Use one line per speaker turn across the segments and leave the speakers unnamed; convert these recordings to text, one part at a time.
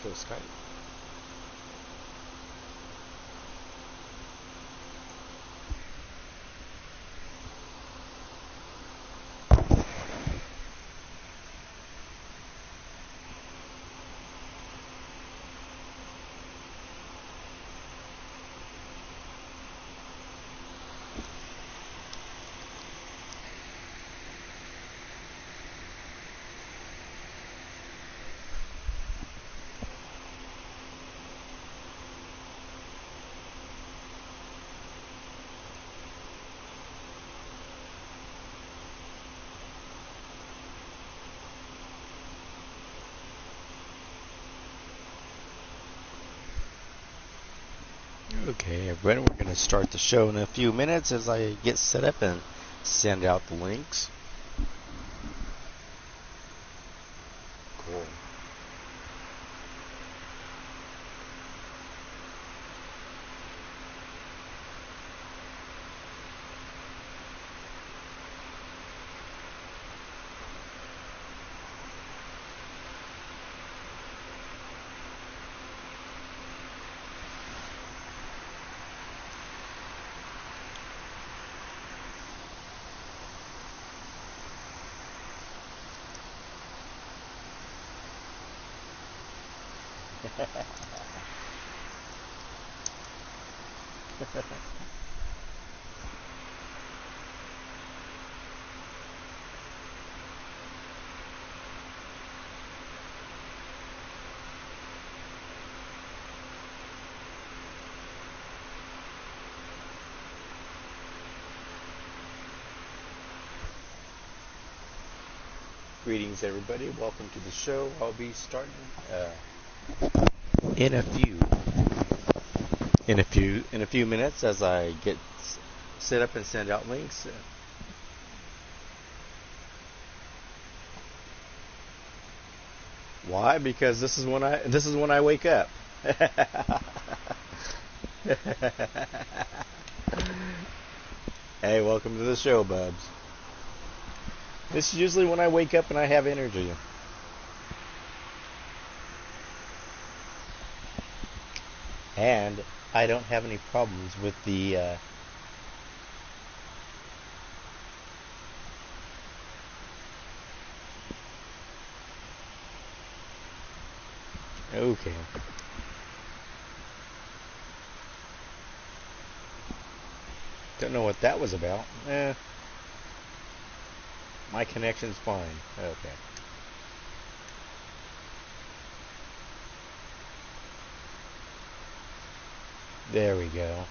Go Skype. Okay, everybody, we're going to start the show in a few minutes as I get set up and send out the links. Cool. Greetings, everybody. Welcome to the show. I'll be starting in a few minutes as I get set up and send out links. Why? Because this is when I wake up. Hey, welcome to the show, bubs. This is usually when I wake up and I have energy. And I don't have any problems with the okay. Don't know what that was about. My connection's fine. Okay. There we go.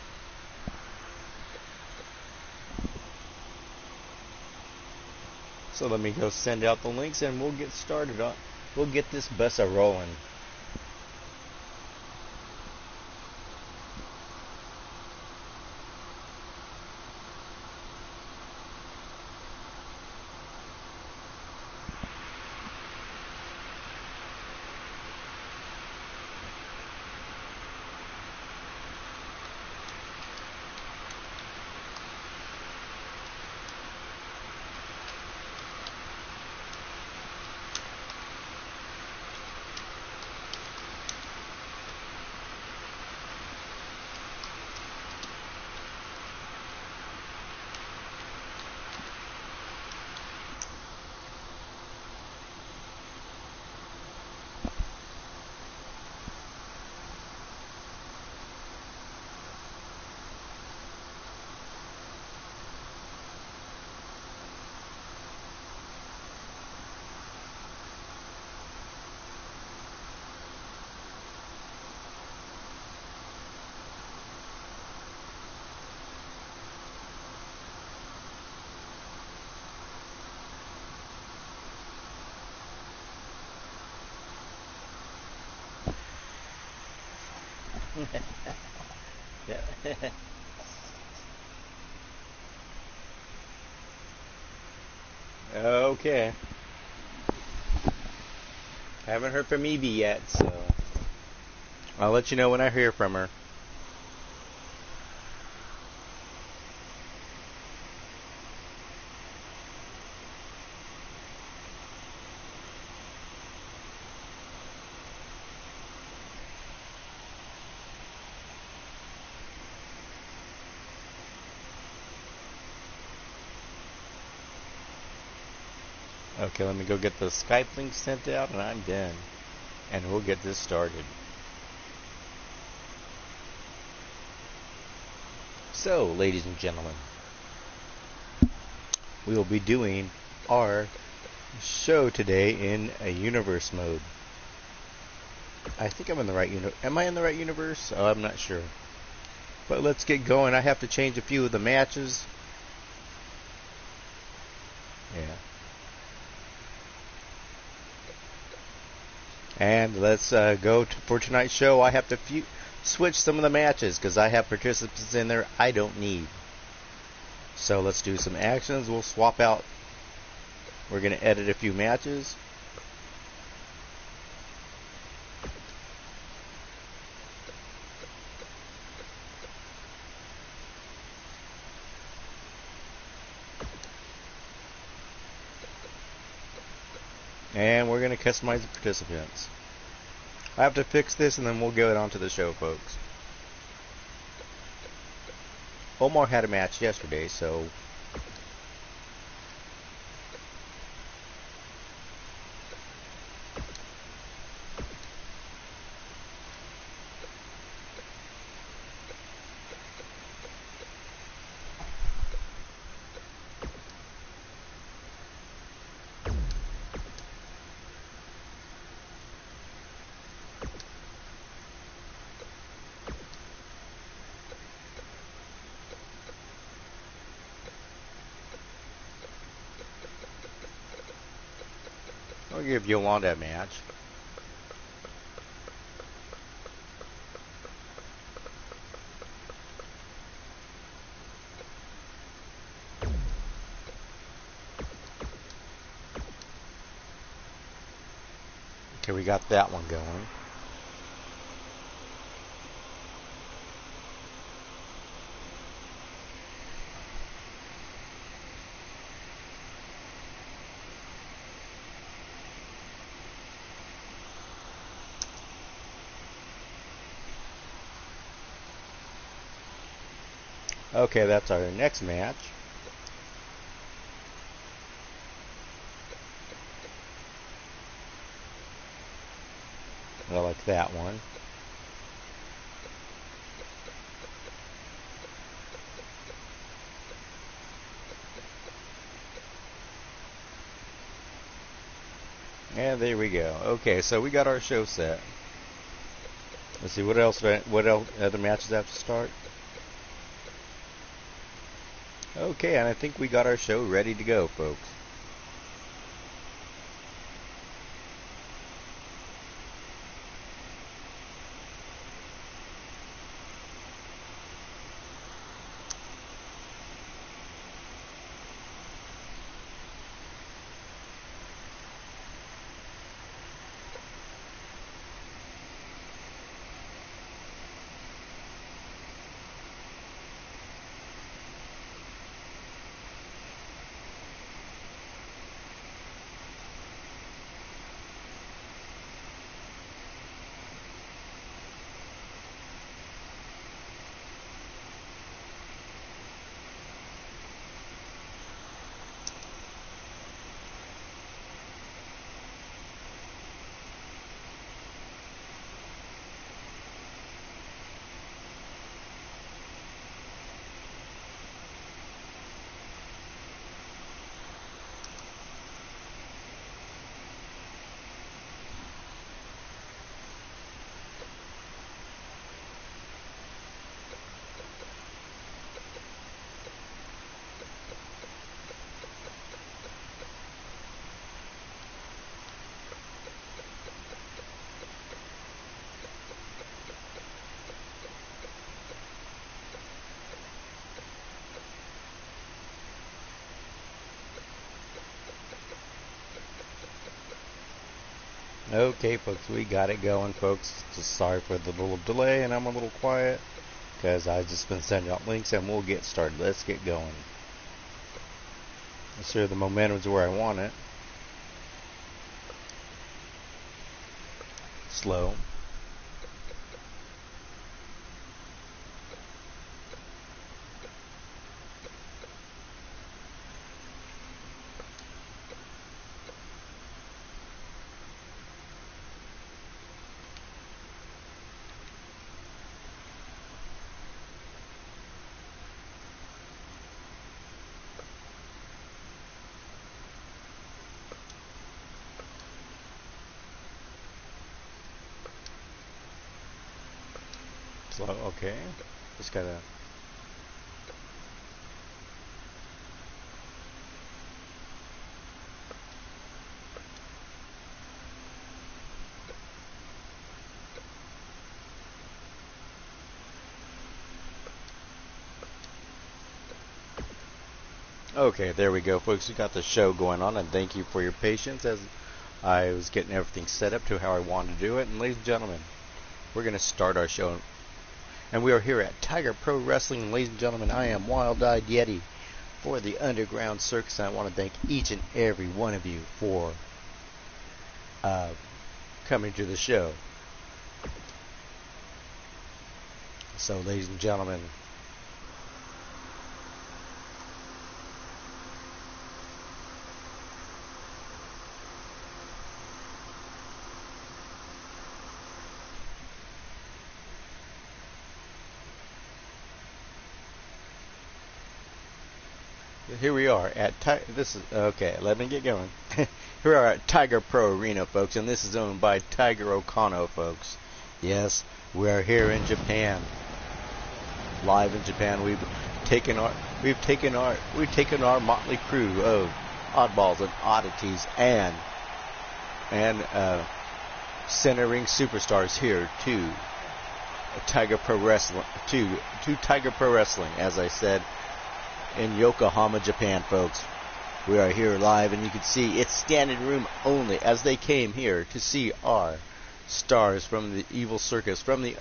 So let me go send out the links and we'll get started on. We'll get this bus rolling. Yeah. Okay. Haven't heard from Evie yet, so I'll let you know when I hear from her. Okay, let me go get the Skype link sent out and I'm done. And we'll get this started. So, ladies and gentlemen, we will be doing our show today in a universe mode. I think I'm in the right Am I in the right universe? Oh, I'm not sure. But let's get going. I have to change a few of the matches. Yeah. And let's go for tonight's show. I have to switch some of the matches because I have participants in there I don't need. So let's do some actions. We'll swap out. We're going to edit a few matches. And we're going to customize the participants. I have to fix this and then we'll get on to the show, folks. Omar had a match yesterday, so I'll give Yolanda a match. Okay, we got that one going. Okay, that's our next match. I like that one. And there we go. Okay, so we got our show set. Let's see, what else other matches have to start? Okay, and I think we got our show ready to go, folks. Okay, folks, we got it going, folks. Just sorry for the little delay, and I'm a little quiet because I've just been sending out links, and we'll get started. Let's get going. Make sure the momentum's where I want it. Slow. slow. Okay. Just gotta. Okay, there we go, folks. We got the show going on, and thank you for your patience as I was getting everything set up to how I wanted to do it. And ladies and gentlemen, we're going to start our show. And we are here at Tiger Pro Wrestling. And ladies and gentlemen, I am Wild-Eyed Yeti for the Underground Circus. And I want to thank each and every one of you for coming to the show. So, ladies and gentlemen, here we are at this is okay. Let me get going. Here we are at Tiger Pro Arena, folks, and this is owned by Tiger Okano, folks. Yes, we are here in Japan, live in Japan. We've taken our motley crew of oddballs and oddities and centering superstars here to Tiger Pro Wrestling to Tiger Pro Wrestling, as I said, in Yokohama, Japan, folks. We are here live, and you can see it's standing room only as they came here to see our stars from the evil circus, from the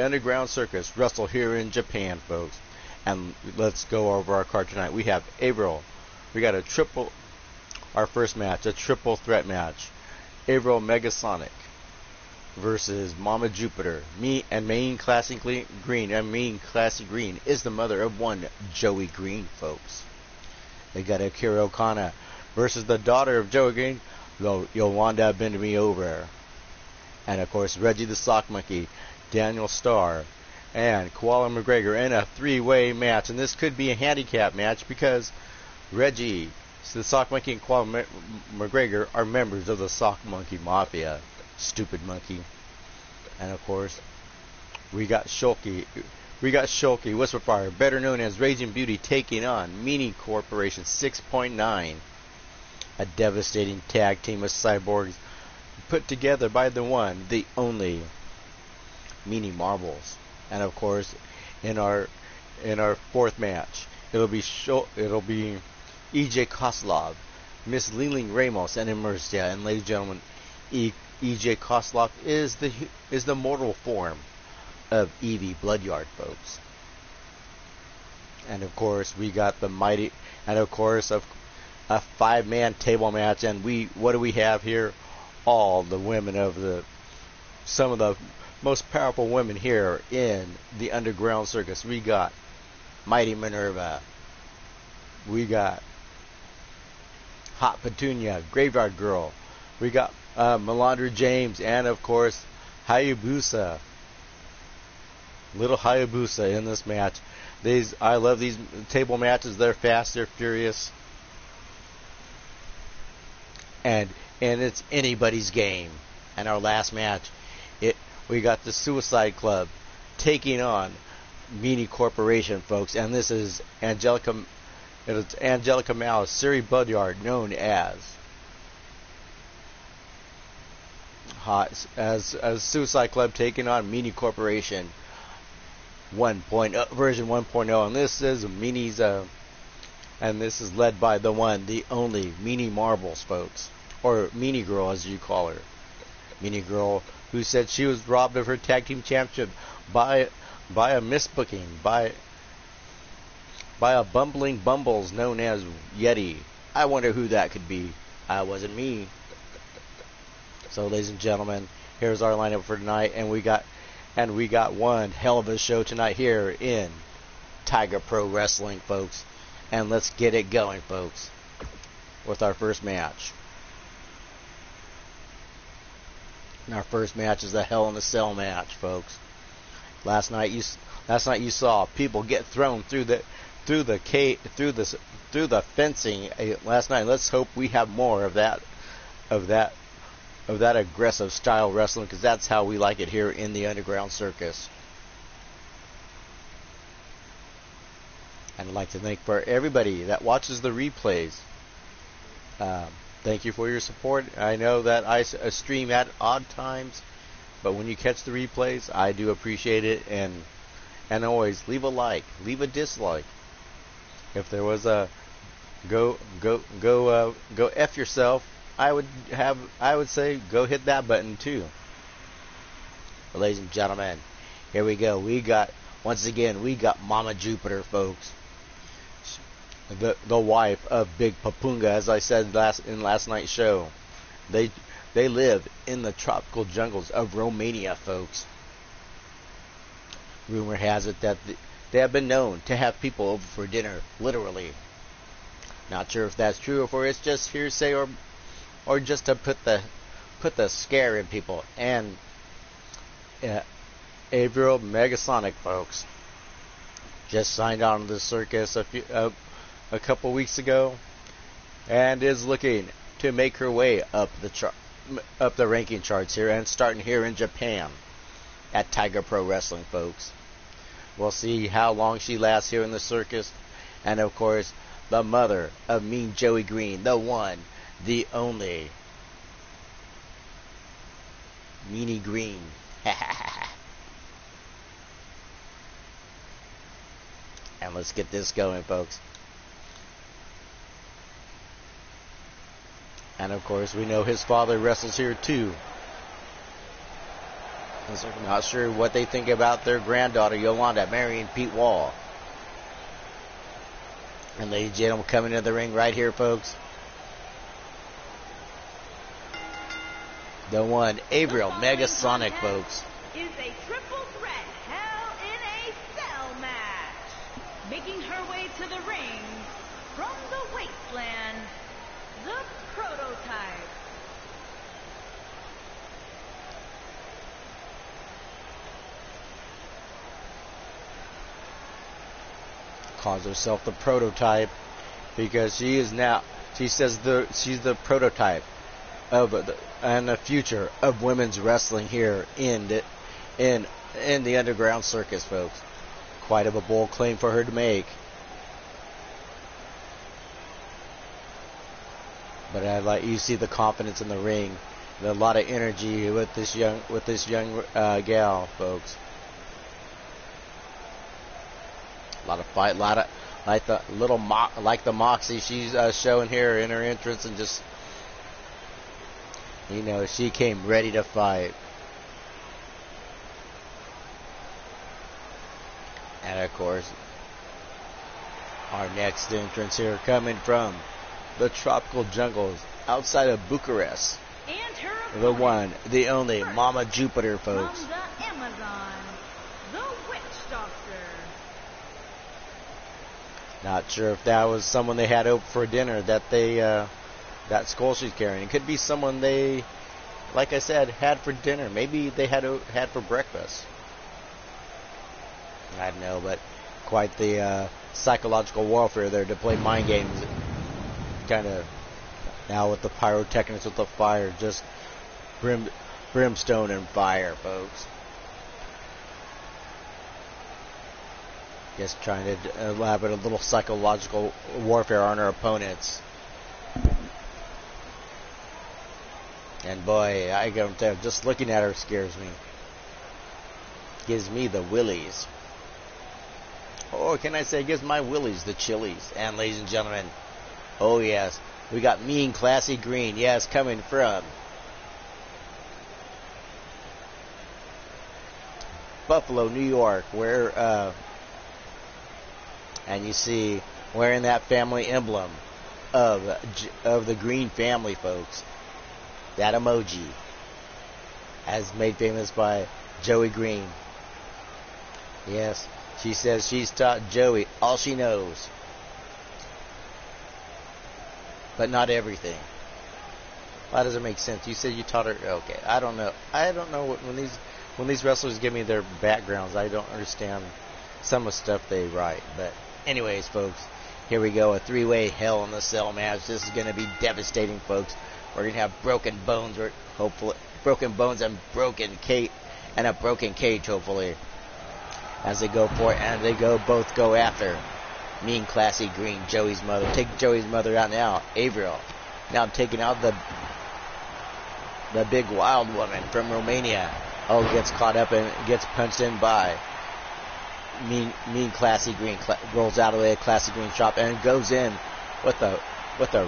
Underground Circus wrestle here in Japan, folks. And let's go over our card tonight. We have April. We got our first match, a triple threat match. April Megasonic versus Mama Jupiter. Main Classy Green. And Main Classy Green is the mother of one Joey Green, folks. They got Akira Okana versus the daughter of Joey Green, Yolanda Bend Me Over. And of course, Reggie the Sock Monkey, Daniel Starr, and Koala McGregor in a three-way match. And this could be a handicap match because Reggie, the Sock Monkey, and Koala McGregor are members of the Sock Monkey Mafia. Stupid monkey. And of course, we got Shulky, Whisperfire, better known as Raging Beauty, taking on Meanie Corporation 6.9, a devastating tag team of cyborgs put together by the one, the only Meanie Marbles. And of course, in our fourth match, it'll be EJ Koslov, Miss Liling Ramos, and Emersia. And ladies and gentlemen, EJ Koslov is the mortal form of Evie Bloodyard, folks. And of course, we got the mighty, and of course, a 5-man table match. And what do we have here? All the women of some of the most powerful women here in the Underground Circus. We got Mighty Minerva. We got Hot Petunia, Graveyard Girl. We got Melandra James, and of course Hayabusa, little Hayabusa in this match. I love these table matches. They're fast, they're furious, and it's anybody's game. And our last match, we got the Suicide Club taking on Meanie Corporation, folks. And this is Angelica Mouse, Siri Bloodyard, known as as Suicide Club, taking on Meanie Corporation 1.0 version 1.0, and this is Meanie's and this is led by the one, the only Meanie Marbles, folks, or Meanie Girl as you call her. Meanie Girl, who said she was robbed of her tag team championship by a misbooking, by a bumbling bumbles known as Yeti. I wonder who that could be. I wasn't me. So, ladies and gentlemen, here's our lineup for tonight, and we got one hell of a show tonight here in Tiger Pro Wrestling, folks. And let's get it going, folks, with our first match. And our first match is the Hell in a Cell match, folks. Last night you saw people get thrown through the fencing last night. Let's hope we have more of that that aggressive style wrestling, because that's how we like it here in the Underground Circus. And I'd like to thank for everybody that watches the replays. Thank you for your support. I know that I stream at odd times, but when you catch the replays, I do appreciate it. And always leave a like, leave a dislike. If there was a go F yourself, I would say go hit that button too. But ladies and gentlemen, here we go. Once again, we got Mama Jupiter, folks. The wife of Big Papunga, as I said in last night's show. They live in the tropical jungles of Romania, folks. Rumor has it that they have been known to have people over for dinner, literally. Not sure if that's true or if it's just hearsay or just to put the scare in people. And Avril Megasonic, folks, just signed on to the circus a couple weeks ago, and is looking to make her way up the ranking charts here, and starting here in Japan at Tiger Pro Wrestling, folks. We'll see how long she lasts here in the circus, and of course, the mother of Mean Joey Green, the one, the only, Meanie Green. And let's get this going, folks. And of course, we know his father wrestles here too. I'm not sure what they think about their granddaughter Yolanda marrying Pete Wall. And ladies and gentlemen, coming into the ring right here, folks. The one, Avril Megasonic, folks.
Is a triple threat Hell in a Cell match. Making her way to the ring from the wasteland, the Prototype.
Calls herself the Prototype because she says she's the prototype of the future of women's wrestling here in the Underground Circus, folks. Quite of a bold claim for her to make. But I like you see the confidence in the ring, a lot of energy with this young gal, folks. A lot of fight, a lot of like the moxie she's showing here in her entrance, and just she came ready to fight. And of course, our next entrance here coming from the tropical jungles outside of Bucharest.
And her
the one, the only, Mama Jupiter, folks.
From the Amazon, the Witch Doctor.
Not sure if that was someone they had over for dinner that skull she's carrying. It could be someone they, like I said, had for dinner. Maybe they had for breakfast. I don't know, but quite the psychological warfare there to play mind games. Kind of now with the pyrotechnics, with the fire, just brimstone and fire, folks. Just trying to elaborate a little psychological warfare on our opponents. And boy, I don't know, just looking at her scares me. Gives me the willies. Or can I say, gives my willies the chilies. And ladies and gentlemen, oh yes, we got Mean Classy Green, yes, coming from Buffalo, New York, where and you see wearing that family emblem of the Green family, folks. That emoji, as made famous by Joey Green. Yes, she says she's taught Joey all she knows, but not everything. Why does it make sense? You said you taught her. Okay, I don't know. When these wrestlers give me their backgrounds, I don't understand some of the stuff they write. But anyways, folks, here we go. A three-way Hell in the Cell match. This is going to be devastating, folks. We're gonna have broken bones, or hopefully broken bones and broken cage and a broken cage, hopefully, as they go for it, and they both go after Mean Classy Green, Joey's mother. Take Joey's mother out now. Avril now taking out the big wild woman from Romania. Oh, gets caught up and gets punched in by Mean Classy Green. Rolls out of the way of Classy Green shop and goes in with a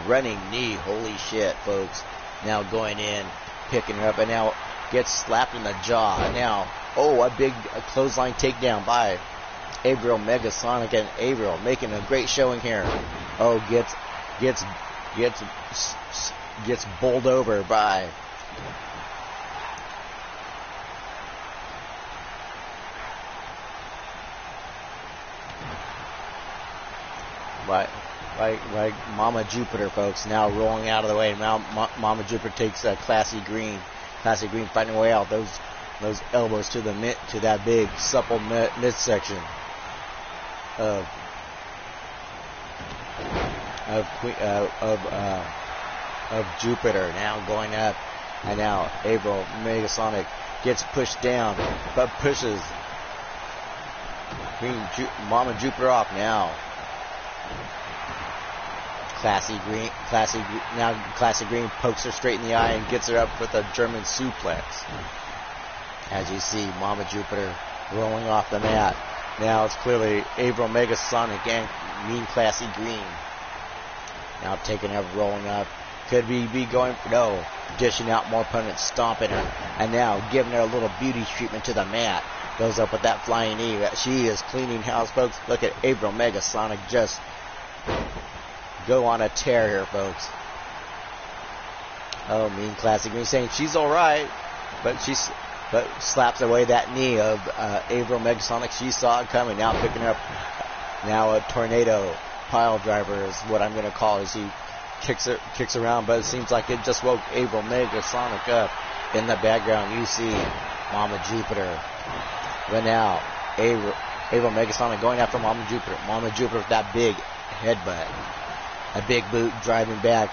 running knee. Holy shit, folks. Now going in, picking her up, and now gets slapped in the jaw. And now, a big clothesline takedown by Avril Megasonic, and Avril making a great showing here. Oh, gets bowled over by Mama Jupiter, folks. Now rolling out of the way. Now Mama Jupiter takes Classy Green. Classy Green fighting her way out. Those elbows to that big supple midsection of Jupiter. Now going up, and now Avril Megasonic gets pushed down, but pushes Mama Jupiter off. Now Classy Green pokes her straight in the eye and gets her up with a German suplex. As you see, Mama Jupiter rolling off the mat. Now it's clearly Avril Megasonic and Mean Classy Green. Now taking her, rolling up. Could be going, no, dishing out more punches, stomping her. And now giving her a little beauty treatment to the mat. Goes up with that flying knee. She is cleaning house, folks. Look at Avril Megasonic just go on a tear here, folks. Oh, Mean Classy Green saying she's alright, but slaps away that knee of Avril Megasonic. She saw it coming. Now picking up, now a tornado pile driver is what I'm going to call it, as he kicks around, but it seems like it just woke Avril Megasonic up. In the background, you see Mama Jupiter. But now, Avril Megasonic going after Mama Jupiter. Mama Jupiter with that big headbutt. A big boot driving back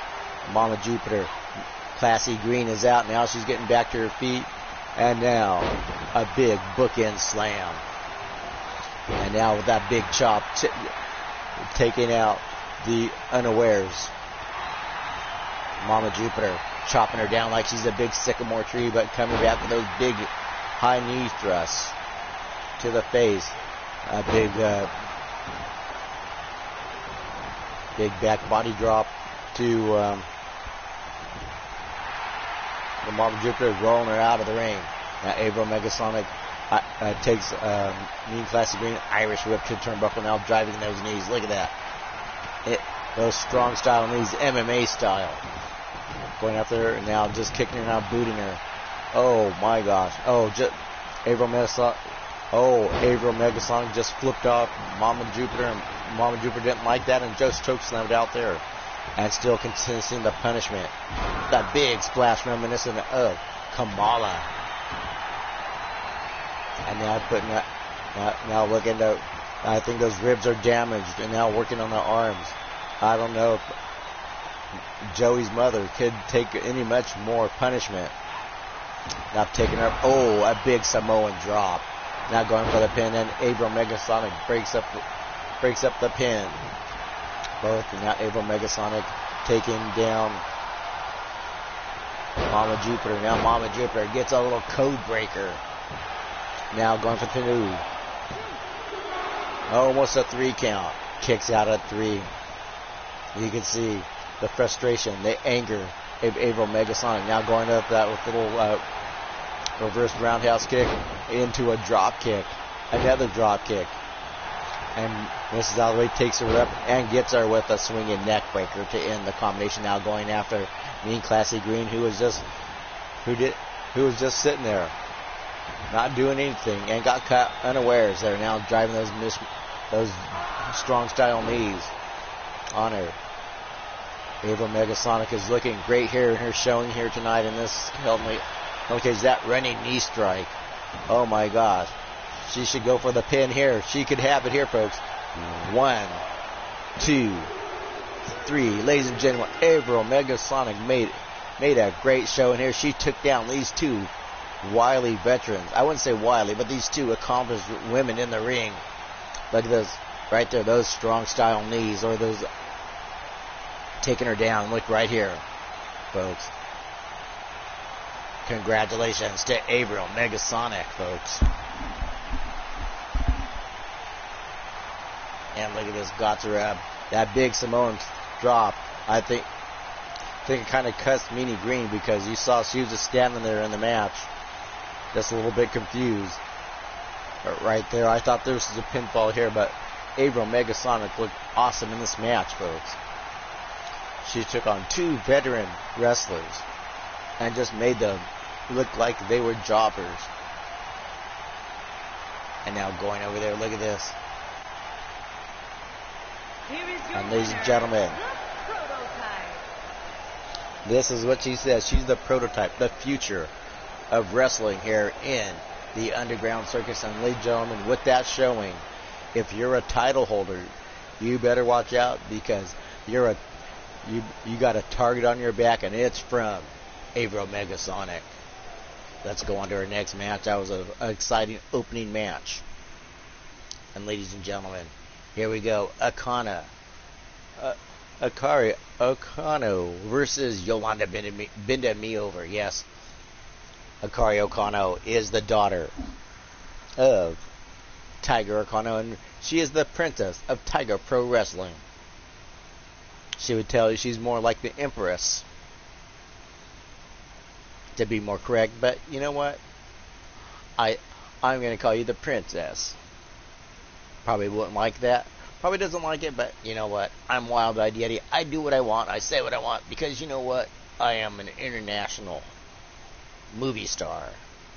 Mama Jupiter. Classy Green is out. Now she's getting back to her feet. And now a big bookend slam. And now with that big chop taking out the unawares. Mama Jupiter chopping her down like she's a big sycamore tree, but coming back with those big high knee thrusts to the face. A big back body drop to the Mama Jupiter, rolling her out of the ring. Now Avril Megasonic takes Mean Classy Green, Irish whip to the turnbuckle, now driving those knees. Look at that. Those strong style knees, MMA style. Going after her, and now just kicking her, now booting her. Oh my gosh. Avril Megasonic just flipped off Mama Jupiter, and Mama Jupiter didn't like that and just chokeslammed out there. And still continuing the punishment. That big splash reminiscent of Kamala. And now putting that, now looking to, I think those ribs are damaged, and now working on the arms. I don't know if Joey's mother could take any much more punishment. Now taking her, a big Samoan drop. Now going for the pin, and Avril Megasonic breaks up the pin. Both, and now Avril Megasonic taking down Mama Jupiter. Now Mama Jupiter gets a little code breaker. Now going for the new. Almost a 3 count. Kicks out at 3. You can see the frustration, the anger of Avril Megasonic. Now going up that with a little reverse roundhouse kick into a drop kick. Another drop kick. And Mrs. Alloway takes her up and gets her with a swinging neck breaker to end the combination. Now going after Mean Classy Green, who was just sitting there, not doing anything, and got caught unawares. They're now driving those strong style knees on her. Avril Megasonic is looking great here in her showing here tonight in this okay, that running knee strike. Oh my gosh. She should go for the pin here. She could have it here, folks. 1, 2, 3. Ladies and gentlemen, Avril Megasonic made made a great show in here. She took down these two wily veterans. I wouldn't say wily, but these two accomplished women in the ring. Look at those right there, those strong style knees, or those taking her down. Look right here, folks. Congratulations to Avril Megasonic, folks. And look at this Gotcha. That big Samoan drop. I think it kind of cussed Meanie Green, because you saw she was just standing there in the match, just a little bit confused. But right there, I thought this was a pinfall here, but Avril Megasonic looked awesome in this match, folks. She took on two veteran wrestlers and just made them look like they were jobbers. And now going over there, look at this. And ladies and gentlemen, this is what she says. She's the prototype, the future of wrestling here in the Underground Circus. And ladies and gentlemen, with that showing, if you're a title holder, you better watch out, because you got a target on your back, and it's from Avril Megasonic. Let's go on to our next match. That was an exciting opening match. And ladies and gentlemen, here we go. Akari Okano versus Yolanda Benda Me Over. Yes, Akari Okano is the daughter of Tiger Okano, and she is the princess of Tiger Pro Wrestling. She would tell you she's more like the Empress, to be more correct, but you know what? I'm going to call you the princess. Probably wouldn't like that. Probably doesn't like it, but you know what? I'm Wild-Eyed Yeti. I do what I want. I say what I want, because you know what? I am an international movie star,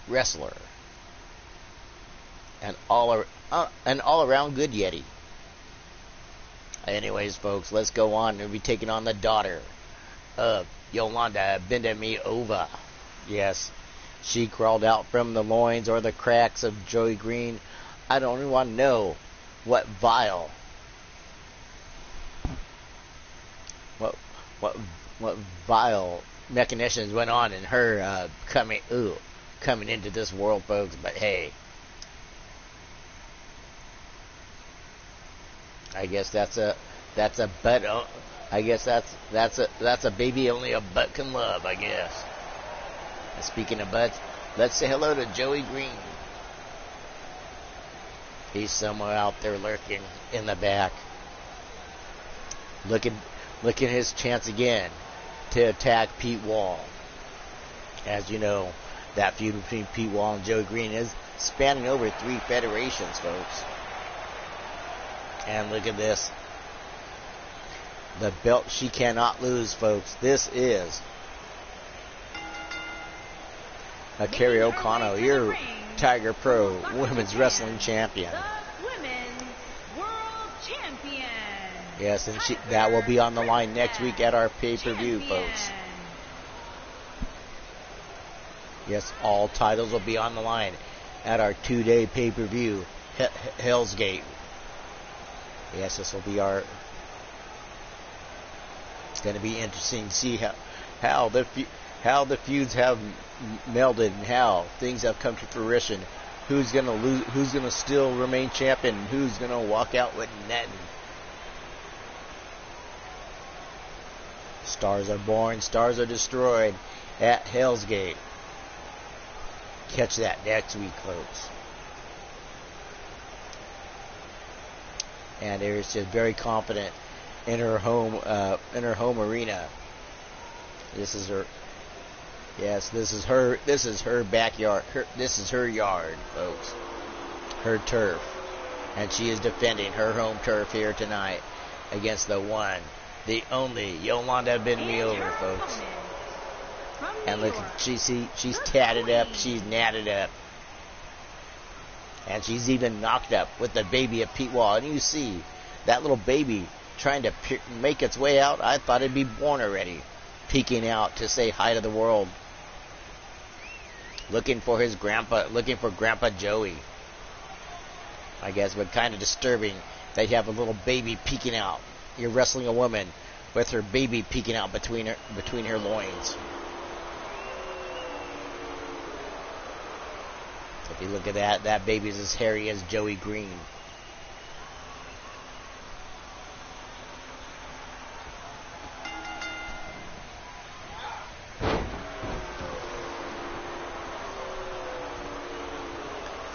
wrestler, and all around good Yeti. Anyways, folks, let's go on. We'll be taking on the daughter of Yolanda Benda Me Over. Yes, she crawled out from the loins or the cracks of Joey Green. I don't even want to know what vile machinations went on in her coming into this world, folks. But hey, I guess that's a butt. I guess that's a baby only a butt can love, I guess. And speaking of butts, let's say hello to Joey Green. He's somewhere out there lurking in the back, looking his chance again to attack Pete Wall. As you know, that feud between Pete Wall and Joey Green is spanning over 3 federations, folks. And look at this. The belt she cannot lose, folks. This is Akari Okano, your Tiger Pro Women's Wrestling Champion.
The Women's World Champion.
Yes, and that will be on the line next week at our pay-per-view, folks. Yes, all titles will be on the line at our 2-day pay-per-view, Hell's Gate. Yes, this will be our... It's going to be interesting to see how the feuds have melded and how things have come to fruition. Who's going to lose? Who's going to still remain champion? And who's going to walk out with nothing? Stars are born, stars are destroyed at Hell's Gate. Catch that next week, folks. And Iris is very confident in her home arena. This is her. Yes, this is her backyard. This is her yard, folks. Her turf. And she is defending her home turf here tonight against the one, the only Yolanda Benda Me Over, folks. And look, she's tatted up, she's natted up. And she's even knocked up with the baby of Pete Wall. And you see that little baby trying to make its way out. I thought it'd be born already, peeking out to say hi to the world. Looking for his grandpa, looking for Grandpa Joey. I guess, but kind of disturbing that you have a little baby peeking out. You're wrestling a woman with her baby peeking out between her loins.
You look at that. That baby's as hairy as Joey Green.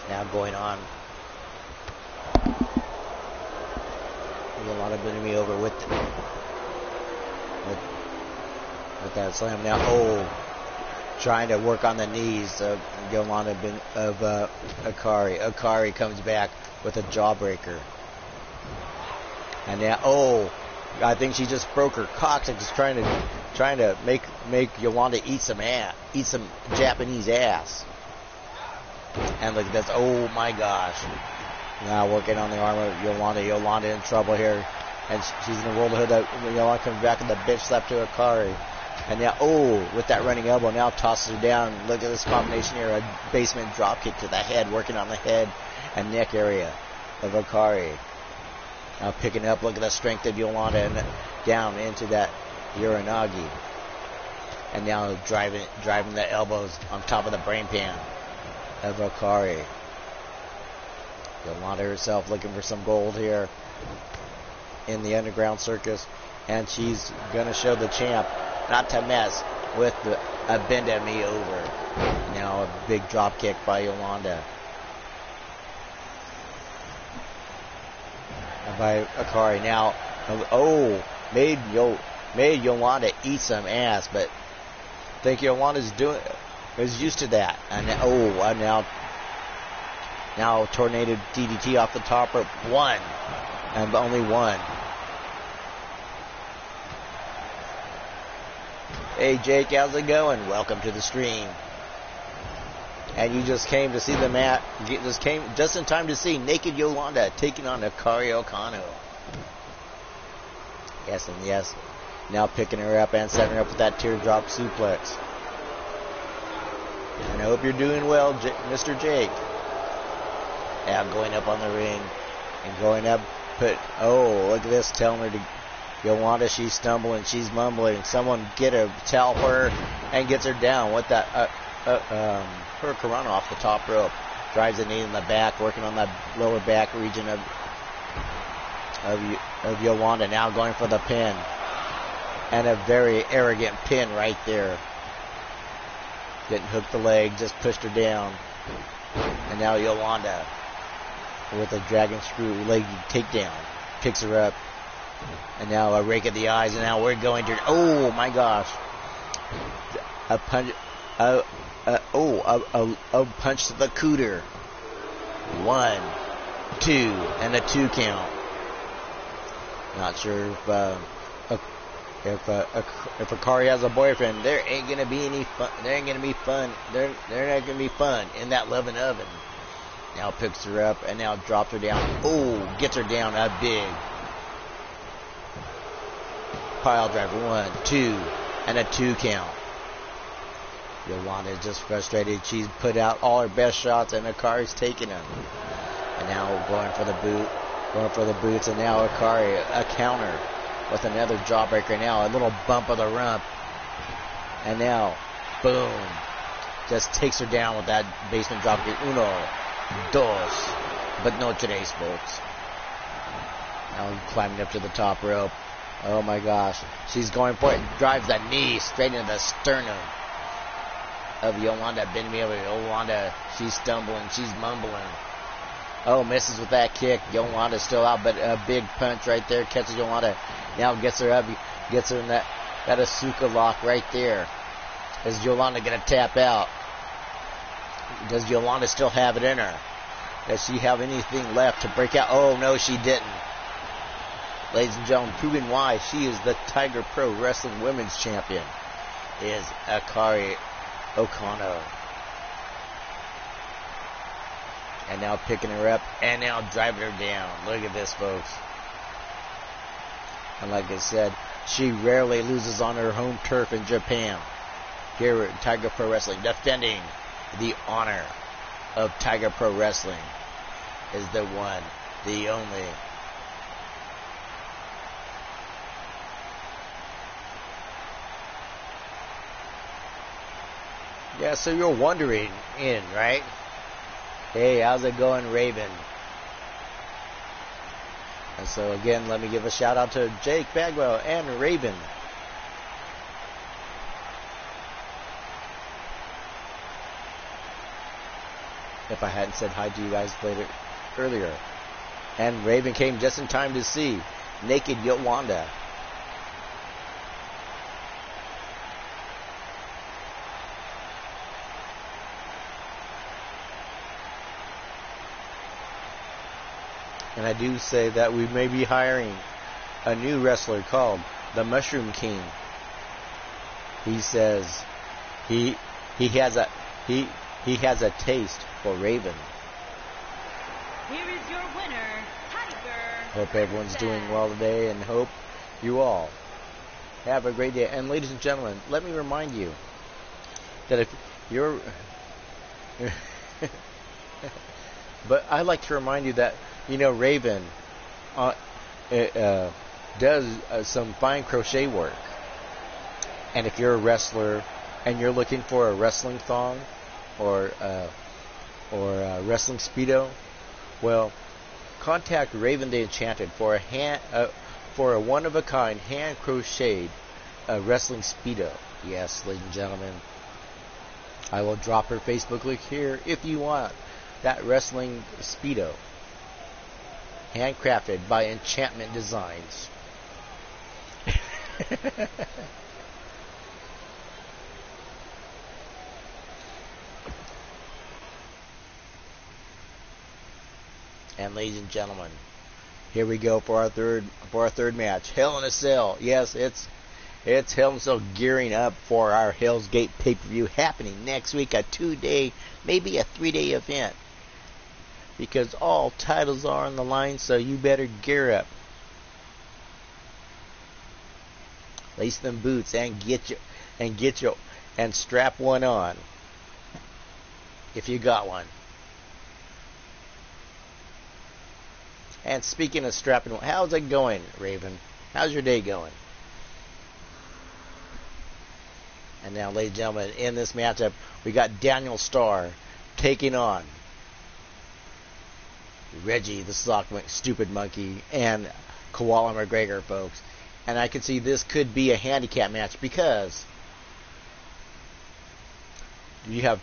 Now going on. Yolanda bringing me over with that slam. Now, trying to work on the knees of Yolanda of Akari. Akari comes back with a jawbreaker. And now, I think she just broke her coccyx, trying to make Yolanda eat some Japanese ass. And look at this. Oh my gosh. Now working on the arm of Yolanda. Yolanda in trouble here. And she's going to roll the hood out. Yolanda comes back and the bitch slap to Akari. And now, with that running elbow, now tosses her down. Look at this combination here. A basement drop kick to the head, working on the head and neck area of Akari. Now picking up. Look at the strength of Yolanda and down into that Uranagi. And now driving the elbows on top of the brain pan of Akari. Yolanda herself looking for some gold here in the Underground Circus, and she's going to show the champ not to mess with a bend at me over. Now a big drop kick by Yolanda. By Akari. Now, made Yolanda eat some ass, but I think Yolanda's is used to that. And now tornado DDT off the top rope. One. And only one. Hey Jake, how's it going? Welcome to the stream. And you just came to see the mat. Just came just in time to see naked Yolanda taking on Akari Okano. Yes and yes. Now picking her up and setting her up with that teardrop suplex. And I hope you're doing well, Mr. Jake. Now going up on the ring and going up. Look at this, telling her to Yolanda, she's stumbling, she's mumbling. Someone get her, towel her, and gets her down with that Hurricanrana off the top rope. Drives the knee in the back, working on that lower back region of Yolanda. Now going for the pin. And a very arrogant pin right there. Didn't hook the leg, just pushed her down. And now Yolanda with a dragon screw leg takedown. Picks her up. And now a rake of the eyes. And now we're going to... Oh my gosh. A punch... a punch to the cooter. 1, 2, and a 2 count. Not sure if Akari has a boyfriend, there ain't gonna be any fun. There ain't gonna be fun. There not gonna be fun in that loving oven. Now picks her up and now drops her down. Gets her down a big pile driver. 1, 2, and a 2 count. Yolanda is just frustrated. She's put out all her best shots, and Akari's taking them. And now going for the boots, and now Akari a counter with another jawbreaker. Now a little bump of the rump, and now boom, just takes her down with that basement dropkick. 1, 2, but no tres, folks. Now climbing up to the top rope. Oh my gosh, she's going for it. Drives the knee straight into the sternum of Yolanda. Yolanda, she's stumbling, she's mumbling. Misses with that kick. Yolanda's still out, but a big punch right there catches Yolanda. Now gets her up, gets her in that Asuka lock right there. Is Yolanda going to tap out? Does Yolanda still have it in her? Does she have anything left to break out? Oh, no, she didn't. Ladies and gentlemen, proving why she is the Tiger Pro Wrestling Women's Champion is Akari Okano. And now picking her up and now driving her down. Look at this, folks. And like I said, she rarely loses on her home turf in Japan. Here at Tiger Pro Wrestling, defending the honor of Tiger Pro Wrestling, is the one, the only. Yeah, so you're wondering, right? Hey, how's it going, Raven? And so again, let me give a shout out to Jake Bagwell and Raven. If I hadn't said hi to you guys earlier. And Raven came just in time to see Naked Yolanda. And I do say that we may be hiring a new wrestler called the Mushroom King. He says he has a taste for Raven.
Here is your winner, Tiger.
Hope everyone's doing well today, and hope you all have a great day. And ladies and gentlemen, let me remind you that if you're but I'd like to remind you that, you know, Raven does some fine crochet work. And if you're a wrestler and you're looking for a wrestling thong or a wrestling speedo, well, contact Raven the Enchanted for a one-of-a-kind hand-crocheted wrestling speedo. Yes, ladies and gentlemen, I will drop her Facebook link here if you want that wrestling speedo, handcrafted by Enchantment Designs. And ladies and gentlemen, here we go for our third match. Hell in a Cell. Yes, it's Hell in a Cell gearing up for our Hell's Gate pay-per-view happening next week, a 2-day, maybe a 3-day event. Because all titles are on the line, so you better gear up. Lace them boots and strap one on if you got one. And speaking of strapping, how's it going, Raven? How's your day going? And now, ladies and gentlemen, in this matchup, we got Daniel Starr taking on Reggie, the stupid monkey, and Koala McGregor, folks. And I can see this could be a handicap match because you have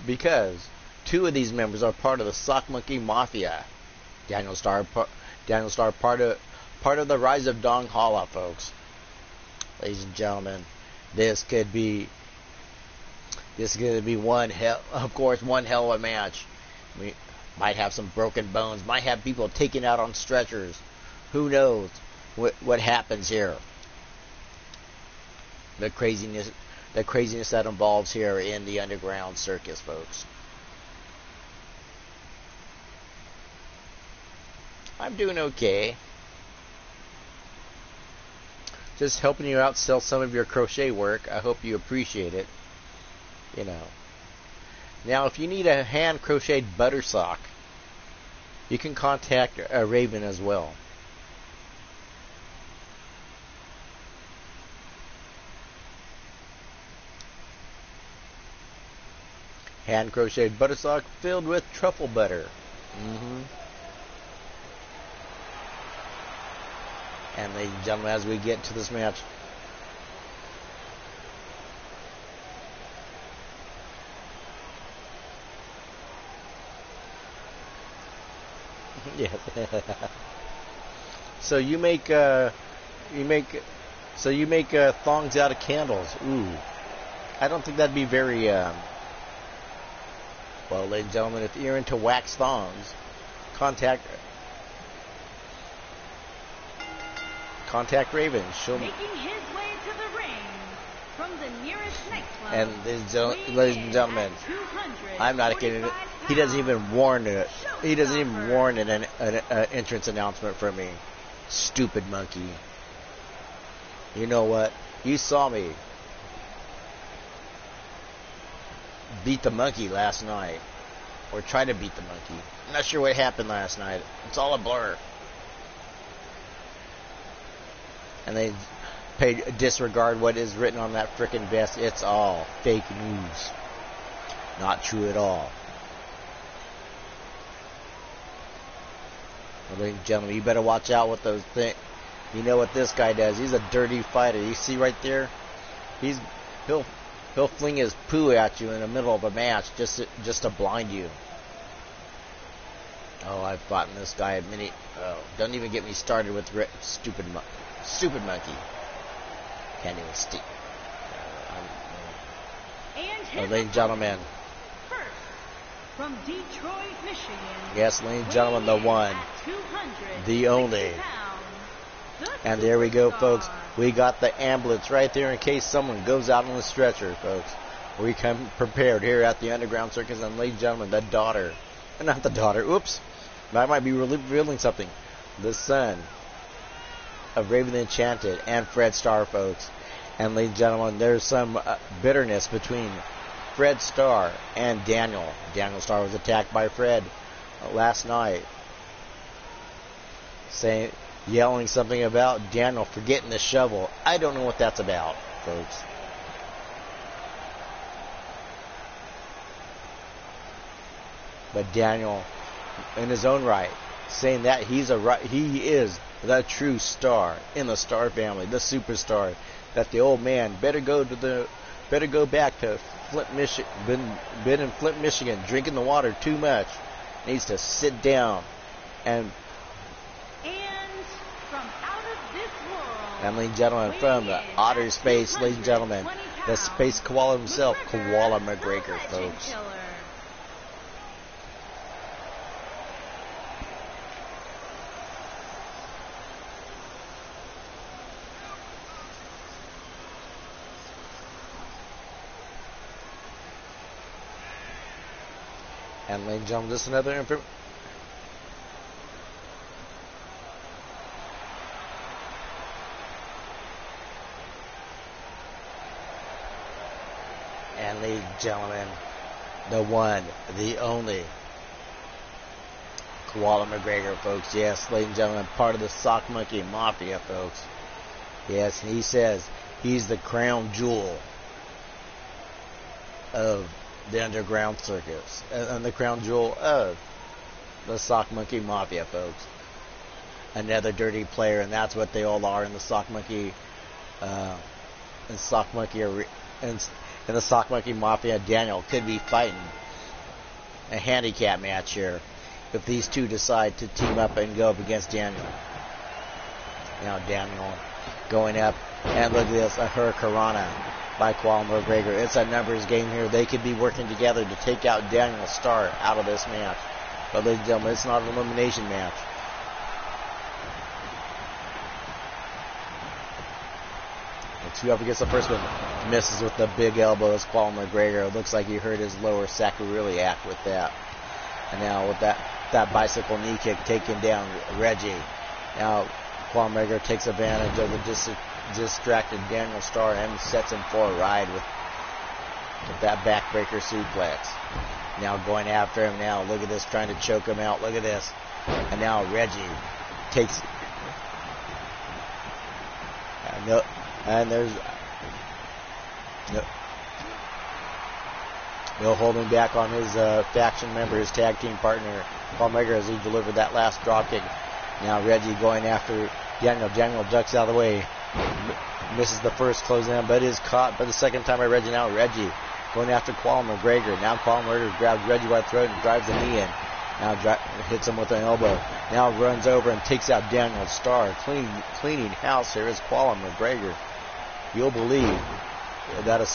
because two of these members are part of the Sock Monkey Mafia. Daniel Starr, part of the Rise of Dong Hala, folks. Ladies and gentlemen, this could be one hell of a match. We might have some broken bones, might have people taken out on stretchers. Who knows what happens here? The craziness that involves here in the Underground Circus, folks. I'm doing okay. Just helping you out sell some of your crochet work. I hope you appreciate it. You know. Now, if you need a hand crocheted butter sock, you can contact Raven as well. Hand crocheted butter sock filled with truffle butter. And ladies and gentlemen, as we get to this match, yeah. So you make thongs out of candles. Ooh, I don't think that'd be very. Well, ladies and gentlemen, if you're into wax thongs, contact Raven.
Making his way to the ring from the nearest nightclub.
And ladies and gentlemen, I'm not kidding. He doesn't even warn it. He doesn't even warn an entrance announcement for me. Stupid monkey. You know what? You saw me beat the monkey last night, or try to beat the monkey. I'm not sure what happened last night. It's all a blur. And they disregard what is written on that frickin' vest. It's all fake news. Not true at all. Well, ladies and gentlemen, you better watch out with those things. You know what this guy does. He's a dirty fighter. You see right there? He'll fling his poo at you in the middle of a match just to blind you. Oh, I've fought this guy many. Oh, don't even get me started with stupid monkey. Can't even stick. Ladies and gentlemen.
First, from Detroit, Michigan.
Yes, ladies and gentlemen, the one, the only. And there we go, folks. We got the ambulance right there in case someone goes out on the stretcher, folks. We come prepared here at the Underground Circus. And ladies and gentlemen, the daughter. Not the daughter. Oops. I might be revealing something. The son of Raven the Enchanted and Fred Starr, folks. And ladies and gentlemen, there's some bitterness between Fred Starr and Daniel. Daniel Starr was attacked by Fred last night, yelling something about Daniel forgetting the shovel. I don't know what that's about, folks. But Daniel, in his own right, saying that he is the true star in the Star family, the superstar. That the old man better go back to Flint, Michigan. Been in Flint, Michigan, drinking the water too much. Needs to sit down and
from out of this world,
and ladies and gentlemen, from the outer space, ladies and gentlemen, the space koala himself, Koala McGregor, folks. And ladies and gentlemen, just another information. And ladies and gentlemen, the one, the only, Koala McGregor, folks. Yes, ladies and gentlemen, part of the Sock Monkey Mafia, folks. Yes, and he says he's the crown jewel of the Underground Circus and the crown jewel of the Sock Monkey Mafia, folks. Another dirty player, and that's what they all are in the Sock Monkey, and the Sock Monkey Mafia. Daniel could be fighting a handicap match here if these two decide to team up and go up against Daniel. Now Daniel going up, and look at this, a Hurricanrana by Koala McGregor. It's a numbers game here. They could be working together to take out Daniel Starr out of this match. But ladies and gentlemen, it's not an elimination match. It's whoever gets the first one misses with the big elbow is Koala McGregor. It looks like he hurt his lower sacroiliac with that. And now with that bicycle knee kick taking down Reggie. Now Koala McGregor takes advantage of the distracted Daniel Starr and sets him for a ride with that backbreaker suplex. Now going after him now. Look at this, trying to choke him out. Look at this. And now Reggie takes... And there's... No holding back on his faction member, his tag team partner, Koala McGregor, as he delivered that last dropkick. Now Reggie going after Daniel. Daniel ducks out of the way. Misses the first close down, but is caught by the second time by Reggie. Now Reggie going after Koala McGregor. Now Koala McGregor grabs Reggie by the throat and drives the knee in. Now hits him with an elbow. Now runs over and takes out Daniel Starr. Cleaning house here is Koala McGregor. You'll believe that the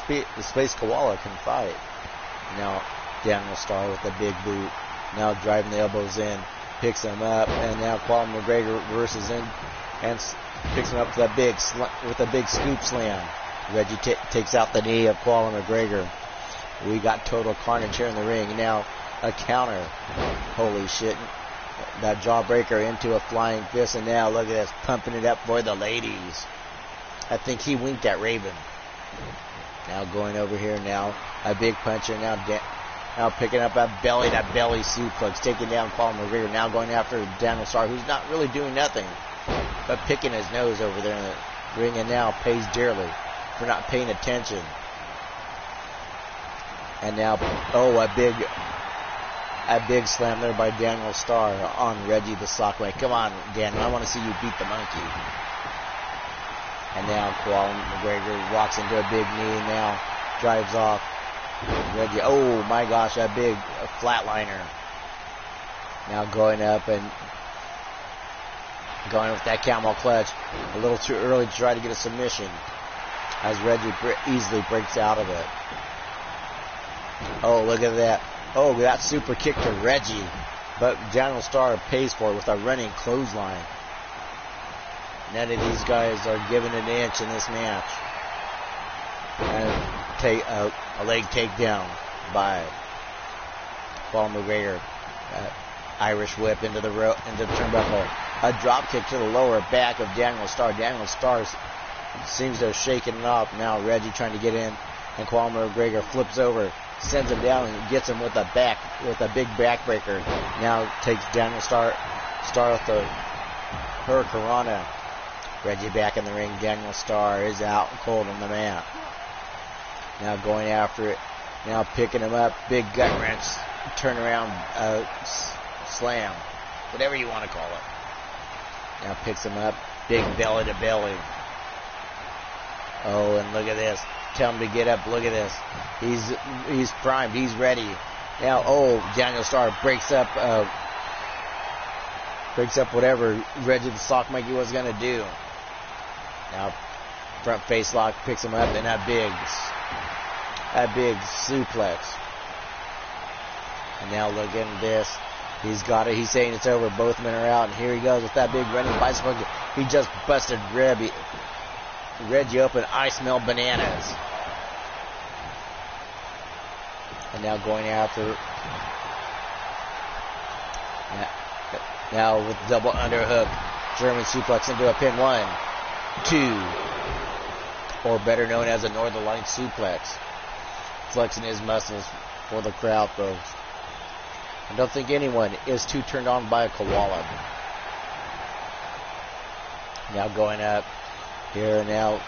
Space Koala can fight. Now Daniel Starr with the big boot. Now driving the elbows in. Picks him up, and now Koala McGregor reverses in and picks him up with a big scoop slam. Reggie takes out the knee of Koala McGregor. We got total carnage here in the ring. Now a counter. Holy shit. That jawbreaker into a flying fist, and now look at this, pumping it up for the ladies. I think he winked at Raven. Now going over here now. A big puncher now picking up a belly-to-belly suplex, taking down Koala McGregor. Now going after Daniel Starr, who's not really doing nothing, but picking his nose over there in the ring, and now pays dearly for not paying attention. And now, oh, a big slam there by Daniel Starr on Reggie the Sockman. Come on, Daniel, I want to see you beat the monkey. And now CAW McGregor walks into a big knee and now drives off. Reggie, oh my gosh, a big flatliner. Now going up and going with that camel clutch. A little too early to try to get a submission as Reggie easily breaks out of it. Oh, look at that. Oh, that super kick to Reggie. But Daniel Starr pays for it with a running clothesline. None of these guys are given an inch in this match. And take a leg takedown by CAW McGregor. Irish whip into the turnbuckle. A drop kick to the lower back of Daniel Starr. Daniel Starr seems to have shaken it off. Now Reggie trying to get in, and CAW McGregor flips over, sends him down, and gets him with a big backbreaker. Now takes Daniel Starr with the Hurricanrana. Reggie back in the ring. Daniel Starr is out cold on the mat. Now going after it. Now picking him up. Big gut wrench. Turn around slam. Whatever you want to call it. Now picks him up. Big belly to belly. Oh, and look at this. Tell him to get up. Look at this. He's primed. He's ready. Now, oh, Daniel Starr breaks up whatever Reggie the Sock Monkey was going to do. Now, front face lock picks him up and a big suplex. And now look at this. He's got it. He's saying it's over. Both men are out. And here he goes with that big running bicycle. He just busted Reggie open. I smell bananas. And now going after. Now with double underhook. German suplex into a pin. 1, 2. Or better known as a Northern Light suplex. Flexing his muscles for the crowd, folks. I don't think anyone is too turned on by a koala. Now going up here, now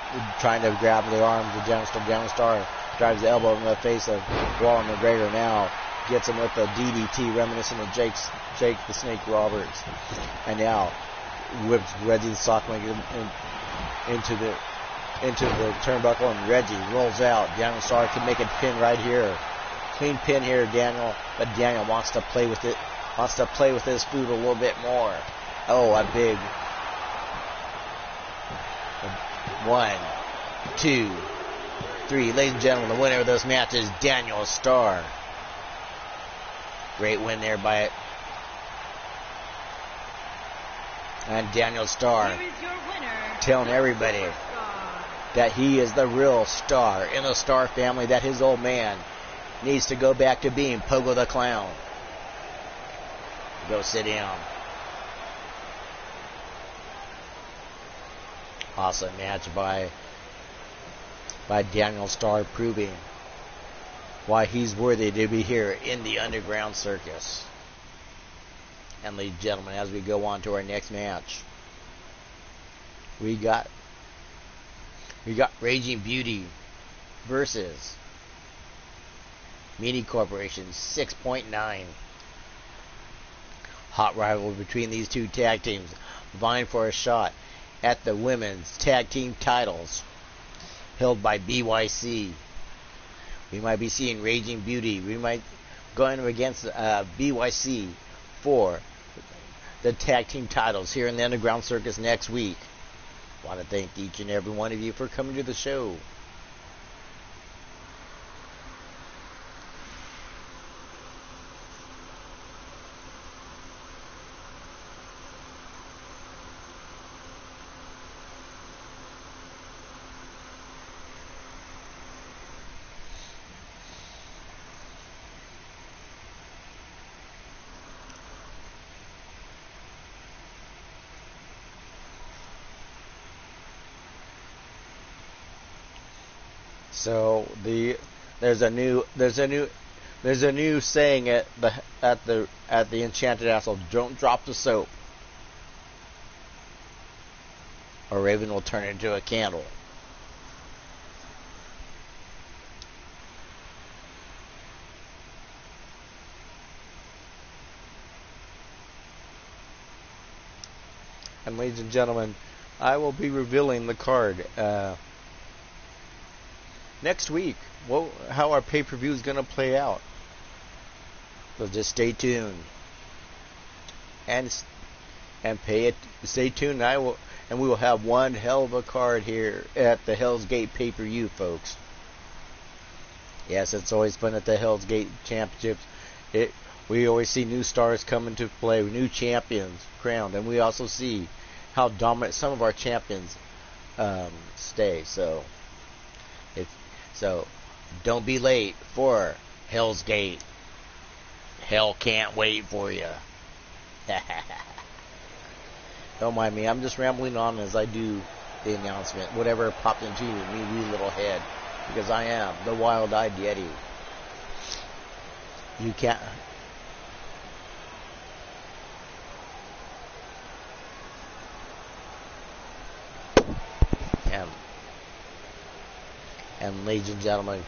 trying to grab the arms of Daniel Starr. Drives the elbow in the face of CAW McGregor. Now gets him with the DDT reminiscent of Jake the Snake Roberts. And now whips Reggie the Sock Monkey into the turnbuckle, and Reggie rolls out. Daniel Starr can make a pin right here. Clean pin here, Daniel. But Daniel wants to play with it. Wants to play with his food a little bit more. Oh, a big 1, 2, 3. Ladies and gentlemen, the winner of this match is Daniel Starr. Great win there by it. And Daniel Starr telling everybody that he is the real star in the Star family, that his old man needs to go back to being Pogo the Clown. Go sit down. Awesome match by Daniel Starr, proving why he's worthy to be here in the Underground Circus. And ladies and gentlemen, as we go on to our next match, we got Raging Beauty versus Mini Corporation 6.9. Hot rivalry between these two tag teams, vying for a shot at the women's tag team titles held by BYC. We might be seeing Raging Beauty. We might going against BYC for the tag team titles here in the Underground Circus next week. I want to thank each and every one of you for coming to the show. So there's a new saying at the Enchanted Castle: don't drop the soap, or Raven will turn into a candle.
ladies and gentlemen, I will be revealing the card next week. How our pay-per-view is going to play out. So just stay tuned and pay it. Stay tuned. And we will have one hell of a card here at the Hell's Gate pay-per-view, folks. Yes, it's always fun at the Hell's Gate Championships. We always see new stars come into play, new champions crowned, and we also see how dominant some of our champions stay. So don't be late for Hell's Gate. Hell can't wait for you. Don't mind me. I'm just rambling on as I do the announcement. Whatever popped into me, wee little head. Because I am the wild-eyed Yeti. You can't... And ladies and gentlemen...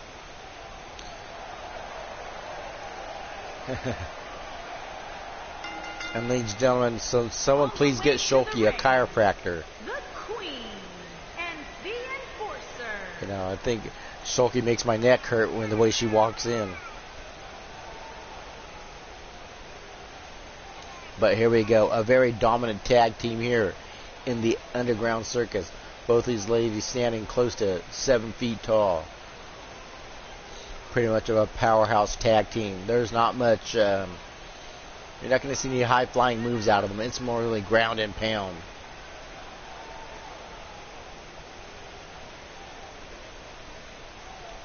And ladies and gentlemen, so someone please get Shulky a chiropractor.
The Queen and the Enforcer.
You know, I think Shulky makes my neck hurt when the way she walks in. But here we go, a very dominant tag team here in the Underground Circus. Both these ladies standing close to 7 feet tall. Pretty much of a powerhouse tag team. There's not much... You're not going to see any high-flying moves out of them. It's more really ground and pound.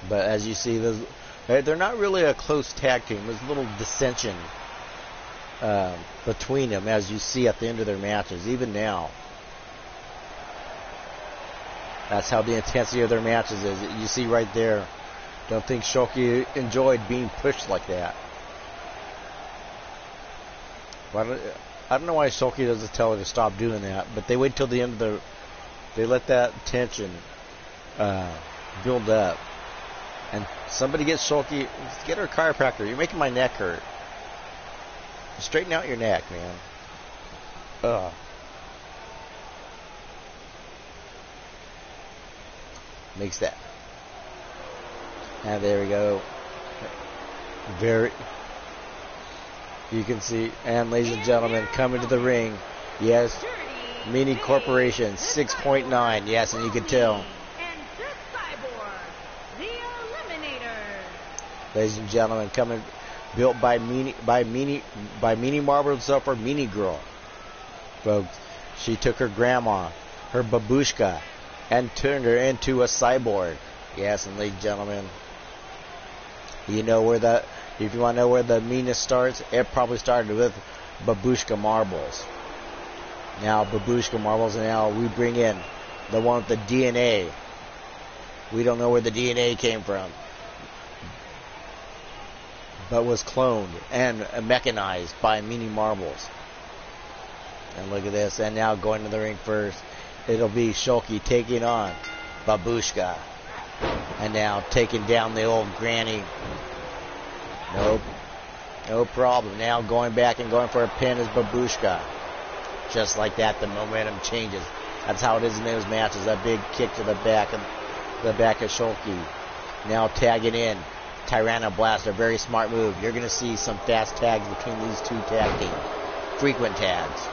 But as you see, they're not really a close tag team. There's a little dissension between them, as you see at the end of their matches, even now. That's how the intensity of their matches is. You see right there. Don't think Shulky enjoyed being pushed like that. I don't know why Shulky doesn't tell her to stop doing that, but they wait till the end of they let that tension build up. And somebody get Shulky, get her a chiropractor. You're making my neck hurt. Straighten out your neck, man. Makes that. And there we go. You can see, and ladies and gentlemen, coming to the ring, yes, Mini Corporation, 6.9, yes, and you can tell.
And the Cyborg, the Eliminator.
Ladies and gentlemen, coming, built by Mini Marble herself, or Mini Girl. Folks, she took her grandma, her babushka, and turned her into a cyborg. Yes, and ladies and gentlemen, you know where if you want to know where the meanness starts, it probably started with babushka marbles. Now babushka marbles, and now we bring in the one with the DNA. We don't know where the DNA came from, but was cloned and mechanized by Mini Marbles. And look at this, and now going to the ring first, it'll be Shulky taking on Babushka. And now taking down the old granny. Nope. No problem. Now going back and going for a pin is Babushka. Just like that, the momentum changes. That's how it is in those matches. A big kick to the back of Shulky. Now tagging in Tyranno Blaster. Very smart move. You're going to see some fast tags between these two tag teams. Frequent tags.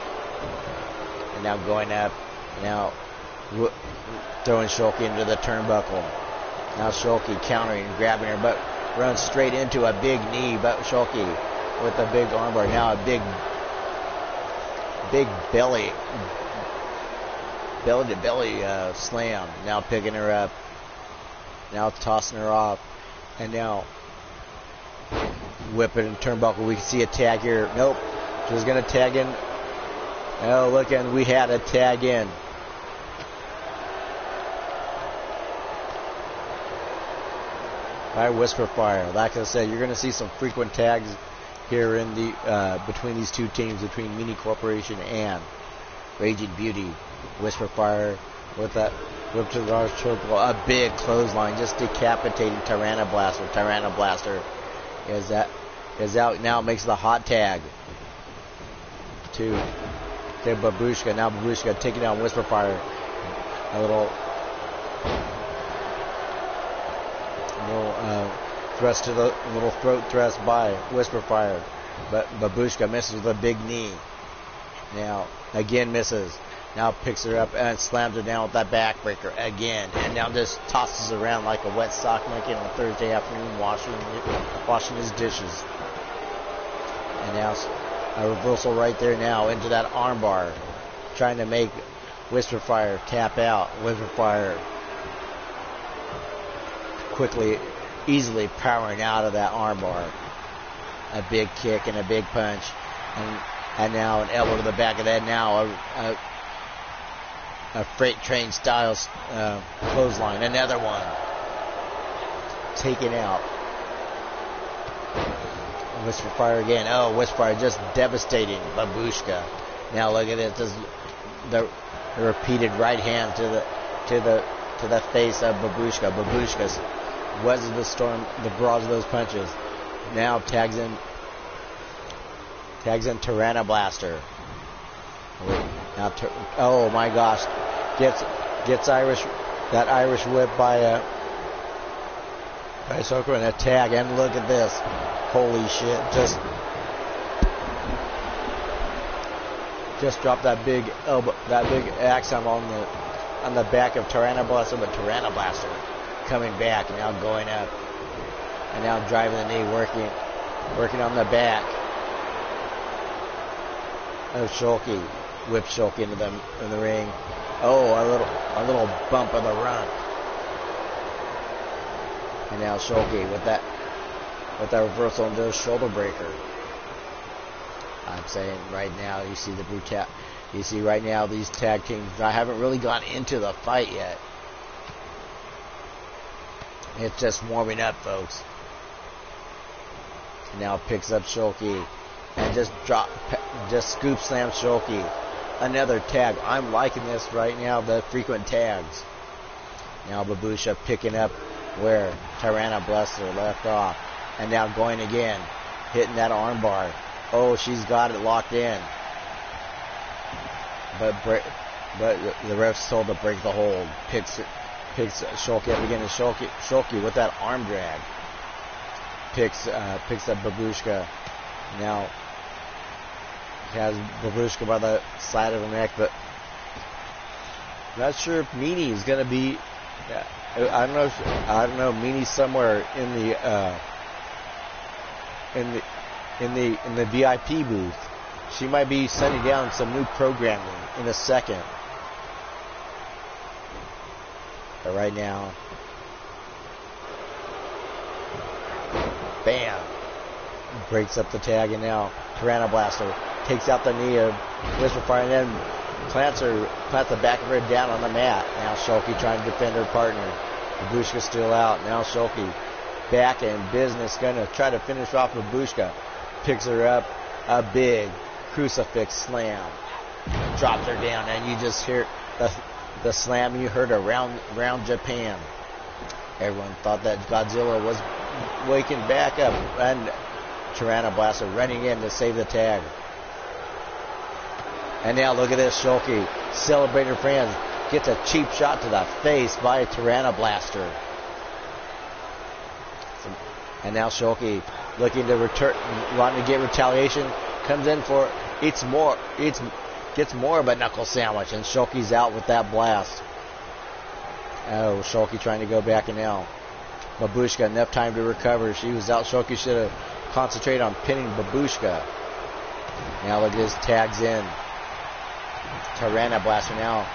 And now going up. Now throwing Shulky into the turnbuckle. Now Shulky countering and grabbing her, but runs straight into a big knee. But Shulky with a big armbar. Now a big belly to belly slam. Now picking her up. Now tossing her off. And now whipping and turnbuckle. We can see a tag here. Nope. She's going to tag in. Oh, look, and we had a tag in. All right, Whisper Fire. Like I said, you're going to see some frequent tags here in the between these two teams, between Mini Corporation and Raging Beauty. Whisper Fire with that whip to the large chokehold, a big clothesline, just decapitating Tyranno Blaster. Tyranno Blaster is out now. Makes the hot tag. 2.
to Babushka. Now Babushka taking down Whisper Fire. A little thrust to the little throat thrust by Whisper Fire, but Babushka misses with a big knee. Now again misses. Now picks her up and slams her down with that backbreaker again, and now just tosses her around like a wet sock monkey on a Thursday afternoon washing his dishes. And now a reversal right there now into that armbar, trying to make Whisper Fire tap out. Whisper Fire quickly, easily powering out of that armbar. A big kick and a big punch, and now an elbow to the back of the head. Now a freight train style clothesline. Another one taken out. Whisper Fire again. Oh, Whisper Fire just devastating Babushka. Now look at it. The repeated right hand to the face of Babushka. Babushka's weathers the storm, the barrage of those punches. Now tags in Tyranna Blaster. Now oh my gosh, gets that Irish whip by Soko and a tag. And look at this, holy shit! Just dropped that big elbow, that big axe on the back of Tyranna Blaster, but Tyranna Blaster coming back and now going up, and now driving the knee, working on the back of Shulky. Whip Shulky into them in the ring. Oh, a little bump of the run. And now Shulky with that reversal into a shoulder breaker. I'm saying right now, you see the brutality. You see right now these tag teams. I haven't really gone into the fight yet. It's just warming up, folks. And now picks up Shulky and just scoop slams Shulky. Another tag. I'm liking this right now, the frequent tags. Now Babusha picking up where Tyranna Blaster left off. And now going again. Hitting that armbar. Oh, she's got it locked in. But the ref's told to break the hold. Picks Shulky up again. And Shulky with that arm drag. Picks up Babushka. Now has Babushka by the side of the neck, but not sure if Meanie is going to be. I don't know. Meanie's somewhere in the VIP booth. She might be sending down some new programming in a second. But right now, bam, breaks up the tag, and now Tyranna Blaster takes out the knee of Whisper Fire and then plants the back of her down on the mat. Now Shulky trying to defend her partner. Babushka still out. Now Shulky back in business, going to try to finish off Babushka. Picks her up, a big crucifix slam. Drops her down, and you just hear the slam you heard around Japan. Everyone thought that Godzilla was waking back up, and Tyranna Blaster running in to save the tag. And now look at this, Shulky celebrating her friends. Gets a cheap shot to the face by Tyranna Blaster. And now Shulky looking to return, wanting to get retaliation. Comes in for gets more of a knuckle sandwich, and Shulky's out with that blast. Oh, Shulky trying to go back, and now Babushka enough time to recover. She was out. Shulky should have concentrated on pinning Babushka. Now look at this, tags in. Tyranna Blaster now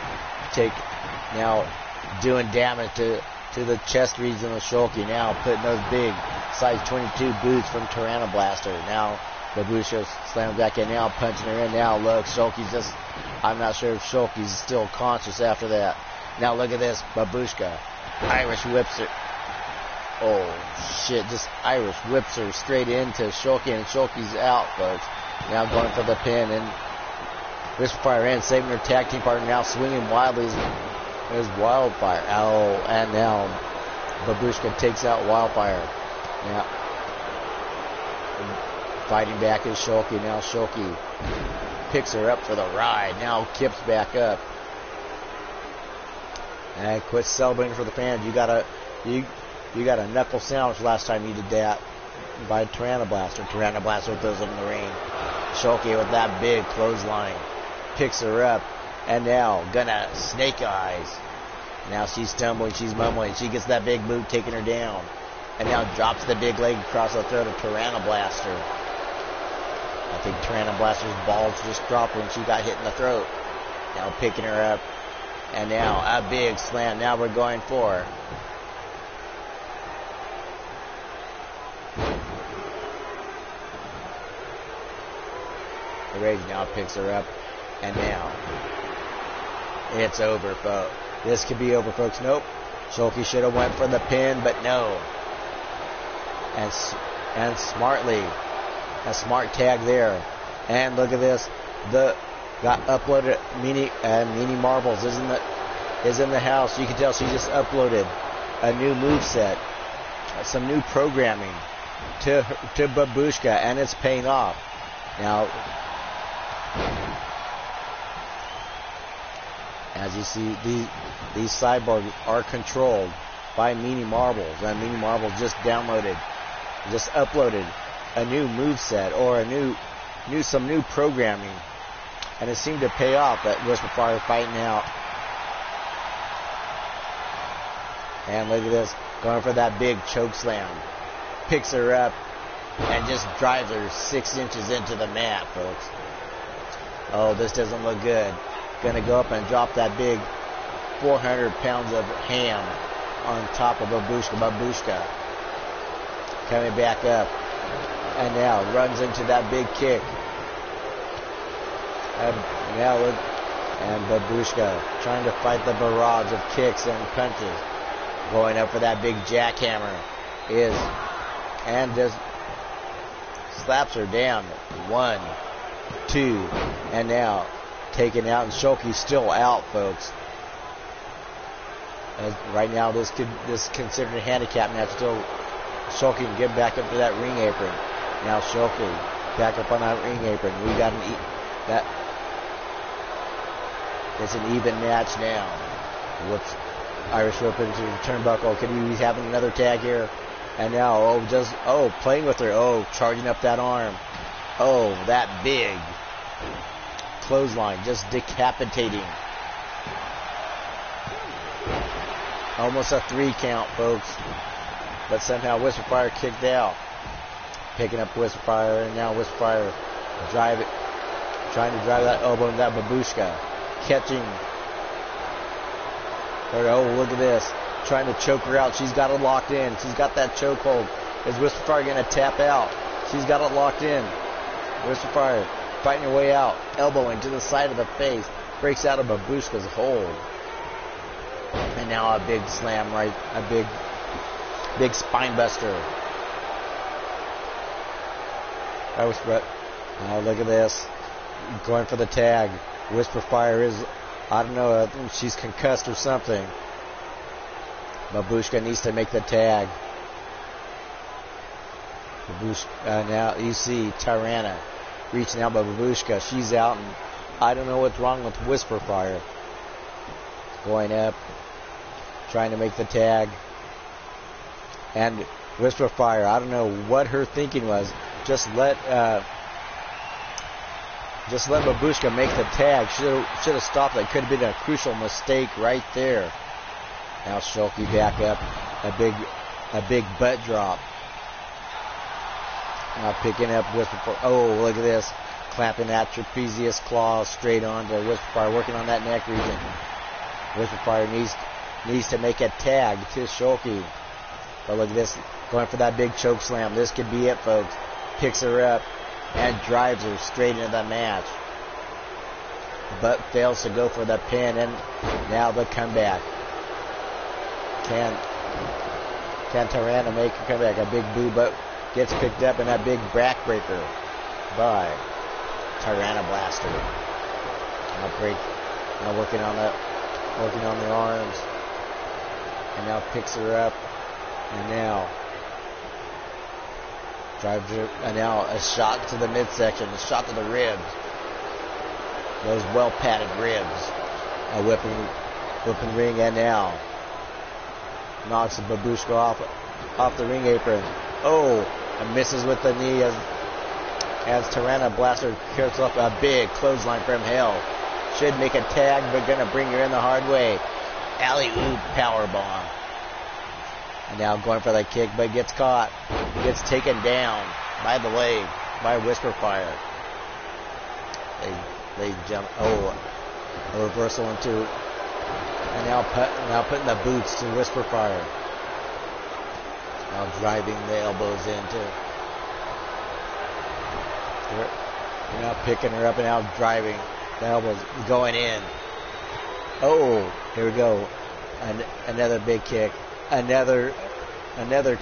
doing damage to the chest region of Shulky. Now putting those big size 22 boots from Tyranna Blaster. Now Babushka slams back in. Now punching her in. Now look, Shulky's just. I'm not sure if Shulky's still conscious after that. Now look at this, Babushka Irish whips her. Oh shit! Just Irish whips her straight into Shulky, and Shulky's out, folks. Now going for the pin, and Whisper Fire in, saving her tag team partner. Now swinging wildly as Wildfire. Oh, and now Babushka takes out Wildfire. Now fighting back is Shulky. Now Shulky picks her up for the ride. Now Kip's back up. And quit celebrating for the fans. You got a knuckle sandwich last time you did that by Tyranno Blaster. Tyranno Blaster throws up in the ring. Shoki with that big clothesline. Picks her up. And now gonna snake eyes. Now she's stumbling, she's mumbling. She gets that big boot taking her down. And now drops the big leg across the throat of Tyranno Blaster. I think Tyranno Blaster's balls just dropped when she got hit in the throat. Now picking her up. And now a big slam. Now we're going for the Rage now picks her up. And now it's over, folks. This could be over, folks. Nope. Shoki should have went for the pin, but no. And smartly, a smart tag there. And look at this. Got uploaded. Meanie Marbles is in the house. You can tell she just uploaded a new moveset, some new programming to Babushka, and it's paying off. Now, as you see, these cyborgs are controlled by Meanie Marbles, and Meanie Marbles just uploaded a new moveset or some new programming, and it seemed to pay off. That Whisper Fire fighting out, and look at this, going for that big choke slam, picks her up, and just drives her 6 inches into the mat, folks. Oh, this doesn't look good. Gonna go up and drop that big 400 pounds of ham on top of Babushka. Coming back up. And now runs into that big kick. And Babushka trying to fight the barrage of kicks and punches. Going up for that big jackhammer. And just slaps her down. 1, 2, and now taken out, and Shoki's still out, folks. And right now, this considered a handicap match. Still, Shoki can get back up to that ring apron. Now Shoki back up on that ring apron. We got it's an even match now. Whoops! Irish whip into the turnbuckle. Could he be having another tag here? And now, playing with her. Charging up that arm. That big clothesline, just decapitating. Almost a 3 count, folks. But somehow Whisper Fire kicked out. Picking up Whisper Fire, and now Whisper Fire trying to drive that elbow into that Babushka. Catching her. Look at this. Trying to choke her out. She's got it locked in. She's got that chokehold. Is Whisper Fire going to tap out? She's got it locked in. Whisper Fire fighting her way out. Elbowing to the side of the face. Breaks out of Babushka's hold. And now a big slam big spine buster. Now look at this. Going for the tag. Whisper Fire is, I don't know, I think she's concussed or something. Babushka needs to make the tag. Now you see Tyranno reaching out by Babushka. She's out, and I don't know what's wrong with Whisper Fire. Going up, trying to make the tag. And Whisper Fire, I don't know what her thinking was. Just let Babushka make the tag. Should have stopped. That could have been a crucial mistake right there. Now Shoki back up, a big butt drop. Now picking up Whisper Fire. Oh, look at this, clamping that trapezius claw straight onto Whisper Fire, working on that neck region. Whisper Fire needs to make a tag to Shoki. But look at this, going for that big choke slam. This could be it, folks. Picks her up and drives her straight into the match. But fails to go for the pin, and now the comeback. Can Tyranno make a comeback? A big boo, but gets picked up in that big backbreaker by Tyranno Blaster. Now working on the arms, and now picks her up, and now drives her, and now a shot to the midsection, a shot to the ribs. those well padded ribs. A whipping ring, and now knocks Babushka off the ring apron. Oh, and misses with the knee as Tirana Blaster kicks up a big clothesline from hell. Should make a tag, but gonna bring her in the hard way. Alley-oop powerbomb. And now going for that kick, but gets caught. Gets taken down by the leg by Whisper Fire. They jump. Oh, a reversal into. And now putting the boots to Whisper Fire. Now driving the elbows into. They're now picking her up and now driving the elbows, going in. Oh, here we go. Another big kick. Another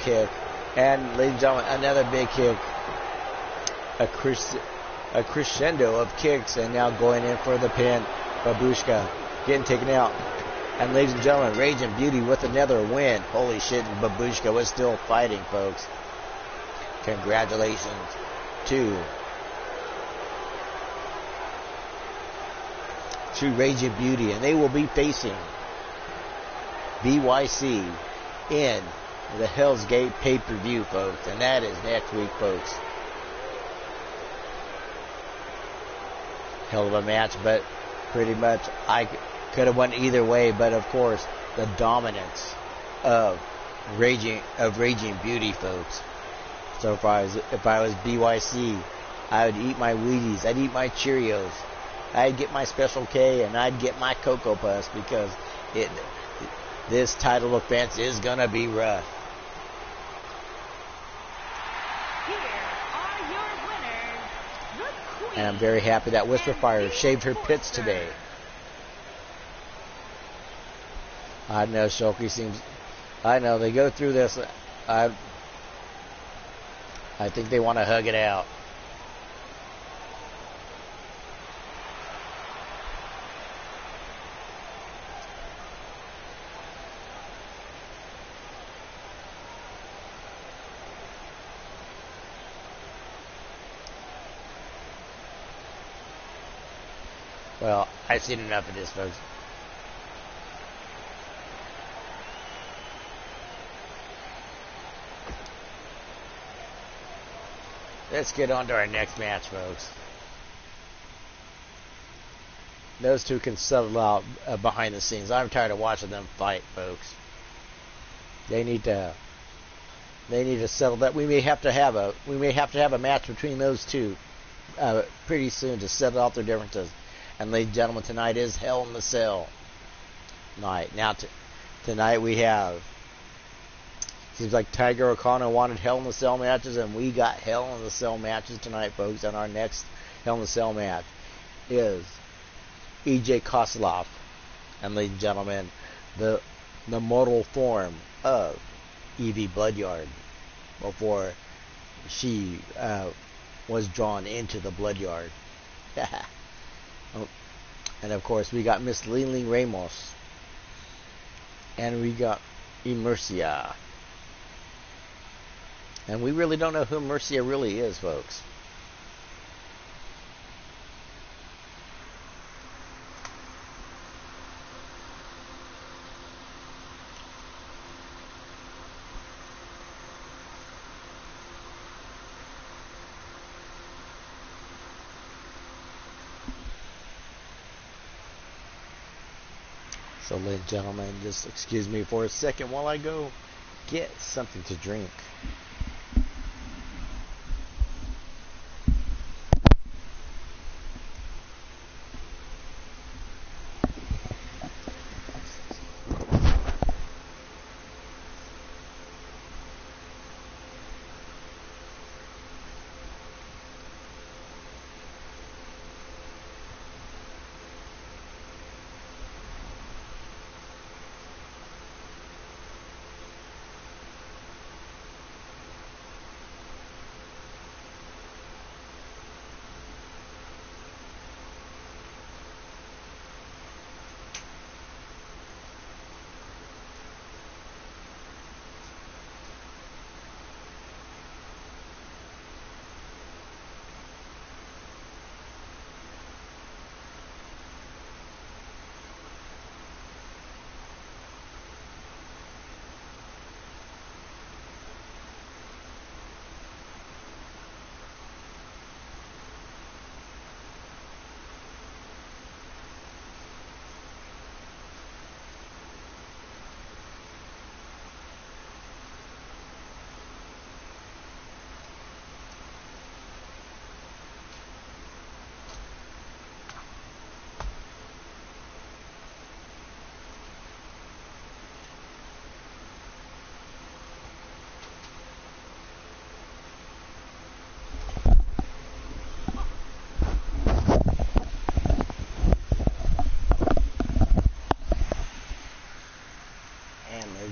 kick. And ladies and gentlemen, another big kick. A crescendo of kicks, and now going in for the pin. Babushka getting taken out. And ladies and gentlemen, Raging Beauty with another win. Holy shit, Babushka was still fighting, folks. Congratulations to Raging Beauty, and they will be facing BYC in the Hell's Gate pay-per-view, folks, and that is next week, folks. Hell of a match, but pretty much I could have won either way, but of course the dominance of Raging Beauty, folks. So if I was BYC, I would eat my Wheaties, I'd eat my Cheerios, I'd get my Special K, and I'd get my Cocoa Puffs, because this title defense is gonna be rough.
Here are your winners, the Queen.
And I'm very happy that Whisper Fire shaved her pits today. I know Shoki seems. I know they go through this. I think they want to hug it out. Well, I've seen enough of this, folks. Let's get on to our next match, folks. Those two can settle out behind the scenes. I'm tired of watching them fight, folks. They need to settle that. We may have to have a match between those two pretty soon to settle out their differences. And ladies and gentlemen, tonight is Hell in the Cell night. Now, tonight we have. Seems like Tiger O'Connor wanted Hell in the Cell matches, and we got Hell in the Cell matches tonight, folks. And our next Hell in the Cell match is EJ Kosloff, and ladies and gentlemen, the mortal form of Evie Bloodyard before she was drawn into the Bloodyard. And of course, we got Miss Lily Ramos, and we got Emercia. And we really don't know who Mercia really is, folks. So, ladies and gentlemen, just excuse me for a second while I go get something to drink.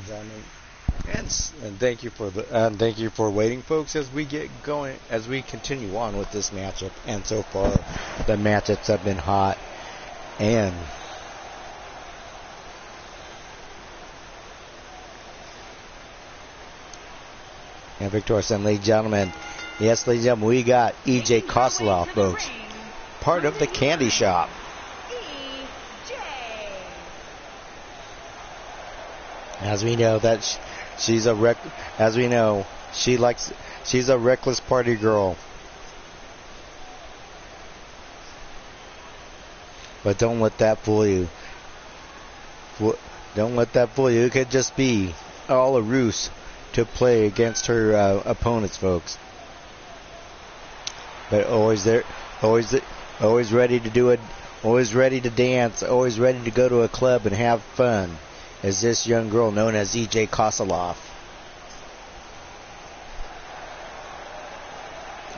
and gentlemen.
And thank you for waiting, folks, as we get going, as we continue on with this matchup. And so far, the matchups have been hot. And victorious, and ladies and gentlemen, yes, ladies and gentlemen, we got E.J. Kosloff, folks, part of the Candy Shop. As we know that she's a reckless party girl. But don't let that fool you. Don't let that fool you. It could just be all a ruse to play against her opponents, folks. But always there, always ready to do it, always ready to dance, always ready to go to a club and have fun, is this young girl known as E.J. Kosloff.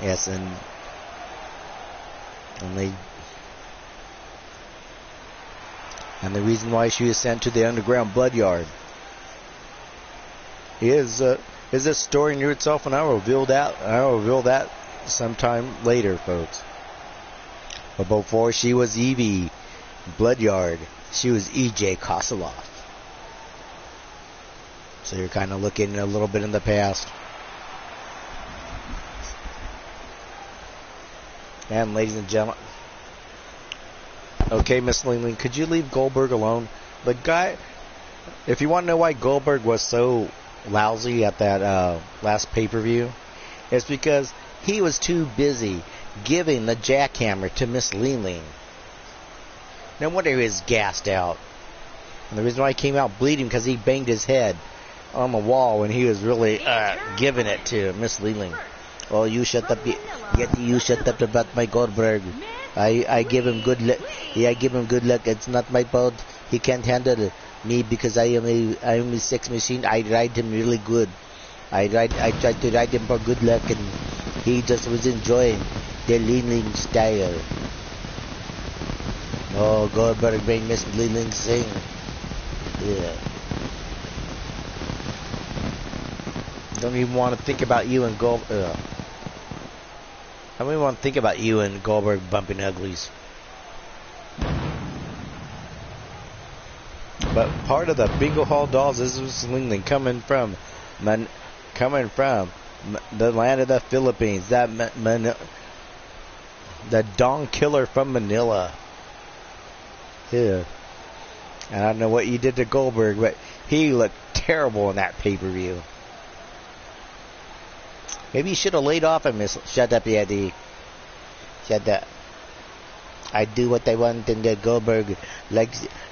Yes, and the reason why she was sent to the underground blood yard is a story near itself, and I will reveal that sometime later, folks. But before she was Evie Bloodyard, she was E.J. Kosloff. So you're kind of looking a little bit in the past. And ladies and gentlemen, okay, Miss Ling, could you leave Goldberg alone? The guy, if you want to know why Goldberg was so lousy at that last pay-per-view, it's because he was too busy giving the jackhammer to Miss Ling. No wonder he was gassed out. And the reason why he came out bleeding because he banged his head on the wall when he was really giving it to Miss Ling. Oh, you shut up! You shut up about my Goldberg. I give him good luck. Yeah, I give him good luck. It's not my fault. He can't handle me because I am a sex machine. I ride him really good. I tried to ride him for good luck, and he just was enjoying the Ling style. Oh, Goldberg made Miss Ling sing. Yeah. Don't even want to think about you and Goldberg. I don't even want to think about you and Goldberg bumping uglies. But part of the Bingo Hall Dolls is Miss Ling coming from the land of the Philippines. The Dong Killer from Manila. Yeah. And I don't know what you did to Goldberg, but he looked terrible in that pay-per-view. Maybe you should have laid off him, Miss. Shut up, Eddie. Shut up. I do what I want, and Goldberg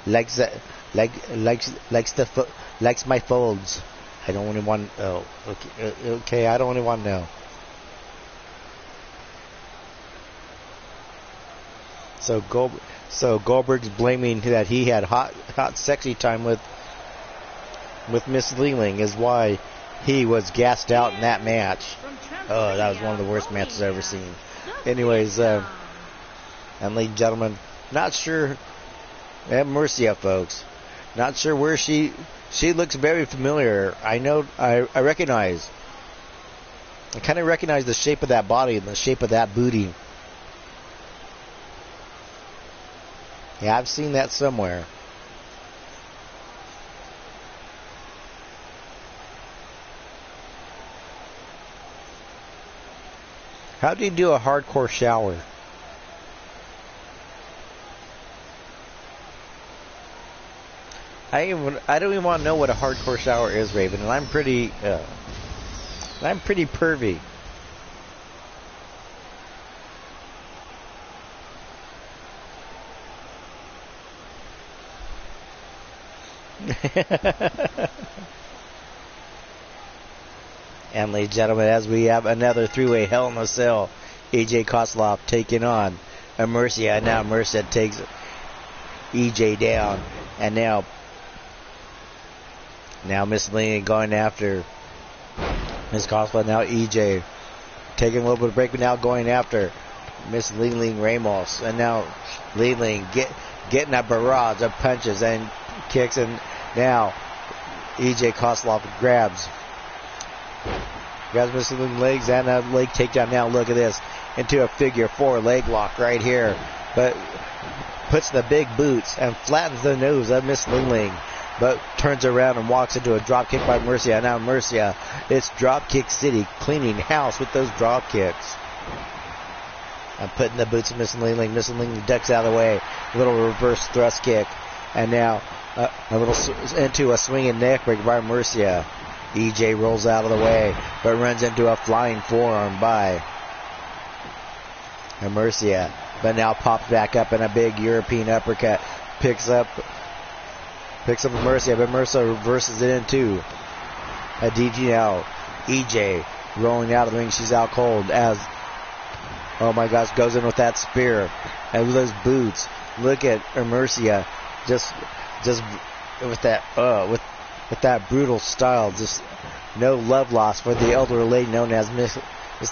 likes my folds. I don't really want. Oh, okay. I don't really want to know. So Goldberg's blaming that he had hot, sexy time with Miss Ling is why he was gassed out in that match. Oh, that was one of the worst matches I've ever seen. Anyways, and ladies and gentlemen, not sure. And Mercia, folks, not sure where she looks very familiar. I know, I recognize. I kind of recognize the shape of that body and the shape of that booty. Yeah, I've seen that somewhere. How do you do a hardcore shower? I don't even want to know what a hardcore shower is, Raven, and I'm pretty pervy. And ladies and gentlemen, as we have another three-way Hell in a Cell, E.J. Kosloff taking on Mercia, and now Mercia takes E.J. down, and now Miss Ling going after Miss Kosloff. Now E.J. taking a little bit of break, but now going after Miss Ling Ramos, and now Ling getting a barrage of punches and kicks, and now
EJ Kosloff grabs Miss Lingling legs and a leg takedown. Now look at this. Into a figure 4 leg lock right here. But puts the big boots and flattens the nose of Miss Lingling. But turns around and walks into a drop kick by Mercia. Now Mercia, it's drop kick city, cleaning house with those drop kicks. And putting the boots of Miss Lingling. Miss Lingling ducks out of the way. A little reverse thrust kick. And now a little into a swinging neck break by Mercia. EJ rolls out of the way, but runs into a flying forearm by Mercia. But now pops back up in a big European uppercut. Picks up Mercia, but Mercia reverses it into a DG now. EJ rolling out of the ring. She's out cold as, oh my gosh, goes in with that spear. And with those boots. Look at Mercia just with that with that brutal style, just no love lost for the elderly lady known as Miss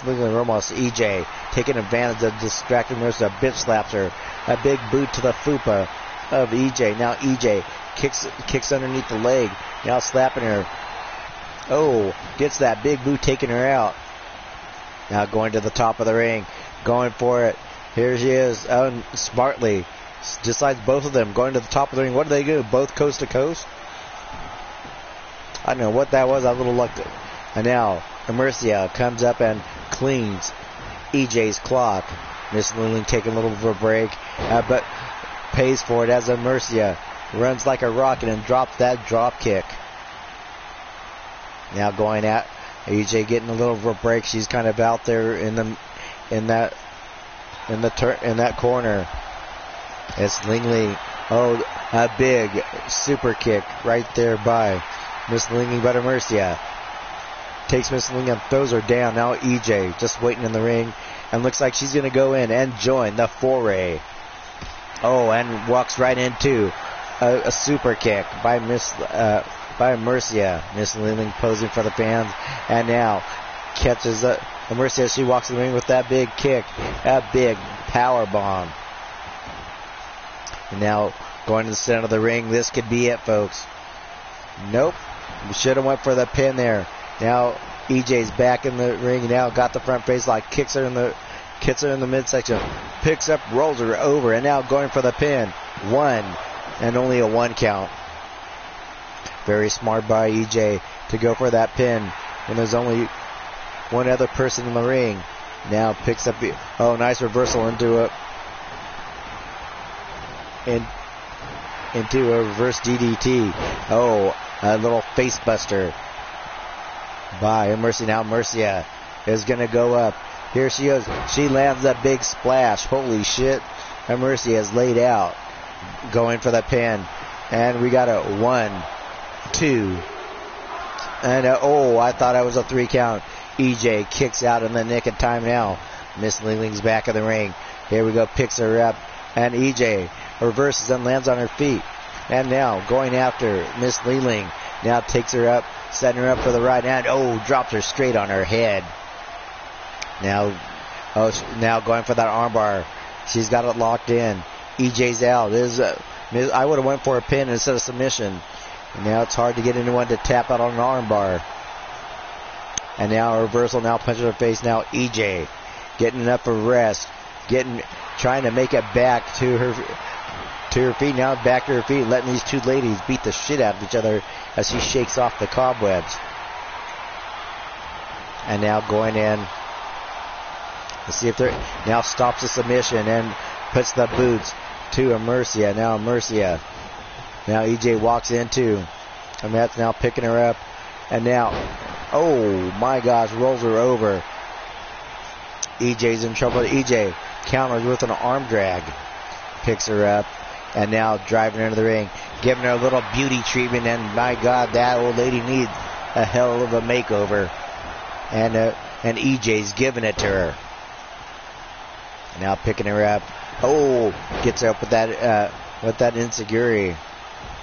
Lingling Ramos. EJ taking advantage of distracting Mercia, bitch slaps her. A big boot to the fupa of EJ. Now EJ kicks underneath the leg. Now slapping her. Oh, gets that big boot, taking her out. Now going to the top of the ring, going for it. Here she is, smartly. Decides both of them going to the top of the ring. What do they do? Both coast to coast? I don't know what that was. I was a little reluctant. And now Mercia comes up and cleans EJ's clock. Miss Lingling taking a little of a break, but pays for it as Mercia runs like a rocket and drops that drop kick. Now going at EJ, getting a little of a break. She's kind of out there in that corner. It's Lingling. Oh, a big super kick right there by Miss Lingling, but Mercia takes Miss Lingling and throws her down. Now EJ just waiting in the ring and looks like she's going to go in and join the foray. Oh, and walks right into a super kick by Mercia. Miss Lingling posing for the fans, and now catches Mercia as she walks in the ring with that big kick, a big power bomb. And now going to the center of the ring. This could be it, folks. Nope. We should have went for the pin there. Now EJ's back in the ring. Now got the front face lock. Kicks her in the midsection. Picks up, rolls her over, and now going for the pin. 1, and only a 1 count. Very smart by EJ to go for that pin when there's only one other person in the ring. Now picks up nice reversal into a reverse DDT. Oh, a little face buster by Mercia. Now Mercia is going to go up. Here she goes. She lands a big splash. Holy shit. And Mercia is laid out. Going for the pin. And we got a 1, 2. And I thought it was a 3 count. EJ kicks out in the nick of time now. Miss Lingling's back of the ring. Here we go. Picks her up. And EJ reverses and lands on her feet. And now going after Miss Lingling. Now takes her up, setting her up for the right hand. Oh, drops her straight on her head. Now going for that armbar. She's got it locked in. EJ's out. I would have went for a pin instead of submission. And now it's hard to get anyone to tap out on an armbar. And now a reversal. Now punches her face. Now EJ getting up for rest. Trying to make it back to her feet. Now back to her feet, letting these two ladies beat the shit out of each other as she shakes off the cobwebs. And now going in. Let's see if now stops the submission and puts the boots to Mercia. Now Mercia. Now EJ walks into. And that's now picking her up. And now, oh my gosh, rolls her over. EJ's in trouble. EJ counters with an arm drag. Picks her up. And now driving her into the ring. Giving her a little beauty treatment. And my God, that old lady needs a hell of a makeover. And EJ's giving it to her. Now picking her up. Oh, gets her up with that insecurity.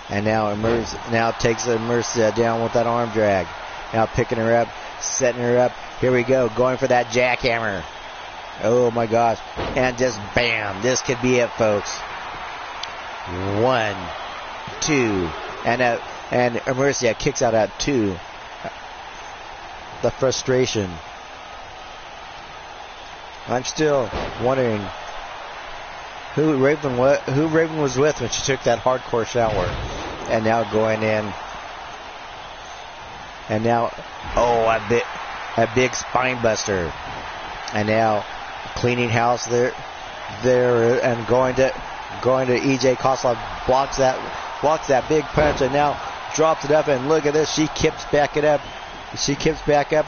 And now takes Mercia down with that arm drag. Now picking her up, setting her up. Here we go, going for that jackhammer. Oh my gosh. And just bam. This could be it, folks. 1, 2. And And Mercia kicks out at 2. The frustration. I'm still wondering who Raven was with when she took that hardcore shower. And now going in. And now, a big spine buster. And now cleaning house there and going to EJ Koslov, blocks that big punch, and now drops it up, and look at this, she kips back up,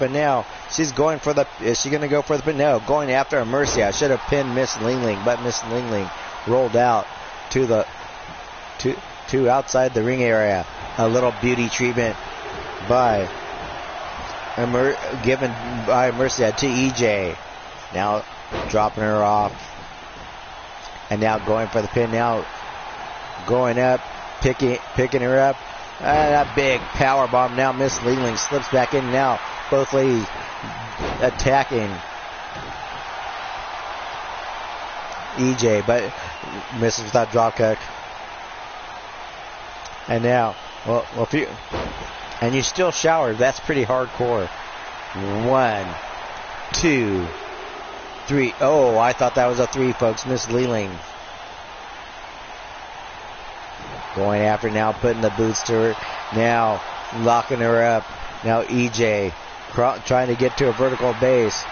and now she's going for is she going to go for the pin? No, going after Mercia. I should have pinned Miss Lingling, but Miss Lingling rolled out to outside the ring area. A little beauty treatment given by Mercia to EJ. Now dropping her off. And now going for the pin. Now going up, picking her up. And a big power bomb. Now Miss Lingling slips back in. Now both ladies attacking EJ, but misses without drop kick. And now, and you still shower. That's pretty hardcore. 1, 2, 3. Oh, I thought that was a 3, folks. Miss Leeling going after, now putting the boots to her. Now locking her up. Now EJ trying to get to a vertical base.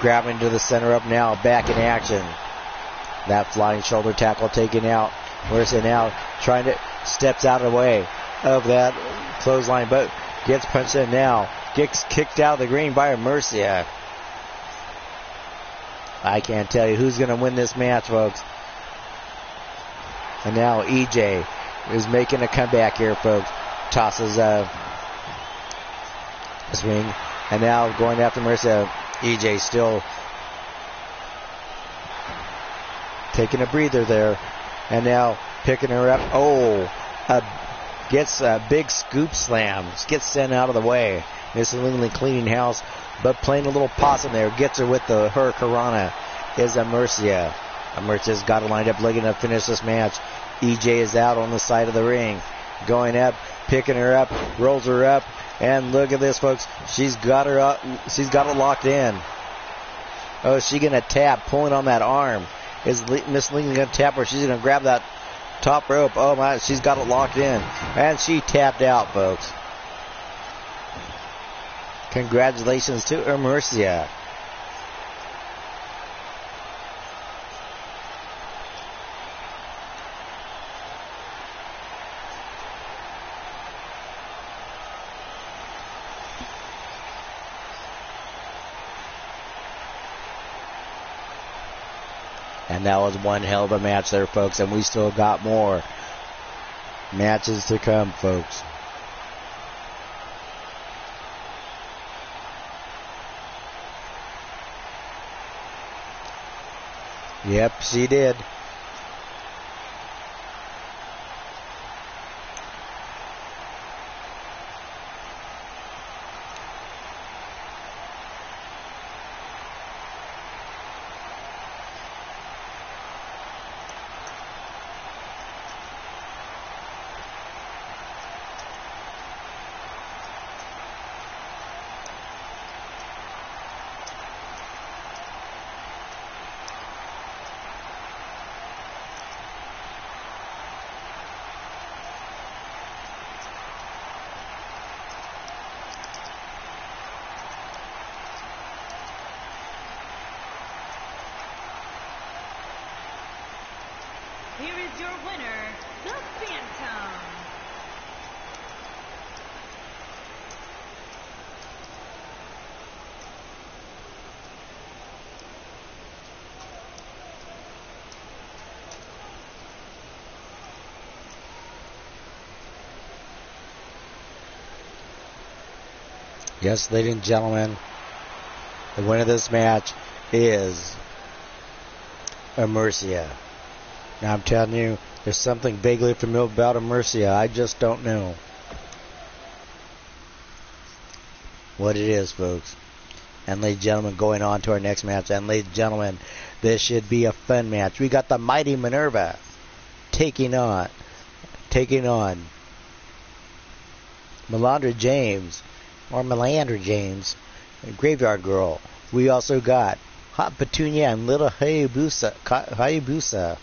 Grabbing to the center up now. Back in action. That flying shoulder tackle taken out. Where's it now? Trying to steps out of the way of that clothesline, but gets punched in now. Gets kicked out of the green by Mercia. I can't tell you who's going to win this match, folks. And now EJ is making a comeback here, folks. Tosses a swing. And now going after Mercia. EJ still taking a breather there. And now picking her up. Gets a big scoop slam. Gets sent out of the way. Miss Lindley cleaning house, but playing a little possum there. Gets her with the Hurricanrana is Mercia. Mercia's got it lined up, looking to finish this match. EJ is out on the side of the ring. Going up, picking her up, rolls her up, and look at this, folks. She's got her up. She's got it locked in. Oh, is she going to tap, pulling on that arm? Is Miss Lindley going to tap, or she's going to grab that top rope? Oh my, she's got it locked in. And she tapped out, folks. Congratulations to Mercia. And that was one hell of a match there, folks. And we still got more matches to come, folks. Yep, she did.
Here is your winner, the Phantom.
Yes, ladies and gentlemen, the winner of this match is Mercia. Now I'm telling you, there's something vaguely familiar about Mercia. I just don't know what it is, folks. And ladies and gentlemen, going on to our next match. And ladies and gentlemen, this should be a fun match. We got the Mighty Minerva taking on Melandra James, Graveyard Girl. We also got Hot Petunia and Little Hayabusa.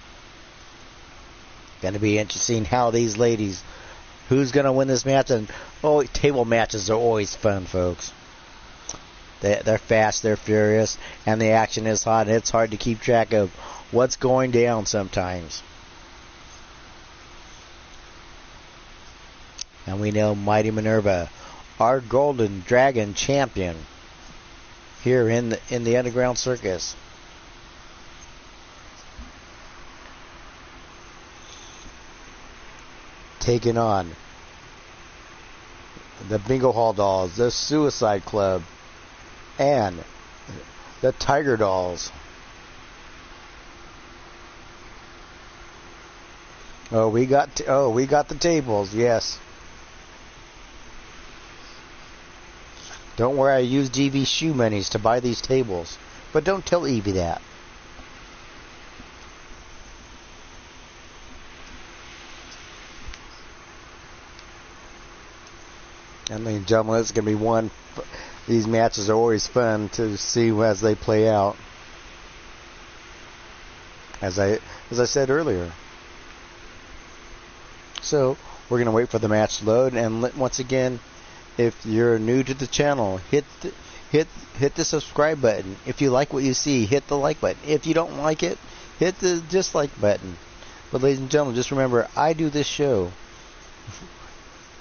Going to be interesting how these ladies, who's going to win this match. And table matches are always fun, folks. They're fast, they're furious, and the action is hot, and it's hard to keep track of what's going down sometimes. And we know Mighty Minerva, our Golden Dragon champion, here in the Underground Circus. Taking on the Bingo Hall Dolls, the Suicide Club, and the Tiger Dolls. We got the tables, yes. Don't worry, I used Evie's shoe monies to buy these tables. But don't tell Evie that. And ladies and gentlemen, it's going to be one. These matches are always fun to see as they play out. As I said earlier. So we're going to wait for the match to load, and once again, if you're new to the channel, hit the subscribe button. If you like what you see, hit the like button. If you don't like it, hit the dislike button. But ladies and gentlemen, just remember, I do this show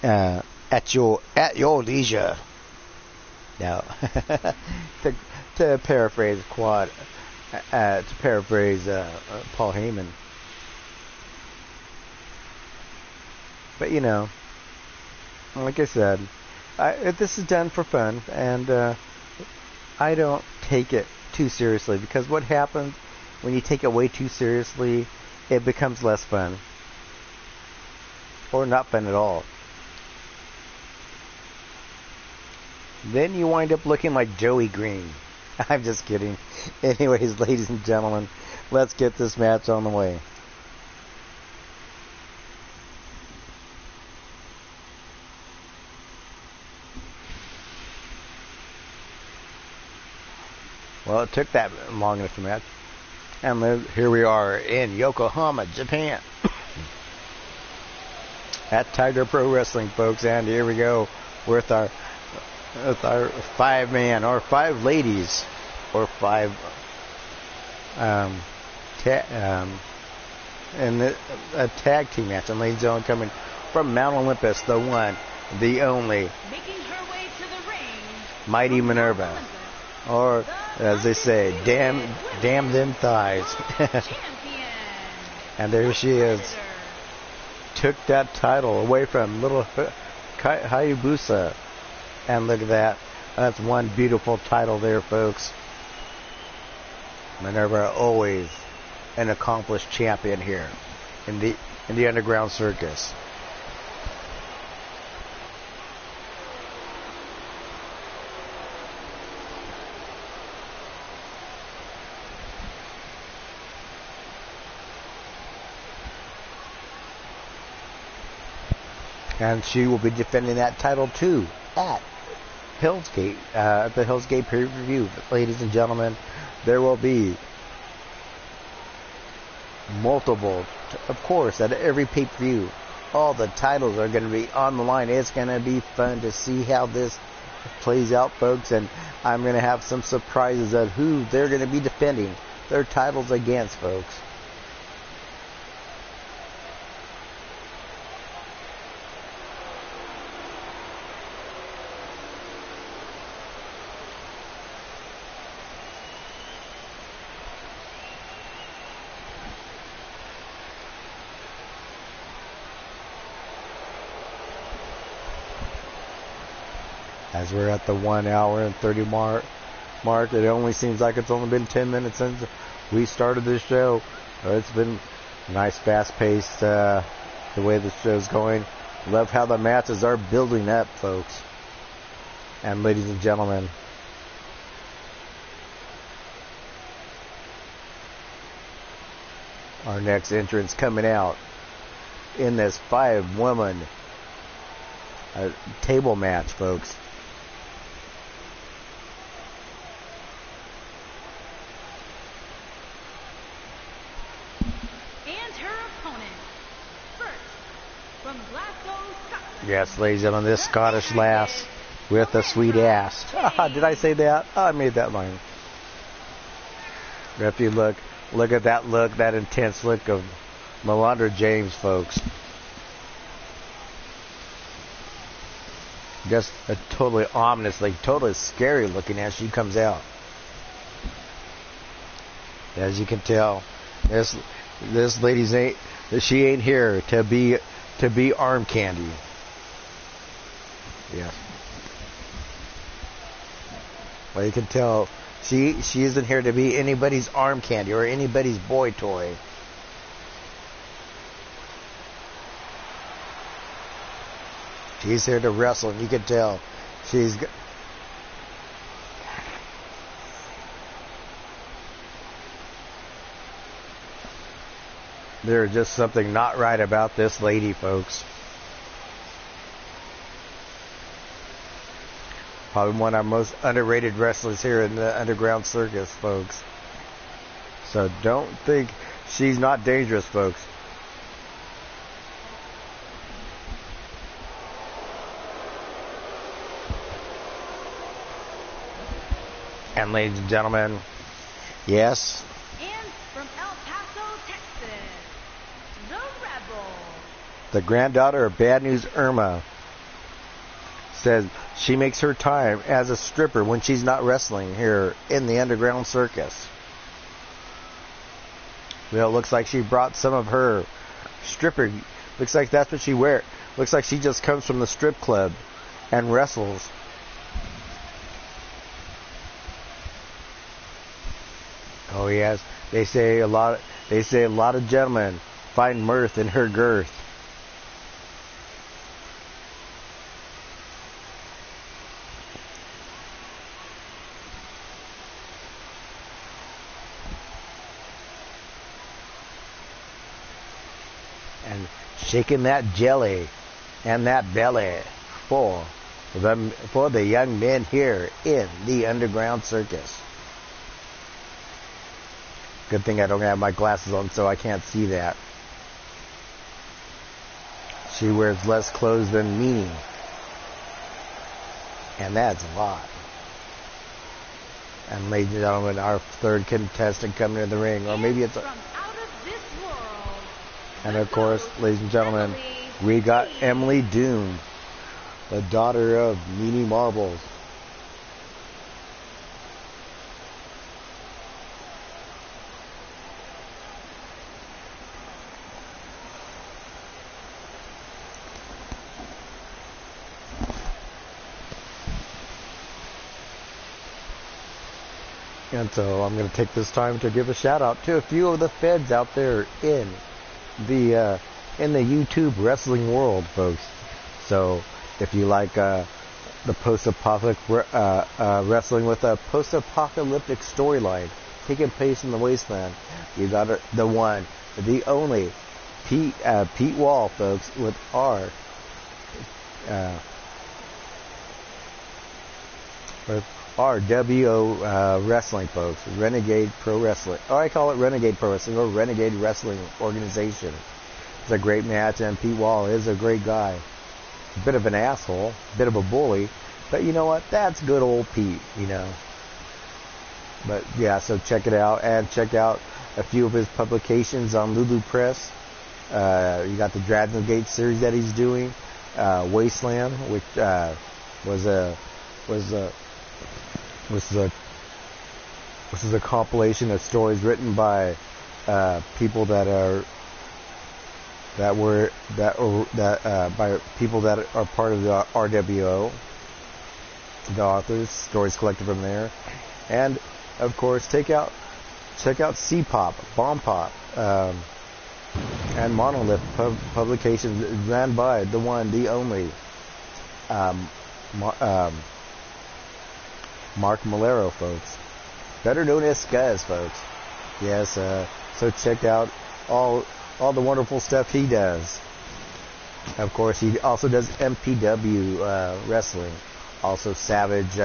at your leisure. Now, to paraphrase Paul Heyman. But you know, like I said, this is done for fun, and I don't take it too seriously, because what happens when you take it way too seriously, it becomes less fun, or not fun at all. Then you wind up looking like Joey Green. I'm just kidding. Anyways, ladies and gentlemen, let's get this match on the way. Well, it took that long enough to match. And here we are in Yokohama, Japan. At Tiger Pro Wrestling, folks. And here we go with our 5-man, or 5 ladies, or 5 and a tag team match. And ladies and gentlemen, coming from Mount Olympus, the one, the only,
Making her way to the ring,
Mighty Minerva, or as they say, damn them thighs. And there she is. Took that title away from Little Hayabusa. And look at that. That's one beautiful title there, folks. Minerva, always an accomplished champion here in the Underground Circus. And she will be defending that title too at Hell's Gate, the Hell's Gate pay-per-view. Ladies and gentlemen, there will be multiple, of course, at every pay-per-view. All the titles are going to be on the line. It's going to be fun to see how this plays out, folks. And I'm going to have some surprises of who they're going to be defending their titles against, folks. As we're at the 1 hour and 30 mark, it only seems like it's only been 10 minutes since we started this show. It's been nice, fast-paced, the way the show's going. Love how the matches are building up, folks. And ladies and gentlemen, our next entrance coming out in this 5-woman a table match, folks.
And her opponent, first, from Glasgow, Scotland.
Yes, ladies and gentlemen, this Scottish lass with a sweet ass. Did I say that? Oh, I made that line. If you look at that look, that intense look of Melandra James, folks. Just a totally ominous, like totally scary looking as she comes out. As you can tell, this lady's she ain't here to be arm candy. Yes. Well, you can tell she isn't here to be anybody's arm candy or anybody's boy toy. She's here to wrestle, and you can tell there's just something not right about this lady, folks. Probably one of our most underrated wrestlers here in the Underground Circus, folks. So don't think she's not dangerous, folks. And ladies and gentlemen, yes.
And from El Paso, Texas, the Rebel.
The granddaughter of Bad News Irma says she makes her time as a stripper when she's not wrestling here in the Underground Circus. Well, it looks like she brought some of her stripper. Looks like that's what she wears. Looks like she just comes from the strip club and wrestles. Oh yes, they say a lot of gentlemen find mirth in her girth. And shaking that jelly and that belly for the young men here in the Underground Circus. Good thing I don't have my glasses on so I can't see that. She wears less clothes than me. And that's a lot. And ladies and gentlemen, our third contestant coming in the ring. Or maybe it's... And of course, ladies and gentlemen, we got Emily Doom, the daughter of Meanie Marbles. And so I'm going to take this time to give a shout out to a few of the feds out there in the YouTube wrestling world, folks. So if you like the post-apocalyptic wrestling with a post-apocalyptic storyline taking place in the wasteland, you got the one, the only Pete Wall, folks, with RWO Wrestling, folks. Renegade Pro Wrestling. Or I call it Renegade Pro Wrestling or Renegade Wrestling Organization. It's a great match, and Pete Wall is a great guy. A bit of an asshole, a bit of a bully, but you know what? That's good old Pete, you know. But yeah, so check it out, and check out a few of his publications on Lulu Press. You got the Dragon Gate series that he's doing, Wasteland, which was a compilation of stories written by people by people that are part of the RWO, the authors, stories collected from there, and of course check out C-Pop, Bomb Pop, and Monolith publications ran by the one, the only Mark Malero, folks. Better known as Scuzz, folks. Yes, so check out all the wonderful stuff he does. Of course, he also does MPW wrestling. Also Savage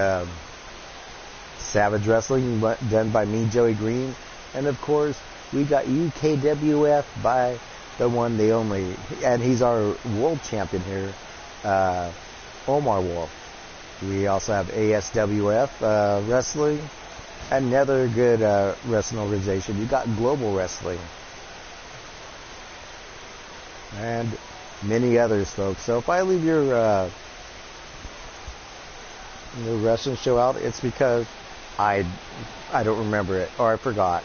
Wrestling done by me, Joey Green. And of course, we got UKWF by the one, the only, and he's our world champion here, Omar Wolf. We also have ASWF Wrestling, another good wrestling organization. You got Global Wrestling, and many others, folks. So if I leave your wrestling show out, it's because I don't remember it, or I forgot.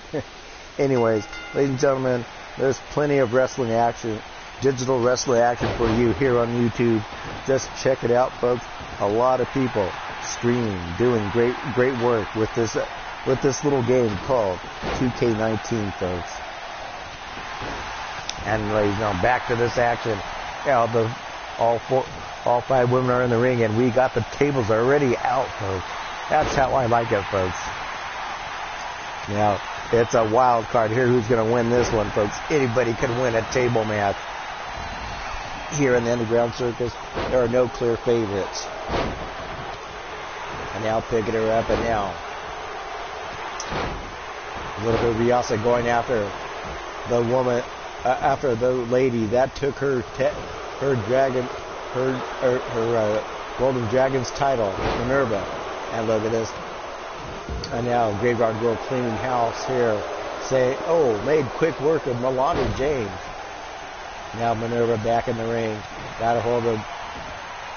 Anyways, ladies and gentlemen, there's plenty of wrestling action, digital wrestling action for you here on YouTube. Just check it out, folks. A lot of people streaming, doing great work with this little game called 2K19, folks. And ladies and gentlemen, back to this action. All five women are in the ring, and we got the tables already out, folks. That's how I like it, folks. Now, it's a wild card here. Who's going to win this one, folks? Anybody can win a table match. Here in the Underground Circus, there are no clear favorites. And now picking her up, and now a little bit of Riasa going after the woman, after the lady that took her Golden Dragon's title, Minerva. And look at this. And now Graveyard Girl cleaning house here. Made quick work of Milana James. Now Minerva back in the ring. Got a hold of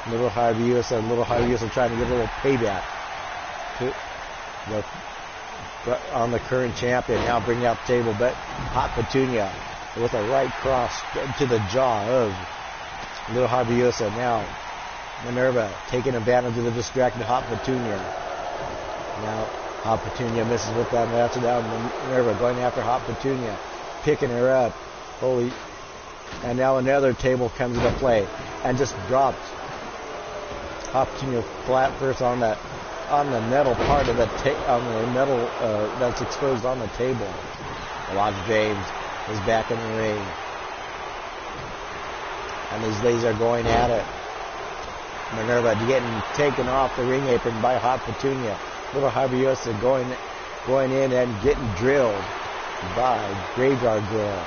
Little Hayabusa. Little Hayabusa trying to get a little payback on the current champion. Now bringing out the table, but Hot Petunia with a right cross to the jaw of Little Hayabusa. Now Minerva taking advantage of the distracted Hot Petunia. Now Hot Petunia misses with that. That's down. Minerva going after Hot Petunia, picking her up. And now another table comes into play and just dropped Hot Petunia flat first on the metal part of the metal that's exposed on the table. Elijah James is back in the ring, and these ladies are going at it. Minerva getting taken off the ring apron by Hot Petunia. Little Hayabusa going in and getting drilled by Graveyard Girl.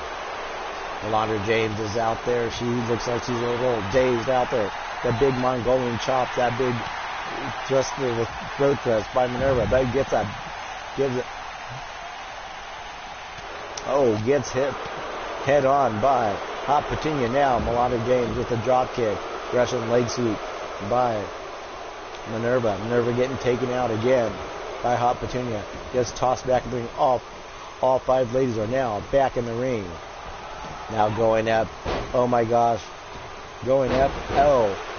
Yolanda James is out there. She looks like she's a little dazed out there. The big Mongolian chop, that big thrust with throat thrust by Minerva. But gets hit head on by Hot Petunia. Now Milana James with the drop kick. Russian leg sweep by Minerva. Minerva getting taken out again by Hot Petunia. Gets tossed back in the ring. All five ladies are now back in the ring. Now going up. Oh my gosh. Going up.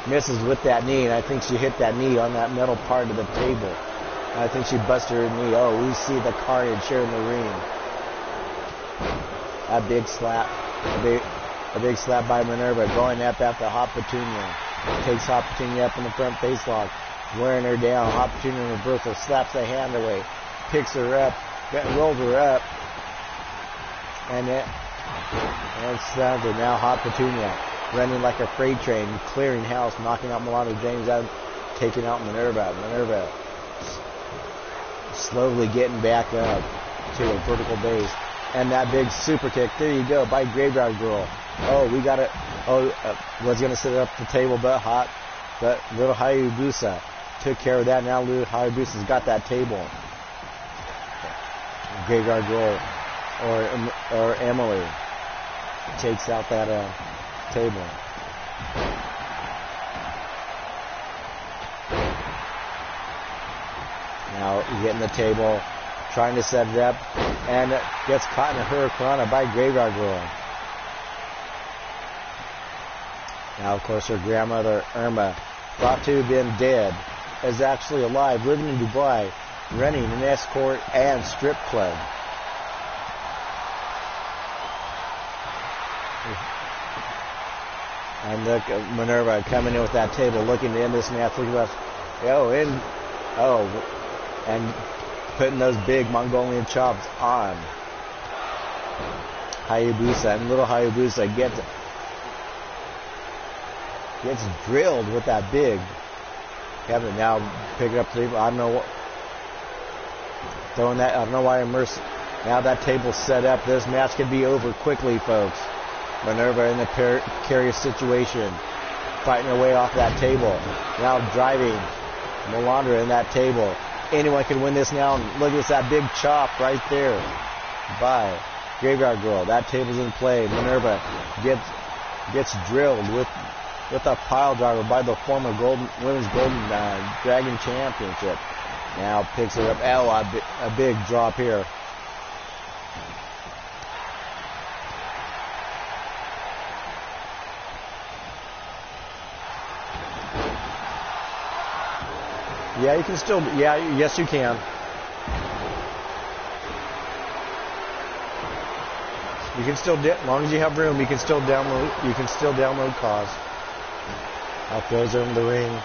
Misses with that knee, and I think she hit that knee on that metal part of the table. I think she busted her knee. We see the carnage here in the ring. A big slap. A big slap by Minerva. Going up after Hot Petunia. Takes Hot Petunia up in the front face lock. Wearing her down. Hot Petunia in reversal. Slaps the hand away. Picks her up. Rolls her up. And slams her. Now Hot Petunia running like a freight train. Clearing house. Knocking out Milana James out. Taking out Minerva. Minerva slowly getting back up to a vertical base. And that big super kick. There you go. By Graveyard Girl. We got it. Was going to sit up the table, but Little Hayabusa took care of that. Now Little Hayabusa's got that table. Graveyard Girl or Emily takes out that table. Now getting the table, trying to set it up, and gets caught in a hurricanrana by Graveyard Girl. Now, of course, her grandmother, Irma, thought to have been dead, is actually alive, living in Dubai, running an escort and strip club. And look at Minerva coming in with that table, looking to end this match. Look at us. And putting those big Mongolian chops on Hayabusa. And Little Hayabusa gets it. Gets drilled with that big. Kevin now picking up the table. I don't know what. Throwing that. I don't know why immerse. Now that table's set up. This match could be over quickly, folks. Minerva in a precarious situation. Fighting her way off that table. Now driving Melandra in that table. Anyone can win this now. Look at this, that big chop right there by Graveyard Girl. That table's in play. Minerva gets drilled with a pile driver by the former women's Golden Dragon Championship. Now picks her up. Oh, a big drop here. Yeah, you can still. Yeah, yes, you can. You can still, as long as you have room, you can still download. You can still download CAWs. Now throws her in the ring.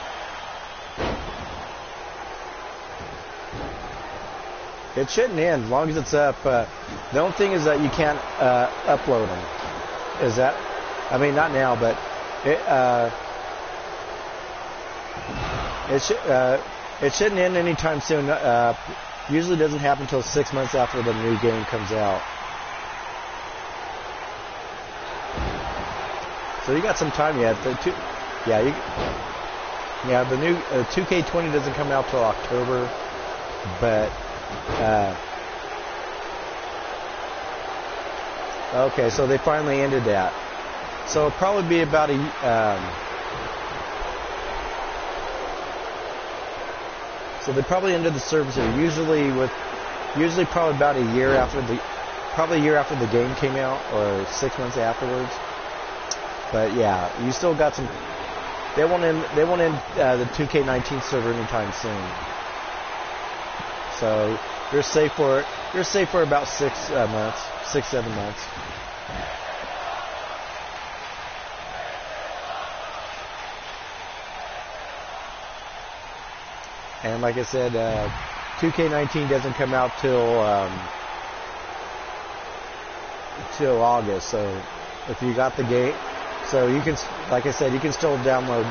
It shouldn't end as long as it's up. The only thing is that you can't upload them. Is that? I mean, not now, but it shouldn't end anytime soon. Usually doesn't happen until 6 months after the new game comes out. So you got some time yet. The new 2K20 doesn't come out till October, but okay, so they finally ended that. So it'll probably be about so they probably ended the service here. Usually probably about a year after the game came out, or 6 months afterwards. But yeah, you still got some. They won't end the 2K19 server anytime soon. So you're safe for about 6-7 months. And like I said, 2K19 doesn't come out till August. So if you got the game, so you can, like I said, you can still download.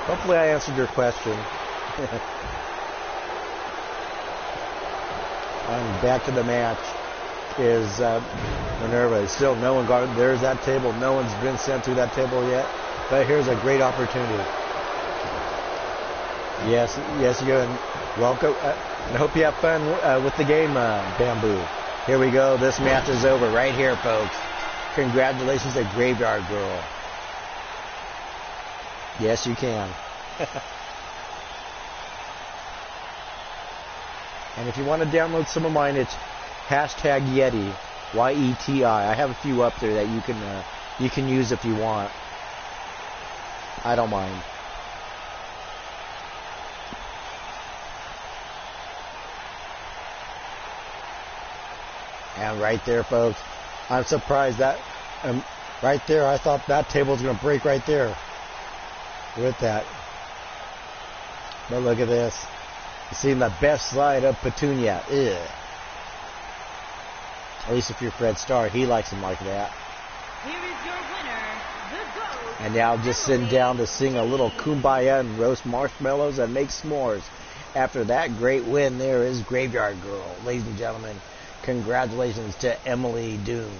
Hopefully, I answered your question. And back to the match is Minerva. Still, no one got. There's that table. No one's been sent through that table yet. But here's a great opportunity. Yes, you and welcome. I hope you have fun with the game, Bamboo. Here we go. This match is over right here, folks. Congratulations to Graveyard Girl. Yes, you can. And if you want to download some of mine, it's #Yeti, YETI. I have a few up there that you can use if you want. I don't mind. And right there, folks, I'm surprised that right there, I thought that table was going to break right there with that. But look at this. You see the best side of Petunia. Ugh. At least if you're Fred Starr, he likes them like that.
Here is your winner, the GOAT.
And now just sitting down to sing a little kumbaya and roast marshmallows and make s'mores. After that great win, there is Graveyard Girl. Ladies and gentlemen, congratulations to Emily Doom.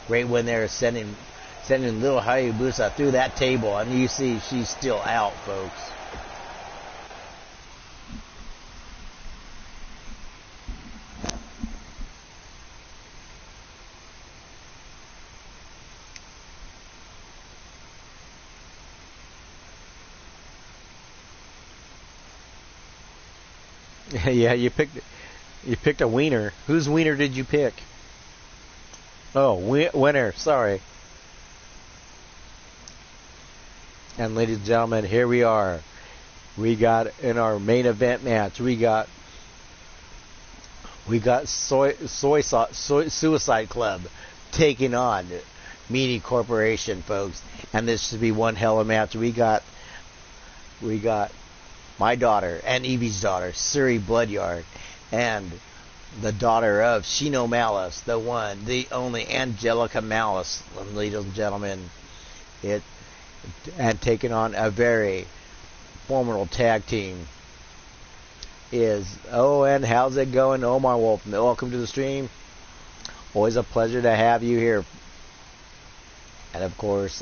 Great win there, sending little Hayabusa through that table. And you see she's still out, folks. Yeah, you picked a wiener. Whose wiener did you pick? Oh, winner. Sorry. And ladies and gentlemen, here we are. We got in our main event match. We got Suicide Club taking on Meanie Corporation, folks. And this should be one hell of a match. We got my daughter and Evie's daughter, Suri Bloodyard, and the daughter of Shino Malice, the one, the only Angelica Malice, ladies and gentlemen. And taking on a very formidable tag team and how's it going, Omar Wolf? Welcome to the stream. Always a pleasure to have you here. And of course,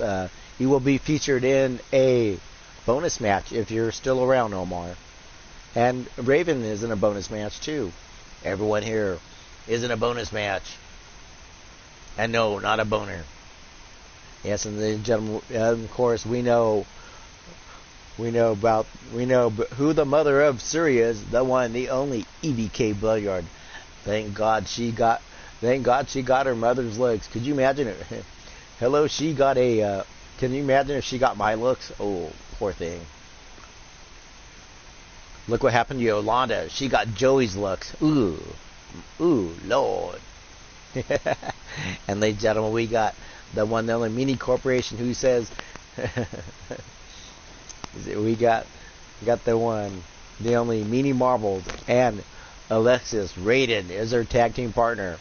you will be featured in a bonus match if you're still around, Omar. And Raven is in a bonus match too. Everyone here is in a bonus match. And no, not a boner. Yes, and ladies and gentlemen, of course, we know who the mother of Suri is, the one, the only EBK Bloodyard. Thank God she got her mother's looks. Could you imagine it? Hello, she got a. Can you imagine if she got my looks? Oh, poor thing. Look what happened to Yolanda. She got Joey's looks. Ooh, Lord. And ladies and gentlemen, we got the one, the only Mini Corporation who says, we got the one, the only Mini Marbles, and Alexis Raiden is their tag team partner.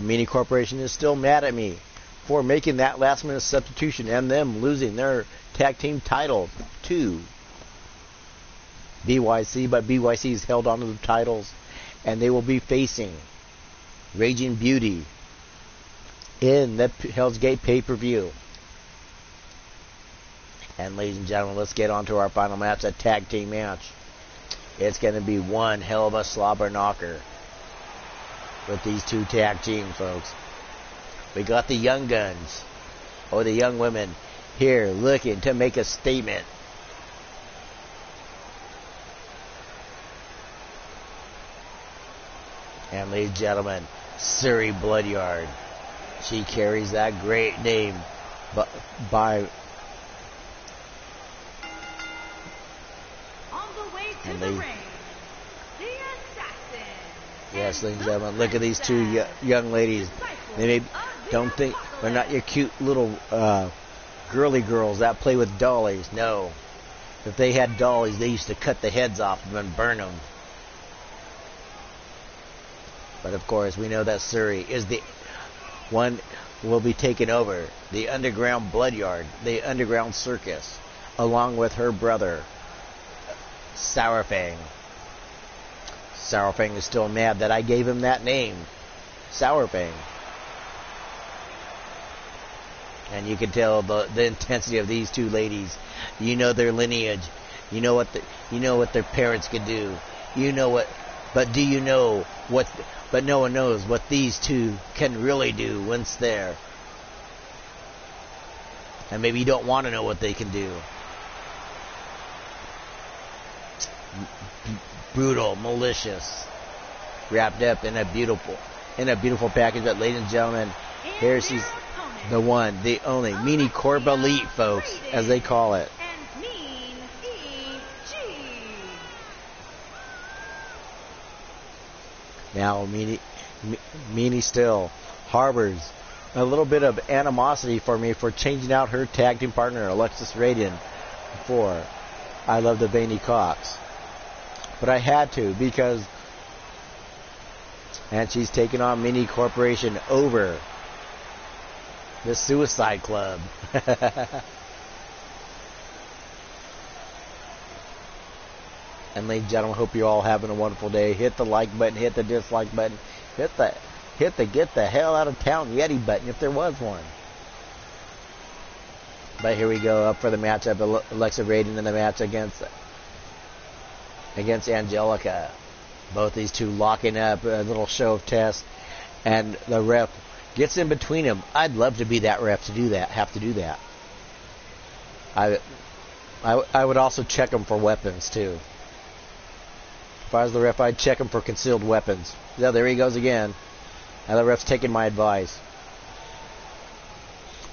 Mini Corporation is still mad at me for making that last minute substitution and them losing their tag team titles to BYC, but BYC's held onto the titles, and they will be facing Raging Beauty in the Hell's Gate pay-per-view. And ladies and gentlemen, let's get on to our final match, a tag team match. It's going to be one hell of a slobber knocker with these two tag teams, folks. We got the Young Guns, or the Young Women, here looking to make a statement. And ladies and gentlemen, Suri Bloodyard. She carries that great name by
On the way to the ring, the Assassin.
Yes, ladies and gentlemen, look at these two young ladies. They don't think they're not your cute little girly girls that play with dollies. No. If they had dollies, they used to cut the heads off them and burn them. But of course, we know that Suri is the one who will be taking over the Underground Bloodyard, the Underground Circus, along with her brother, Sourfang. Sourfang is still mad that I gave him that name, Sourfang. And you can tell the intensity of these two ladies. You know their lineage. You know what their parents could do. You know what, but do you know what? But no one knows what these two can really do once there. And maybe you don't want to know what they can do. Brutal, malicious, wrapped up in a beautiful package. But ladies and gentlemen, here she's the one, the only Mini Corp Elite, folks, as they call it.
And Mean E.G.
Now, Meanie still harbors a little bit of animosity for me for changing out her tag team partner, Alexis Raiden, for I Love the Veiny Cox. But I had to because... And she's taking on Mini Corporation over the Suicide Club. And ladies and gentlemen, hope you're all having a wonderful day. Hit the like button, hit the dislike button, hit the get the hell out of town Yeti button if there was one. But here we go, up for the matchup. Alexa Raiden in the match against Angelica. Both these two locking up, a little show of test, and the ref gets in between them. I'd love to be that ref to do that. Have to do that. I would also check them for weapons too. If I was the ref, I'd check him for concealed weapons. Yeah, there he goes again. And the ref's taking my advice.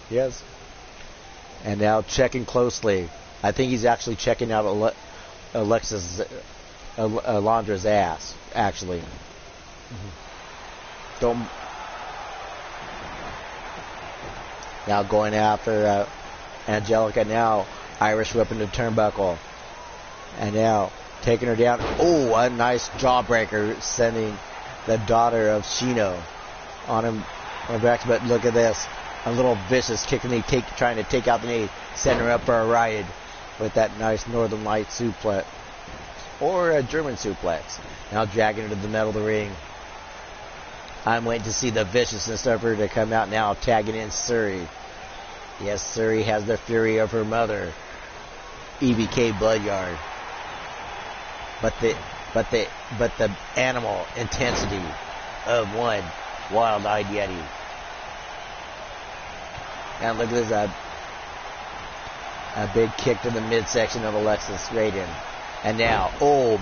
Yes. And now checking closely. I think he's actually checking out Alondra's ass, actually. Don't. Now going after Angelica. Now Irish whip into turnbuckle. And now taking her down. Oh, a nice jawbreaker, sending the daughter of Shino, on him on back. But look at this, a little vicious kick in the knee, trying to take out the knee, send her up for a ride with that nice Northern Light suplex or a German suplex. Now dragging her to the middle of the ring. I'm waiting to see the viciousness of her to come out now, tagging in Suri. Yes, Suri has the fury of her mother, EBK Bloodyard. But the animal intensity of one wild-eyed Yeti. And look at this, a big kick to the midsection of Alexis Raiden. And now,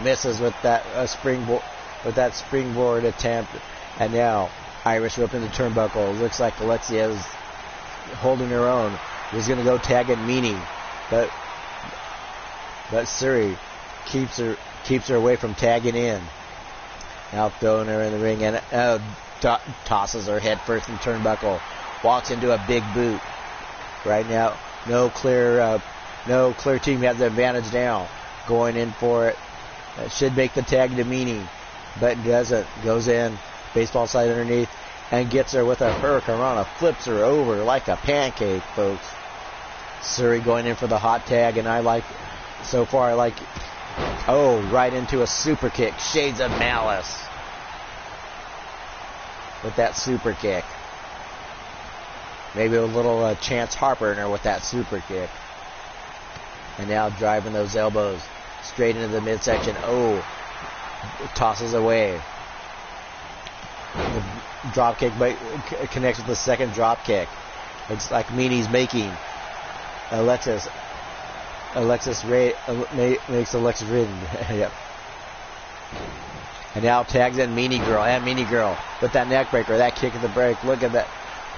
misses with that springboard attempt. And now, Irish whip in the turnbuckle. Looks like Alexia is holding her own. He's going to go tag at Meanie. But Suri keeps her away from tagging in. Now throwing her in the ring and tosses her head first in the turnbuckle. Walks into a big boot. Right now, no clear team has the advantage now. Going in for it. Should make the tag to Meanie. But doesn't. Goes in. Baseball slide underneath. And gets her with a hurricane rana. Flips her over like a pancake, folks. Suri going in for the hot tag. And I like right into a super kick. Shades of Malice. With that super kick. Maybe a little Chance Harper in her with that super kick. And now driving those elbows straight into the midsection. Tosses away. The drop kick connects with the second drop kick. Looks like Meanie's making Alexis makes Alexis Raiden. Yep. And now tags in Meanie Girl with that neck breaker, that kick of the break. Look at that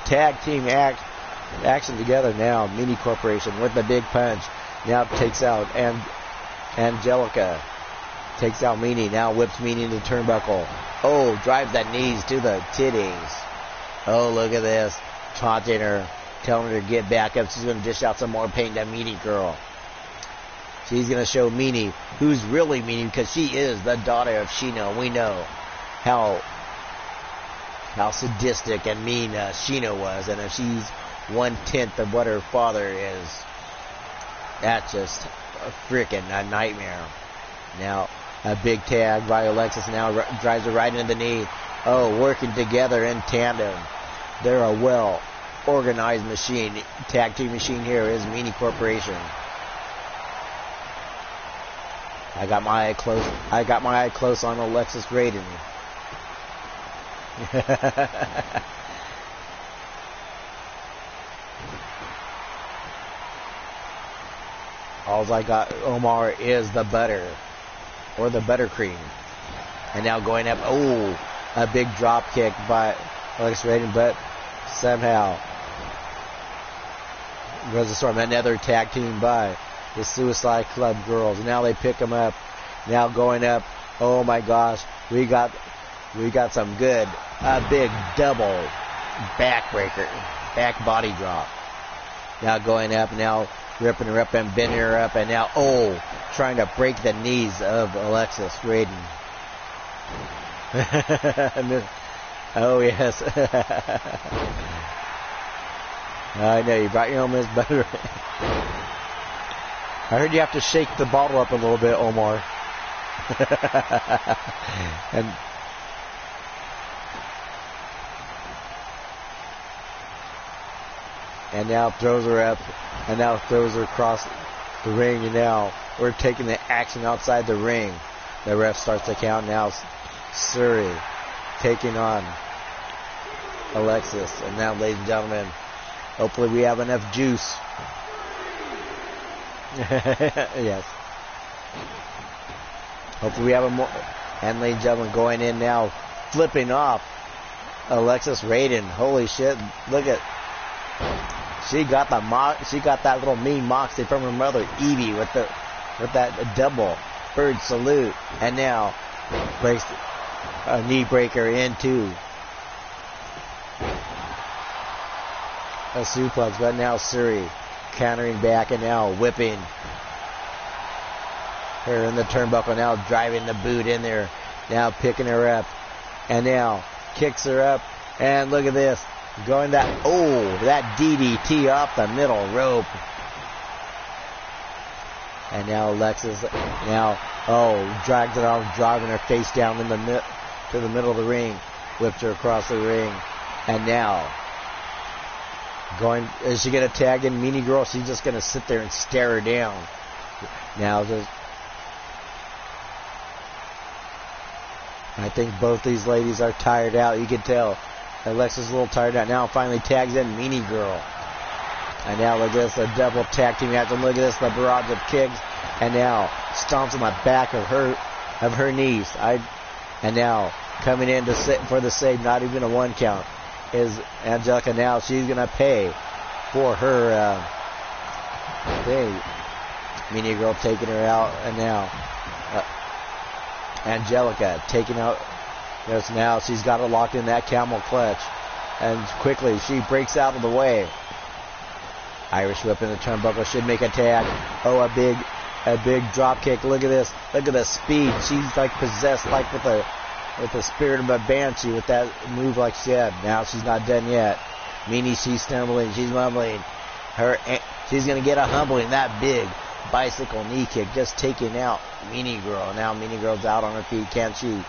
tag team action together now. Meanie Corporation with the big punch. Now takes out Angelica. Takes out Meanie. Now whips Meanie into the turnbuckle. Drives that knees to the titties. Look at this. Taunting her. Telling her to get back up. She's going to dish out some more pain to Meanie Girl. She's going to show Meanie who's really Meanie, because she is the daughter of Shino. We know how sadistic and mean Shino was. And if she's 1/10 of what her father is, that's just a freaking nightmare. Now, a big tag by Alexis now drives her right into the knee. Working together in tandem. They're a well-organized machine. Tag team machine here is Meanie Corporation. I got my eye close on Alexis Raiden. All I got, Omar, is the butter. Or the buttercream. And now going up, a big drop kick by Alexis Raiden, but somehow Rose of Storm, another tag team by the Suicide Club girls. Now they pick them up. Now going up, oh my gosh, we got some good, a big double backbreaker, back body drop. Now going up, now ripping her up and bending her up, and now, trying to break the knees of Alexis Raiden. Yes. I know, you brought your own Miss Butter. I heard you have to shake the bottle up a little bit, Omar. And now throws her up, and now throws her across the ring, and now we're taking the action outside the ring. The ref starts to count now. Suri taking on Alexis. And now, ladies and gentlemen, hopefully we have enough juice. Yes. Hopefully we have a more. And ladies and gentlemen, going in now, flipping off Alexis Raiden. Holy shit! Look at. She got that little mean moxie from her mother, Evie, with that double bird salute, and now breaks a knee breaker into a suplex. But now Suri countering back and now whipping her in the turnbuckle. Now driving the boot in there. Now picking her up. And now kicks her up. And look at this. Going that DDT off the middle rope. And now Alexis drags it off, driving her face down to the middle of the ring. Whipped her across the ring. And now is she going to tag in Meanie Girl? She's just going to sit there and stare her down. Now I think both these ladies are tired out. You can tell Alexis is a little tired out. Now finally tags in Meanie Girl. And now look at this, a double tag team match. And look at this, the barrage of kicks. And now stomps on the back of her knees. And now coming in for the save, not even a 1 count, is Angelica. Now she's going to pay for her thing. Meanie Girl taking her out. And now Angelica taking out. Yes, now she's got her locked in that camel clutch. And quickly she breaks out of the way. Irish whip in the turnbuckle should make a tag. Oh, a big drop kick. Look at this. Look at the speed. She's like possessed, like with the spirit of a banshee with that move like she had. Now she's not done yet. Meanie, she's stumbling. She's mumbling. She's going to get a humbling. That big bicycle knee kick just taking out Meanie Girl. Now Meanie Girl's out on her feet. Can't she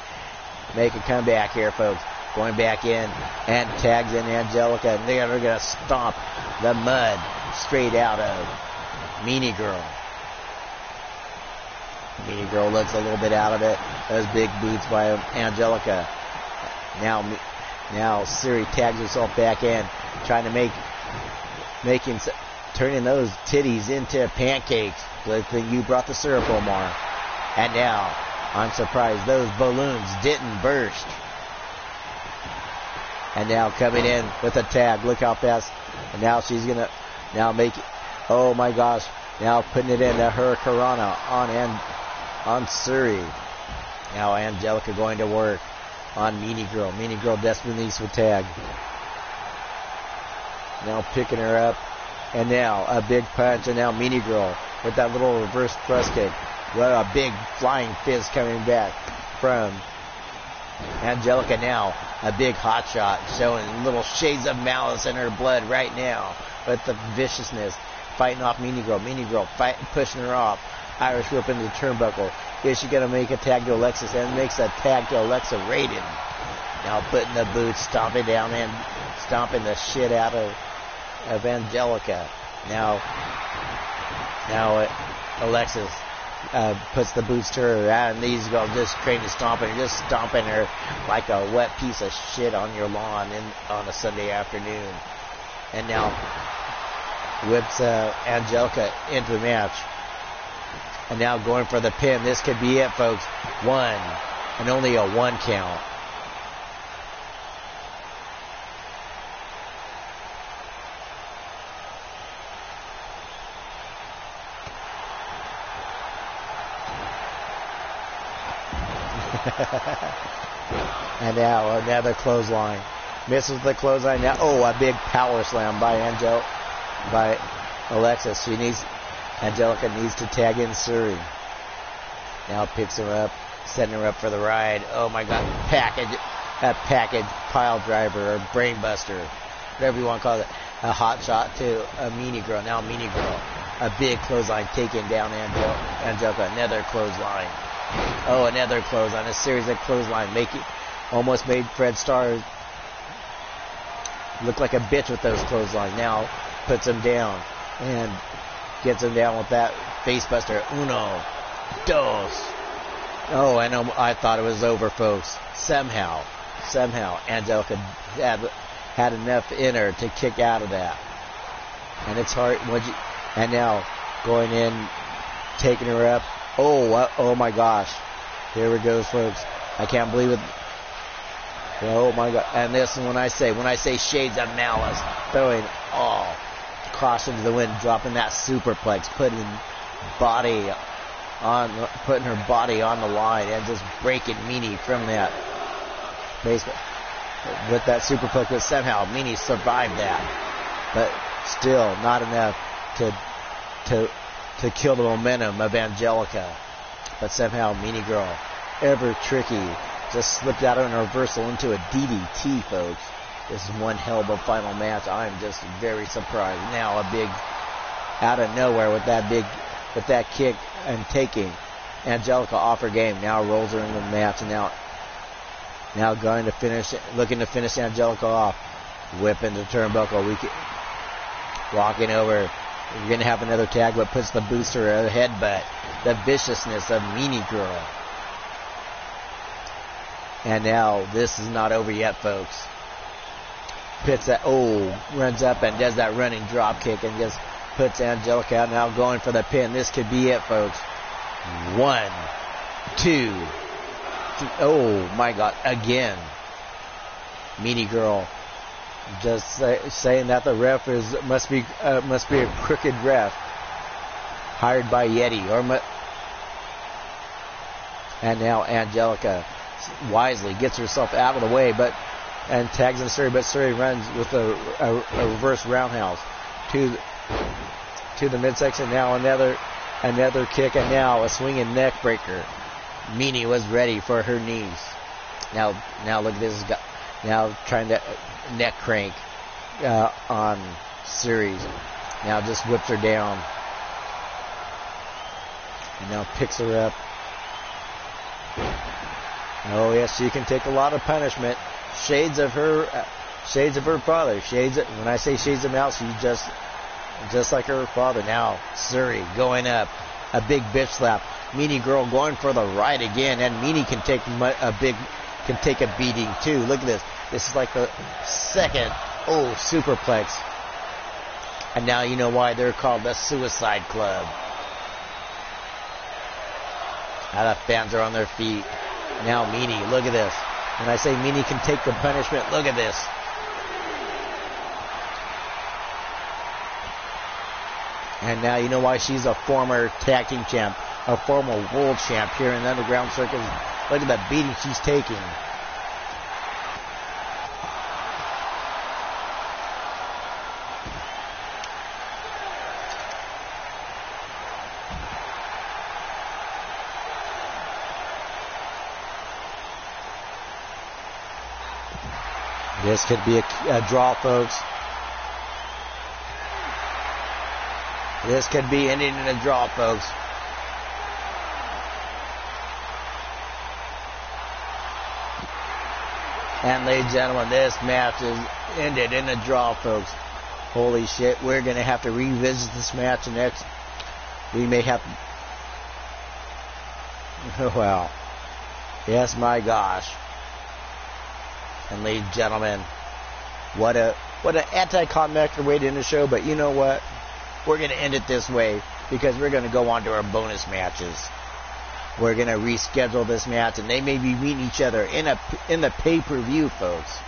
make a comeback here, folks? Going back in and tags in Angelica. And they're going to stomp the mud straight out of Meanie Girl. Meanie Girl looks a little bit out of it. Those big boots by Angelica. Now Siri tags herself back in, trying to turning those titties into pancakes. Good thing you brought the syrup, Omar. And now, I'm surprised those balloons didn't burst. And now coming in with a tag. Look how fast. And now she's going to make it. Oh my gosh. Now putting it into her Hurricanrana on Suri. Now Angelica going to work on Meanie Girl. Meanie Girl desperately needs a tag. Now picking her up. And now a big punch. And now Meanie Girl with that little reverse thrust kick. What a big flying fist coming back from Angelica. Now a big hot shot showing little shades of malice in her blood right now with the viciousness. Fighting off Meanie Girl. Meanie Girl pushing her off. Irish whip into the turnbuckle. Is she going to make a tag to Alexis? And makes a tag to Alexa Raiden. Now putting the boots, stomping down and stomping the shit out of Angelica. Now Alexis puts the boots to her, and these go just crazy stomping her like a wet piece of shit on your lawn on a Sunday afternoon. And now whips Angelica into the match. And now going for the pin. This could be it, folks. 1, and only a 1 count. And now another clothesline. Misses the clothesline. Now, a big power slam by Alexis. Angelica needs to tag in Suri. Now picks her up, setting her up for the ride. Oh my God! Package pile driver or brain buster, whatever you want to call it. A hot shot to a Meanie Girl. Now Meanie Girl, a big clothesline taking down Angelica. Another clothesline. Oh, another clothesline. A series of clothesline almost made Fred Starr look like a bitch with those clotheslines. Now puts him down and gets him down with that facebuster. 1, 2. Oh, I thought it was over, folks. Somehow, Angelica had enough in her to kick out of that. And it's hard. And now going in, taking her up. Oh my gosh. Here it goes, folks. I can't believe it. Oh my God. And this is when I say shades of malice, throwing all caution to the wind, dropping that superplex, putting her body on the line and just breaking Meanie from that basement with that superplex. But somehow Meanie survived that, but still not enough to kill the momentum of Angelica. But somehow Meanie Girl, ever tricky, Just slipped out of a reversal into a DDT, folks. This is one hell of a final match. I'm just very surprised. Now a big, out of nowhere with that kick and taking Angelica off her game. Now rolls her into the match, and now going to finish, looking to finish Angelica off. Whip into turnbuckle. Walking over. We're going to have another tag, but puts the booster of the headbutt. The viciousness of Meanie Girl. And now this is not over yet, folks. Runs up and does that running drop kick and just puts Angelica out. Now going for the pin. This could be it, folks. 1, 2, 3. Oh my God! Again, Meanie Girl just saying that the ref must be a crooked ref hired by Yeti and now Angelica wisely gets herself out of the way, and tags in Suri, but Suri runs with a reverse roundhouse to the midsection. Now another kick, and now a swinging neck breaker. Meanie was ready for her knees. Now look at this guy. Now trying to neck crank on Suri. Now just whips her down. And now picks her up. Oh yes, she can take a lot of punishment. Shades of her father. When I say shades of Mouse, she's just like her father. Now Suri going up, a big bitch slap. Meanie Girl going for the right again, and Meanie can take a beating too. Look at this. This is like the second superplex. And now you know why they're called the Suicide Club. Now the fans are on their feet. Now Meanie, look at this. When I say Meanie can take the punishment, look at this. And now you know why she's a former tag team champ, a former world champ here in the Underground Circus. Look at the beating she's taking. This could be a draw, folks. This could be ending in a draw, folks. And ladies and gentlemen, this match is ended in a draw, folks. Holy shit, we're going to have to revisit this match next. We may have to... Wow. Yes, my gosh. And ladies and gentlemen, what an anticlimactic way to end the show, but you know what? We're going to end it this way because we're going to go on to our bonus matches. We're going to reschedule this match, and they may be meeting each other in the pay-per-view, folks.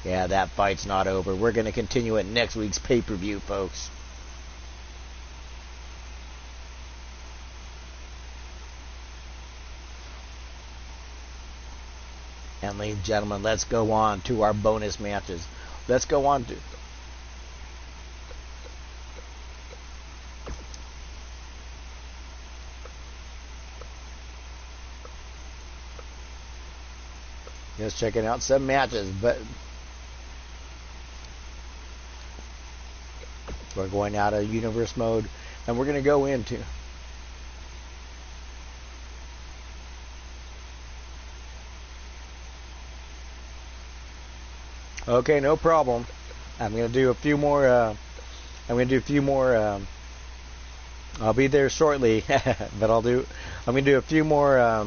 Yeah, that fight's not over. We're going to continue it next week's pay-per-view, folks. And ladies and gentlemen, let's go on to our bonus matches. Let's go on to... Just checking out some matches, but we're going out of universe mode, and we're going to go into... Okay, no problem. I'm going to do a few more, I'll be there shortly, but I'm going to do a few more,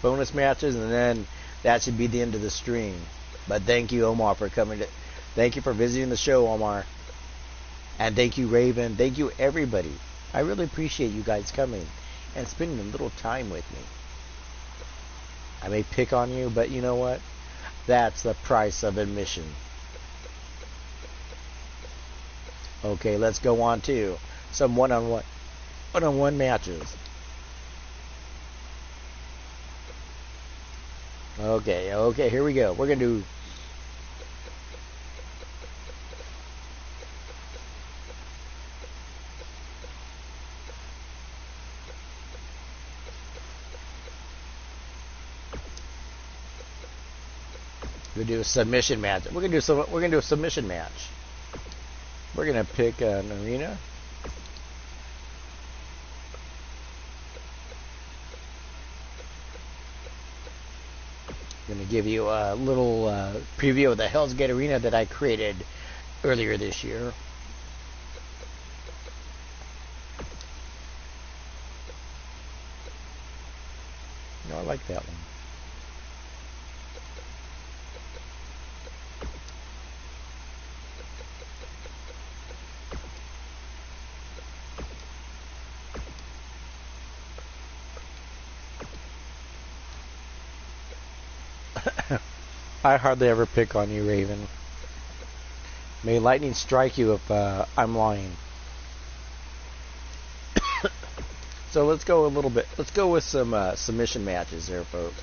bonus matches, and then that should be the end of the stream. But thank you, Omar, for coming thank you for visiting the show, Omar. And thank you, Raven. Thank you, everybody. I really appreciate you guys coming and spending a little time with me. I may pick on you, but you know what? That's the price of admission. Okay, let's go on to some one-on-one matches. Okay, here we go. We're going to do... We're gonna do a submission match. We're gonna do a submission match. We're gonna pick an arena. I'm gonna give you a little preview of the Hell's Gate arena that I created earlier this year. No, I like that one. I hardly ever pick on you, Raven. May lightning strike you if I'm lying. So let's go a little bit. Let's go with some submission matches there, folks.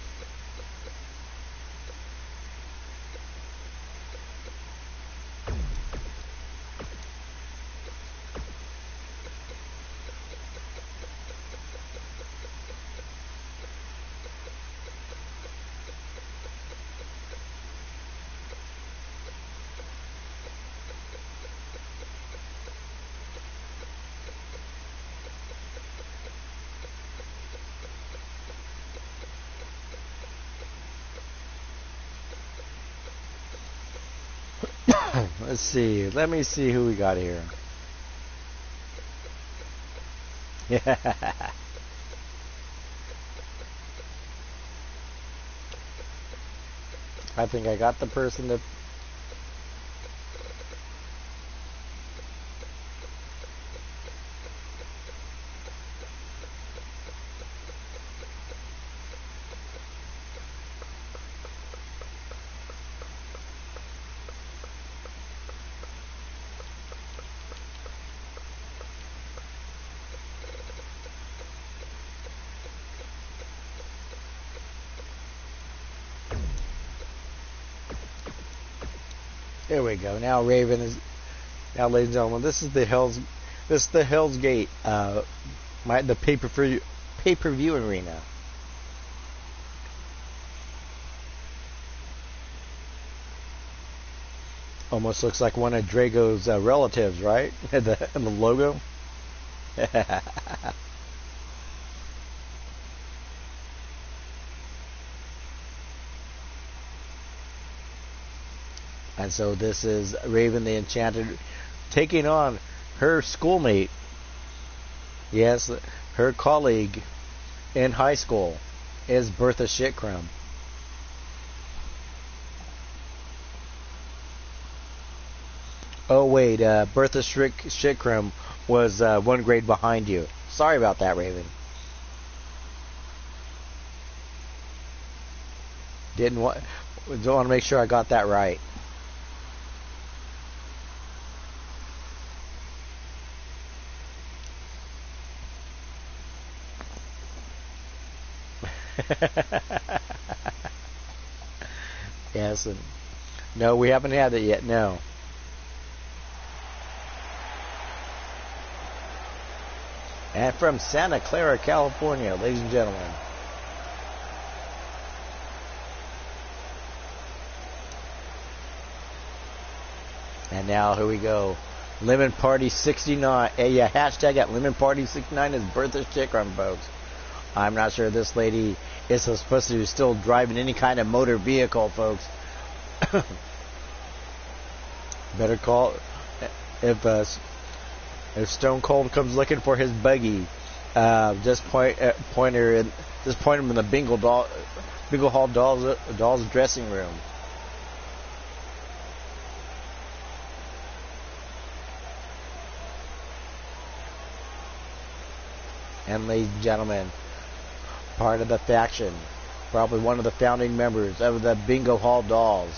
Let's see. Let me see who we got here. Yeah. I think I got the person that. There we go. Now Raven is. Now, ladies and gentlemen, this is the Hell's Gate. The pay-per-view arena. Almost looks like one of Drago's relatives, right? And the logo. And so this is Raven the Enchanted taking on her schoolmate. Yes, her colleague in high school is Bertha Shitcrumb. Oh wait, Bertha Shitcrumb was one grade behind you. Sorry about that, Raven. Don't want to make sure I got that right. Yes, and no, we haven't had it yet. No. And from Santa Clara, California, ladies and gentlemen. And now here we go. Lemon Party 69. Yeah, hashtag at Lemon Party 69 is Bertha Shitcrumb, folks. I'm not sure this lady is supposed to be still driving any kind of motor vehicle, folks. Better call if Stone Cold comes looking for his buggy. Just point him in the Bingo Hall Dolls dressing room. And ladies and gentlemen, part of the faction, probably one of the founding members of the Bingo Hall Dolls,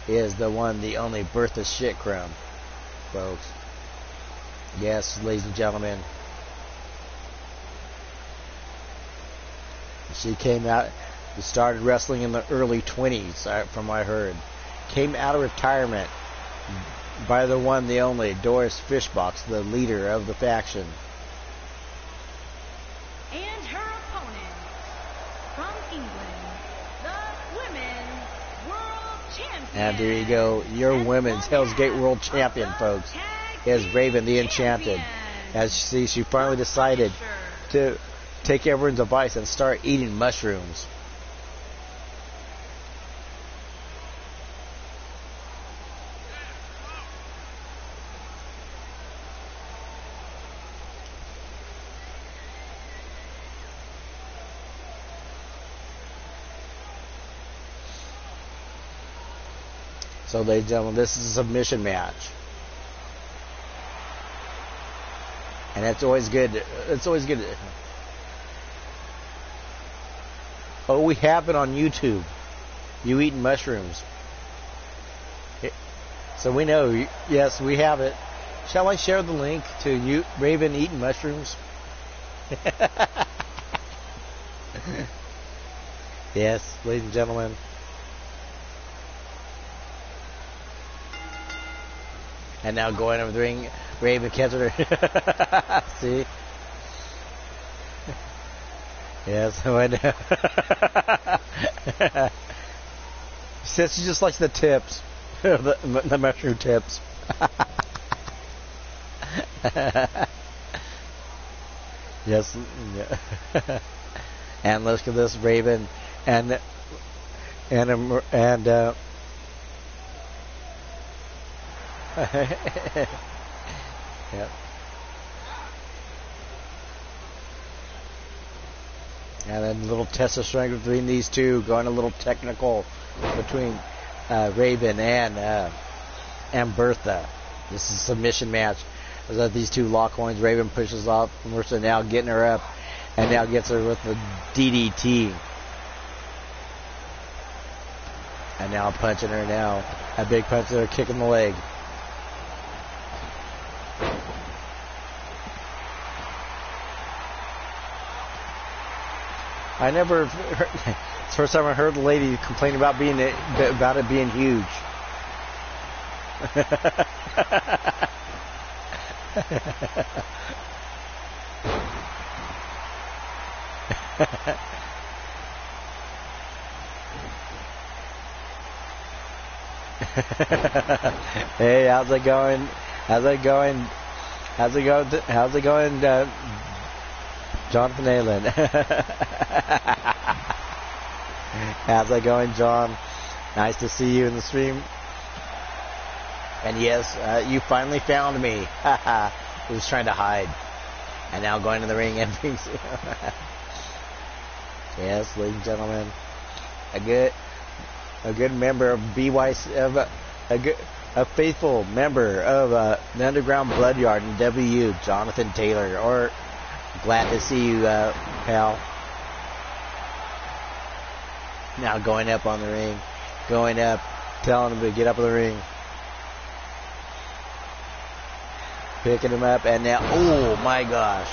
is the one, the only Bertha Shitcrumb, folks. Yes, ladies and gentlemen. She came out, started wrestling in the early 20s, from what I heard. Came out of retirement by the one, the only, Doris Fishbox, the leader of the faction.
And her opponent, from England, the Women's World
And there you go. Your women's Hell's Gate World Champion, folks, is Raven the Enchanted. As you see, she finally decided to take everyone's advice and start eating mushrooms. So, ladies and gentlemen, this is a submission match. And it's always good. It's always good. Oh, we have it on YouTube. You eating mushrooms. So we know. Yes, we have it. Shall I share the link to you, Raven eating mushrooms? Yes, ladies and gentlemen. And now going over the ring, Raven catches her. See? Yes, I know. She says she just likes the tips. the mushroom tips. Yes. And look at this Raven and yep. And then a little test of strength between these two, going a little technical between Raven and Bertha. This is a submission match. As these two lock horns, Raven pushes off Mercer, now getting her up, and now gets her with the DDT. And now punching her now. A big punch there, kicking the leg. I never heard, it's the first time I heard the lady complain about it being huge. Hey, how's it going? How's it going? How's it going? How's it going, Jonathan Ayland? How's it going, John? Nice to see you in the stream. And yes, you finally found me. I was trying to hide. And now going to the ring and being... Yes, ladies and gentlemen, a good member of BYC, a faithful member of the Underground Bloodyard in W, Jonathan Taylor. Or glad to see you, pal. Now going up on the ring, going up, telling him to get up on the ring, picking him up, and now, oh my gosh.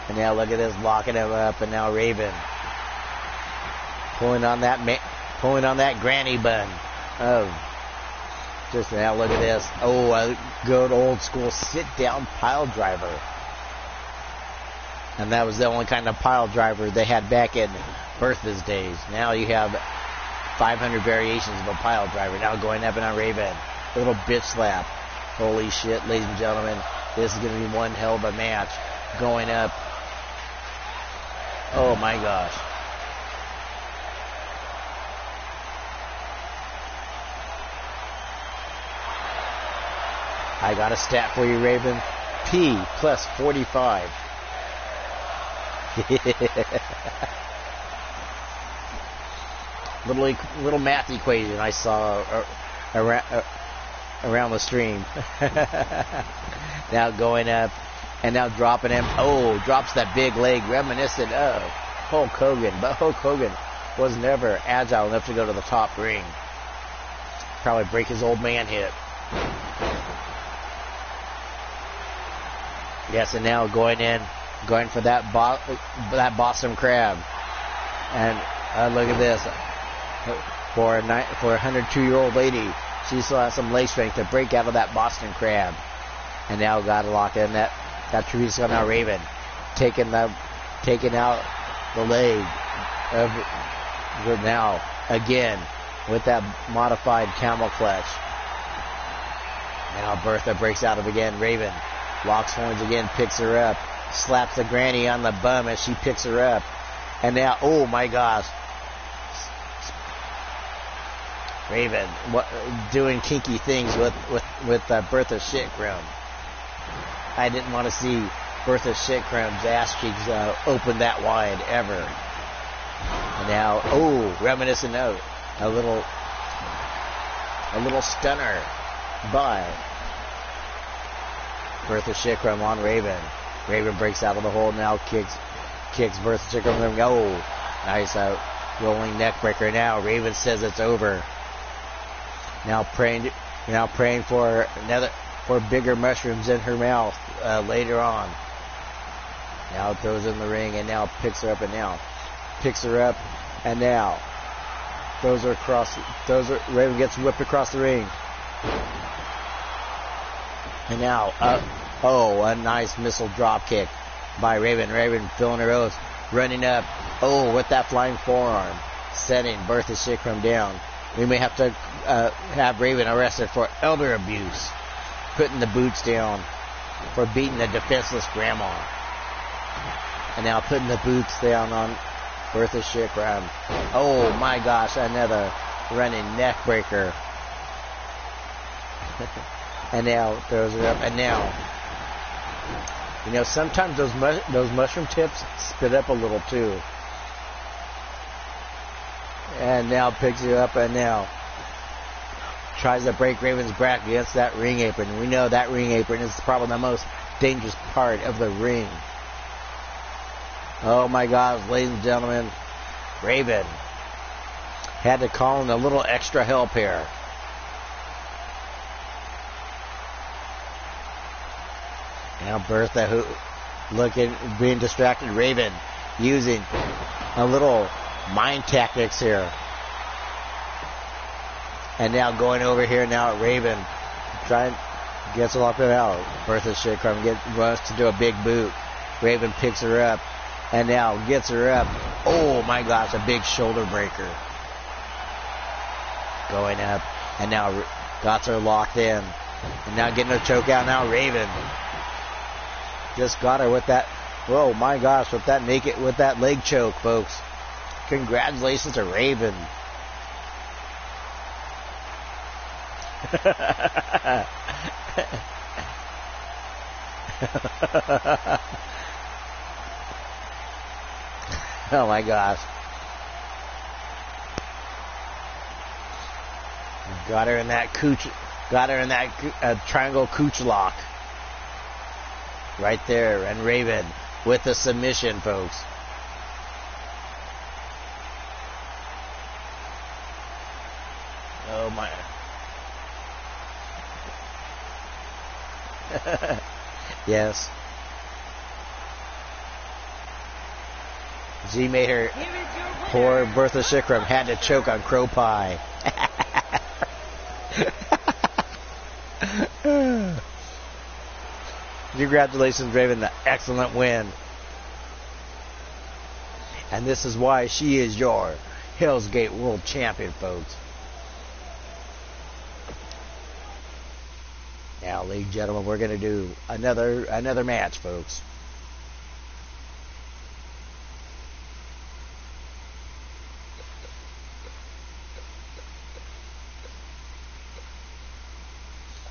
And now look at this, locking him up, and now Raven pulling on that granny bun. Oh, just now look at this. Oh, a good old school sit down pile driver. And that was the only kind of pile driver they had back in Bertha's days. Now you have 500 variations of a pile driver. Now going up and on Raven, a little bitch slap. Holy shit, ladies and gentlemen, this is going to be one hell of a match. Going up. Oh my gosh. I got a stat for you, Raven. P plus 45. little math equation I saw around the stream. Now going up. And now dropping him. Oh, drops that big leg, reminiscent of Hulk Hogan. But Hulk Hogan was never agile enough to go to the top ring. Probably break his old man hip. Yes, and now going for that Boston Crab. And look at this. For a 102-year-old lady, she still has some leg strength to break out of that Boston Crab. And now got to lock in that Teresa now Raven taking out the leg of now again with that modified camel clutch. Now Bertha breaks out of again. Raven locks horns again, picks her up, slaps the granny on the bum as she picks her up. And now, oh my gosh, Raven doing kinky things with Bertha Shitcrumb. I didn't want to see Bertha Shitcrumb's ass cheeks open that wide ever. And now, oh, reminiscent of a little stunner by Bertha Shitcrumb on Raven. Raven breaks out of the hole now, kicks Bertha Shitcrumb. Oh, nice rolling neck breaker. Now Raven says it's over. Now praying for bigger mushrooms in her mouth later on. Now throws her in the ring and now picks her up and now throws her across. Raven gets whipped across the ring. And now, a nice missile drop kick by Raven. Raven filling her oath, running up. Oh, with that flying forearm, setting Bertha Shitcrumb down. We may have to have Raven arrested for elder abuse, putting the boots down for beating a defenseless grandma. And now putting the boots down on Bertha Shitcrumb. Oh my gosh, another running neck breaker. And now throws her up. And now, sometimes those mushroom tips spit up a little too. And now picks her up and now tries to break Raven's back against that ring apron. We know that ring apron is probably the most dangerous part of the ring. Oh my gosh, ladies and gentlemen, Raven had to call in a little extra help here. Now Bertha, being distracted. Raven using a little mind tactics here. And now going over here now at Raven, gets her up and out. Bertha Shitcrumb runs to do a big boot. Raven picks her up and now gets her up. Oh my gosh, a big shoulder breaker. Going up and now got her locked in. And now getting a choke out. Now Raven just got her with that. Oh my gosh, with that leg choke, folks. Congratulations to Raven. Oh my gosh. Got her in that triangle cooch lock. Right there, and Raven with the submission, folks. Oh my. Yes. Z made her, poor Bertha Shitcrumb had to choke on crow pie. Congratulations, Raven, the excellent win. And this is why she is your Hell's Gate World Champion, folks. Now, ladies and gentlemen, we're going to do another match, folks.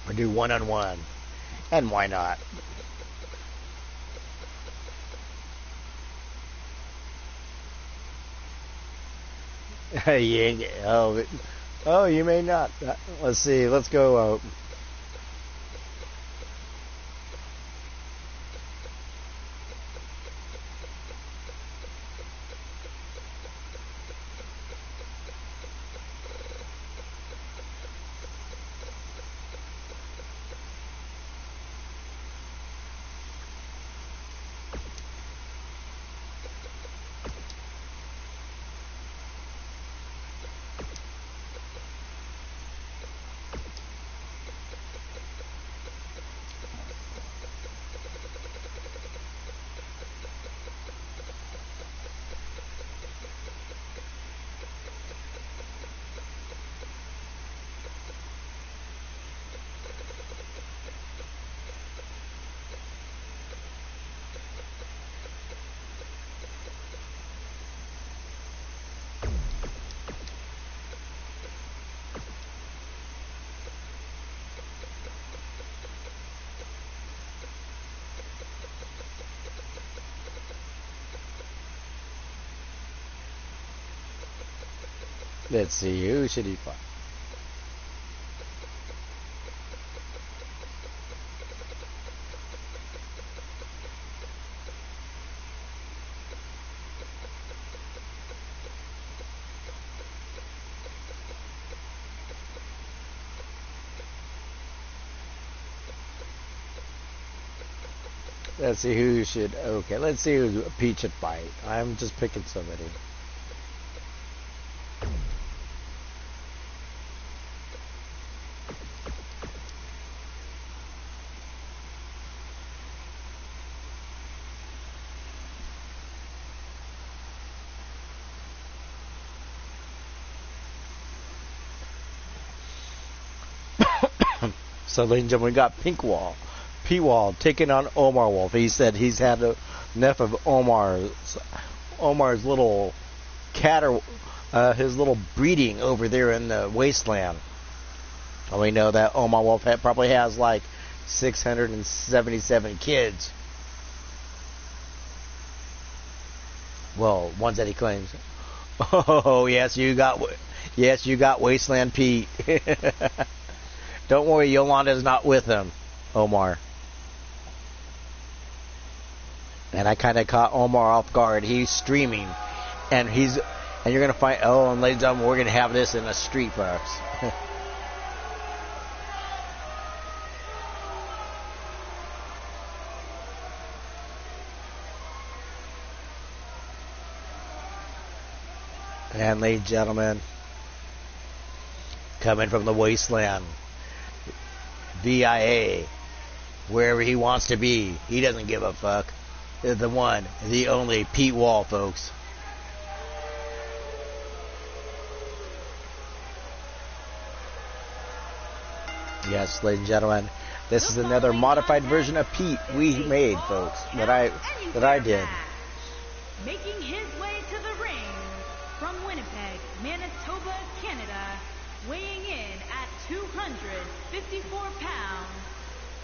We'll do one-on-one. And why not? You may not. Let's see. Let's go. Let's see, who should he fight? Let's see who should. Okay, let's see who Pete should fight. I'm just picking somebody. So, ladies and gentlemen, we got P-Wall taking on Omar Wolf. He said he's had enough of Omar's little his little breeding over there in the wasteland. And we know that Omar Wolf probably has like 677 kids. Well, ones that he claims. Oh, yes, you got Wasteland Pete. Don't worry, Yolanda's not with him, Omar. And I kind of caught Omar off guard. He's streaming, and you're gonna find. Oh, and ladies and gentlemen, we're gonna have this in the street, folks. And ladies and gentlemen, coming from the wasteland, VIA, wherever he wants to be, he doesn't give a fuck. The one, the only Pete Wall, folks. Yes, ladies and gentlemen, this is another modified version of Pete we made, folks. That I did.
Making his way to the ring from Winnipeg, Manitoba, Canada, weighing in at 254 pounds,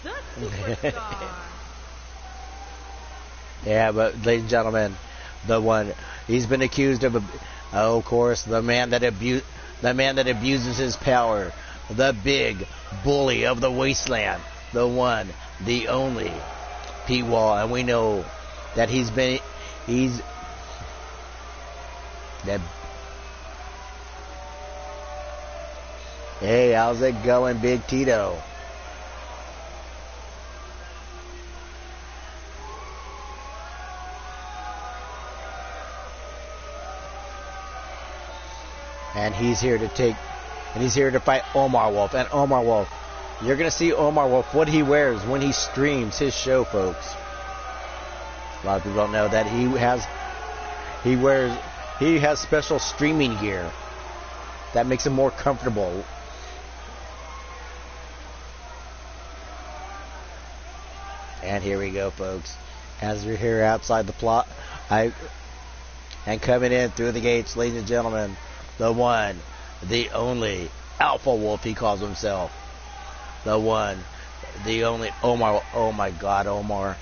the Superstar.
Yeah, but ladies and gentlemen, the one he's been accused of, of course, the man that abuses his power, the big bully of the wasteland, the one, the only, Pete Wall, and we know that Hey, how's it going, Big Tito? And he's here to fight Omar Wolf. And Omar Wolf, you're going to see Omar Wolf, what he wears when he streams his show, folks. A lot of people don't know that he has special streaming gear that makes him more comfortable. And here we go, folks. As we're here outside the plot, and coming in through the gates, ladies and gentlemen, the one, the only Alpha Wolf, he calls himself. The one, the only Omar. Oh my God, Omar.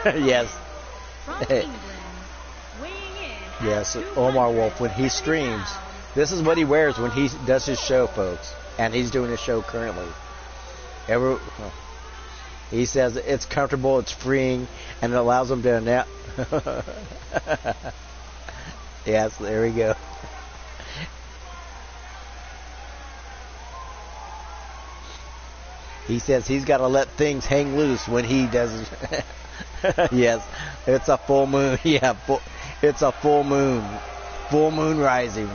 Yes.
From England, weighing in
yes, Omar Wolf, when he streams, this is what he wears when he does his show, folks. And he's doing his show currently. He says it's comfortable, it's freeing, and it allows him to nap. Yes, there we go. He says he's got to let things hang loose when he does. Yes, it's a full moon. Yeah, it's a full moon. Full moon rising.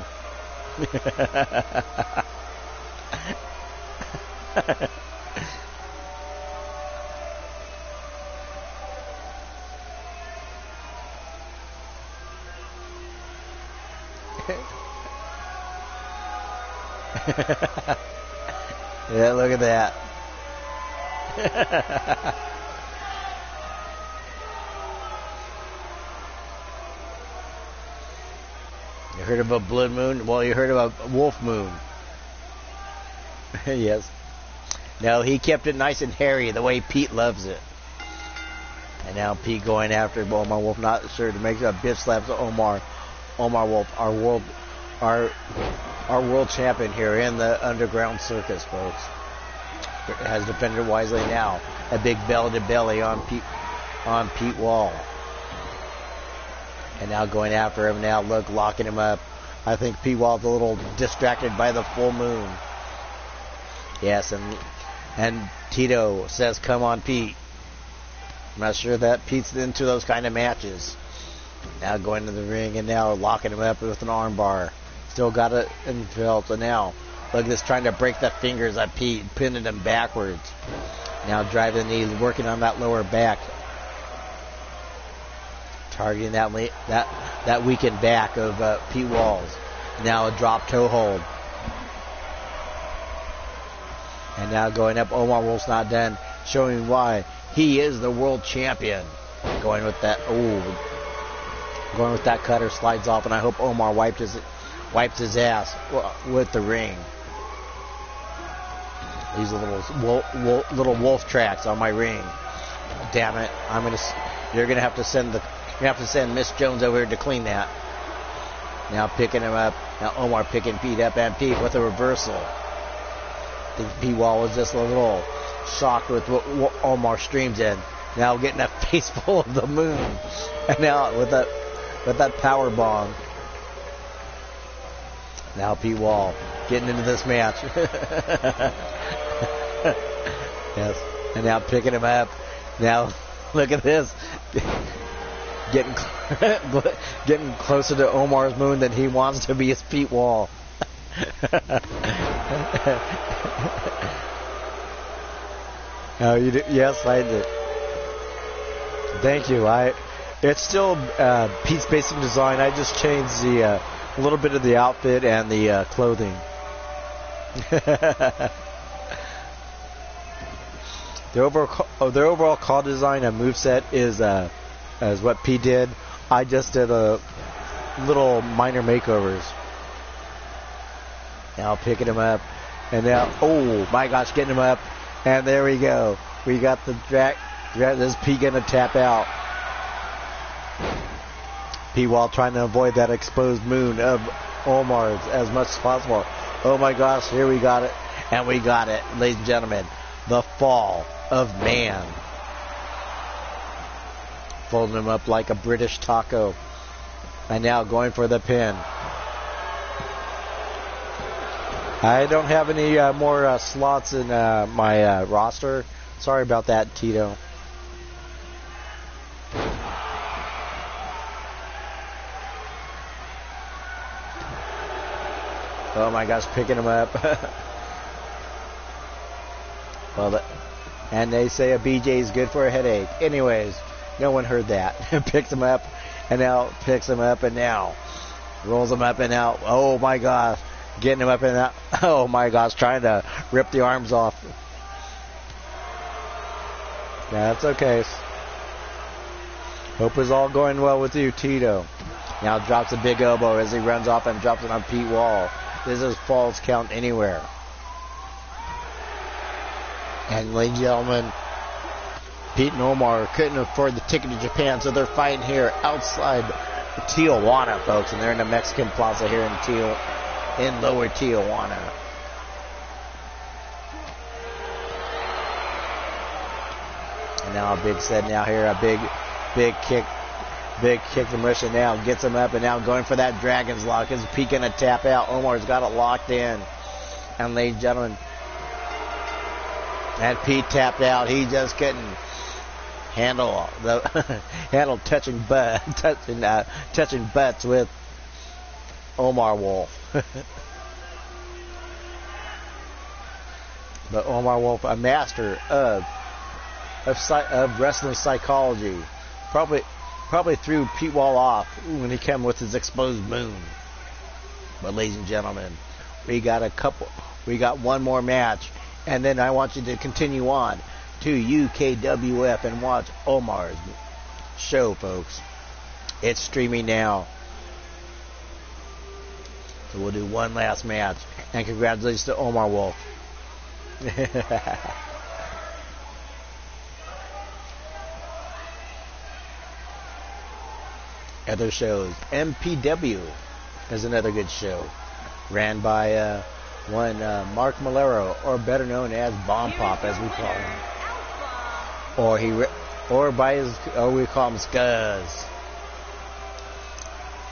Yeah, look at that. You heard of a blood moon? Well, you heard of a wolf moon. Yes. No, he kept it nice and hairy the way Pete loves it. And now Pete going after Omar Wolf, not sure to make a bitch slaps Omar Wolf, our world champion here in the Underground Circus, folks. Has defended wisely now. A big belly to belly on Pete Wall. And now going after him now, look, locking him up. I think Pete Wall's a little distracted by the full moon. Yes, and Tito says, come on, Pete. I'm not sure that Pete's into those kind of matches. Now going to the ring and now locking him up with an arm bar. Still got it in felt. And now, look at this, trying to break the fingers of Pete, pinning him backwards. Now driving the knee, working on that lower back. Targeting that weakened back of Pete Walls. Now a drop toe hold. And now going up, Omar Wolf's not done, showing why he is the world champion. Going with that, going with that cutter, slides off, and I hope Omar wiped his ass with the ring. These are little wolf tracks on my ring. Damn it! You're gonna have to send Miss Jones over here to clean that. Now picking him up. Now Omar picking Pete up, and Pete with a reversal. I think Pete Wall was just a little shocked with what Omar streams in. Now getting a face full of the moon, and now with that power bomb. Now Pete Wall getting into this match. Yes, and now picking him up. Now look at this, getting closer to Omar's moon than he wants to be his Pete Wall. Oh, you do? Yes, I did. Thank you. It's still Pete's basic design. I just changed a little bit of the outfit and the clothing. Their overall call design and moveset is what Pete did. I just did a little minor makeovers. Now picking him up, and now, oh my gosh, getting him up, and there we go. We got the drag. This Pete gonna tap out. Pete Wall trying to avoid that exposed moon of Omar's as much as possible. Oh my gosh, here we got it, and we got it, ladies and gentlemen. The fall of man. Folding him up like a British taco, and now going for the pin. I don't have any more slots in my roster. Sorry about that, Tito. Oh my gosh, picking him up. Well, and they say a BJ is good for a headache. Anyways, no one heard that. Picks him up, and now picks him up, and now rolls him up and out. Oh my gosh. Getting him up and out. Oh my gosh, trying to rip the arms off. That's okay. Hope it's all going well with you, Tito. Now drops a big elbow as he runs off and drops it on Pete Wall. This is falls count anywhere. And ladies and gentlemen, Pete and Omar couldn't afford the ticket to Japan, so they're fighting here outside Tijuana, folks. And they're in the Mexican Plaza here in Lower Tijuana. And now a big set now here, a big kick from Russia now, gets him up and now going for that Dragon's Lock. Is Pete gonna tap out? Omar's got it locked in. And ladies and gentlemen, and Pete tapped out. He just couldn't handle touching butts with Omar Wolf. But Omar Wolf, a master of wrestling psychology, probably threw Pete Wall off when he came with his exposed moon. But ladies and gentlemen, we got one more match, and then I want you to continue on to UKWF and watch Omar's show, folks. It's streaming now. So we'll do one last match. And congratulations to Omar Wolf. other shows. MPW is another good show, ran by one Mark Malero, or better known as Bomb Pop, as we call him, or we call him Scuzz.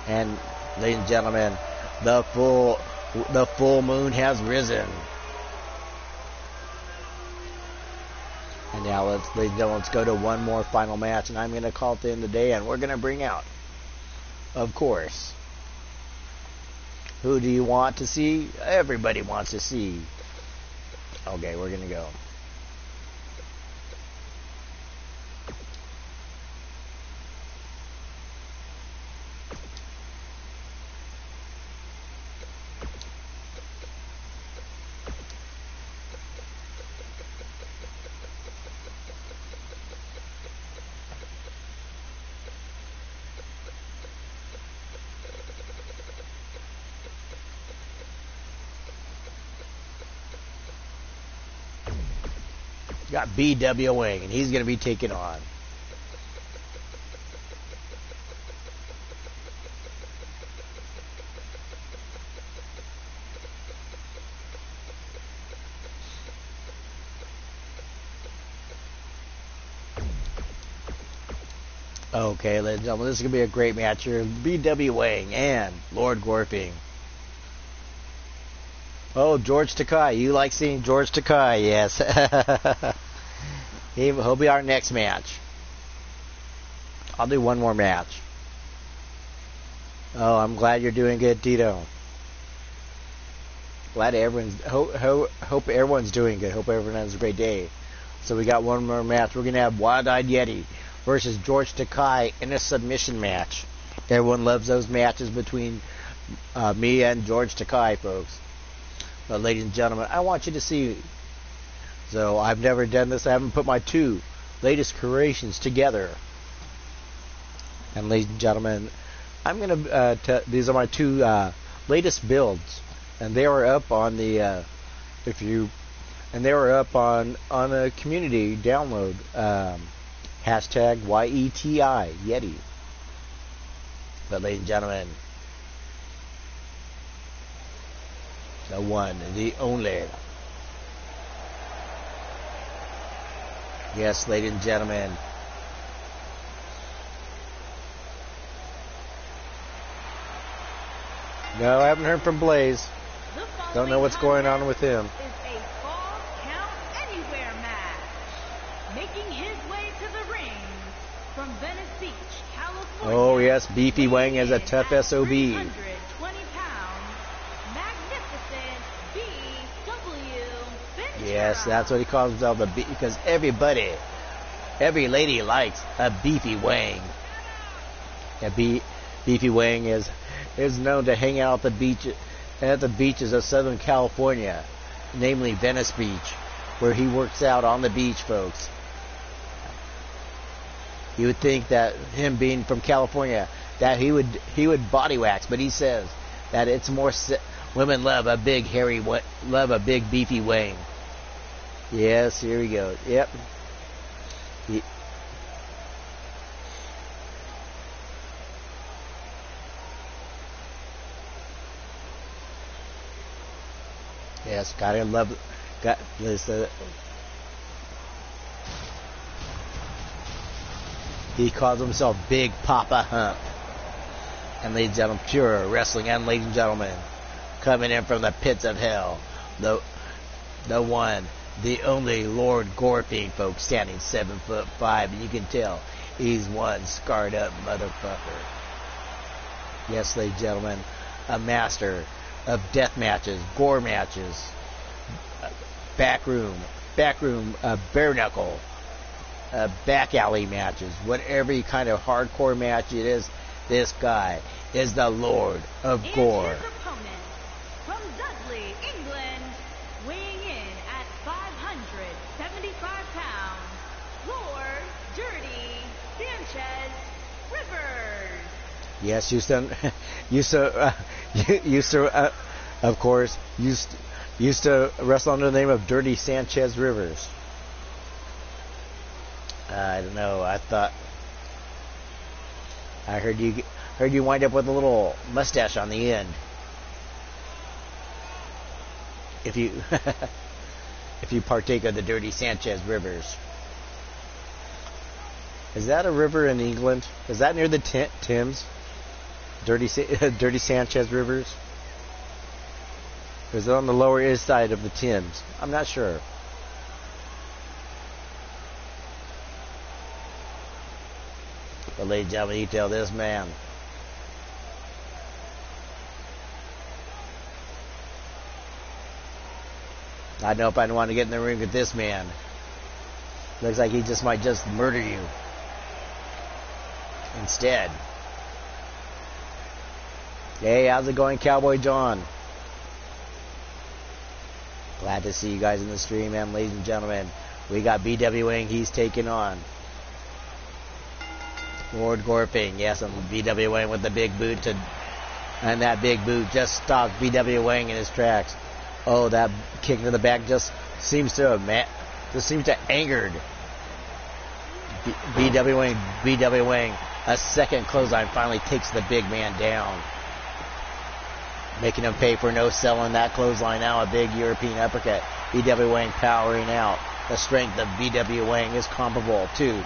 And ladies and gentlemen, the full moon has risen. And now let's go to one more final match, and I'm going to call it the end of the day, and we're going to bring out, of course, who do you want to see? Everybody wants to see. Okay, we're going to go. Got BW Wing, and he's going to be taking on. Okay, ladies and gentlemen, this is going to be a great match here. BW Wing and Lord Gorping. Oh, George Takai. You like seeing George Takai, yes. He'll be our next match. I'll do one more match. Oh, I'm glad you're doing good, Tito. Glad everyone's hope everyone's doing good. Hope everyone has a great day. So we got one more match. We're gonna have Wild Eyed Yeti versus George Takai in a submission match. Everyone loves those matches between me and George Takai, folks. But ladies and gentlemen, I want you to see. So I've never done this. I haven't put my two latest creations together. And ladies and gentlemen, I'm gonna these are my two latest builds, and they were up on the they were up on a community download, hashtag YETI Yeti. But ladies and gentlemen, the one, the only. Yes, ladies and gentlemen. No, I haven't heard from Blaze. Don't know what's going on with him.
Is a Fall Count Anywhere match. Making his way to the ring from Venice Beach, California.
Oh yes, Beefy Wang is a tough SOB.
320 pounds, magnificent BW Ventura.
Yes, that's what he calls himself, because every lady likes a Beefy Wang. Beefy Wang is known to hang out at the beaches of Southern California, namely Venice Beach, where he works out on the beach, folks. You would think that him being from California, that he would body wax, but he says that it's more women love a big beefy Wang. Yes, here we go. Yep. Yes, got this. He calls himself Big Papa Hump. And ladies and gentlemen, pure wrestling, and ladies and gentlemen, coming in from the pits of hell, the one, the only Lord Gorping, folks, standing 7'5", and you can tell he's one scarred up motherfucker. Yes, ladies and gentlemen, a master of death matches, gore matches, backroom, bare knuckle, back alley matches, whatever kind of hardcore match it is. This guy is the Lord of Gore.
And his opponent from Dudley, England, weighing in at 575 pounds, Lord Dirty Sanchez Rivers.
Yes, of course, used to wrestle under the name of Dirty Sanchez Rivers. I don't know. I Heard you wind up with a little mustache on the end. If you if you partake of the Dirty Sanchez rivers. Is that a river in England? Is that near the Thames? Dirty Sanchez rivers? Or is it on the lower east side of the Thames? I'm not sure. But ladies and gentlemen, you tell this man. I don't know if I'd want to get in the ring with this man. Looks like he just might just murder you. Instead. Hey, how's it going, Cowboy John? Glad to see you guys in the stream, man, ladies and gentlemen. We got BW Wing, he's taking on Lord Gorping. Yes, I'm BW Wing with the big boot and that big boot just stopped BW Wing in his tracks. Oh, that kick to the back just seems to have angered BW Wing. A second clothesline finally takes the big man down, making him pay for no selling that clothesline. Now a big European uppercut. BW Wing powering out. The strength of BW Wing is comparable to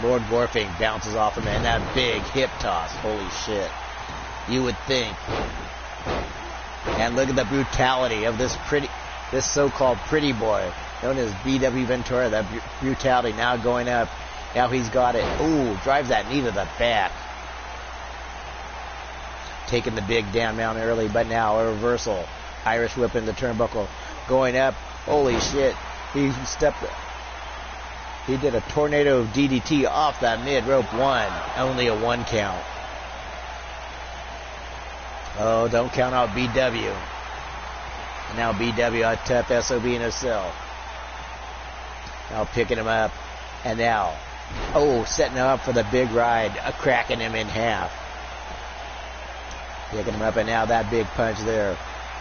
Lord Gorping. Bounces off him, and that big hip toss. Holy shit. You would think. And look at the brutality of this so-called pretty boy, known as BW Ventura. That brutality now going up. Now he's got it. Ooh, drives that knee to the back. Taking the big down mount early, but now a reversal. Irish whip in the turnbuckle. Going up. Holy shit. He did a tornado of DDT off that mid rope one. Only a 1 count. Oh, don't count out BW. And now BW, a tough SOB in himself. Now picking him up. And now, setting him up for the big ride. Cracking him in half. Picking him up, and now that big punch there.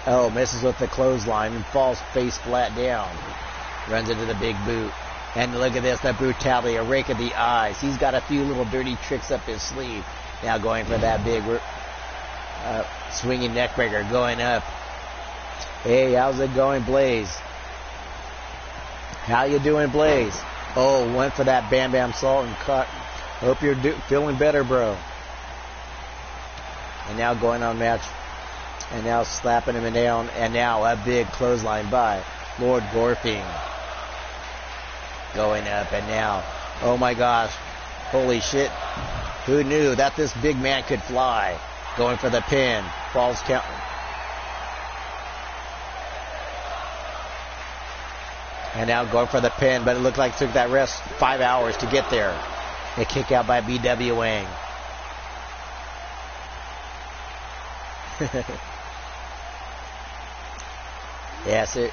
Oh, misses with the clothesline and falls face flat down. Runs into the big boot. And look at this, the brutality, a rake of the eyes. He's got a few little dirty tricks up his sleeve. Now going for that big swinging neckbreaker, going up. Hey, how's it going, Blaze? How you doing, Blaze? Oh, went for that Bam Bam Salt and cut. Hope you're feeling better, bro. And now going on match. And now slapping him down. And now a big clothesline by Lord Gorping. Going up, and now, oh my gosh, holy shit. Who knew that this big man could fly? Going for the pin. Falls count. And now going for the pin, but it looked like it took that rest 5 hours to get there. A kick out by BW Wing. Yes, the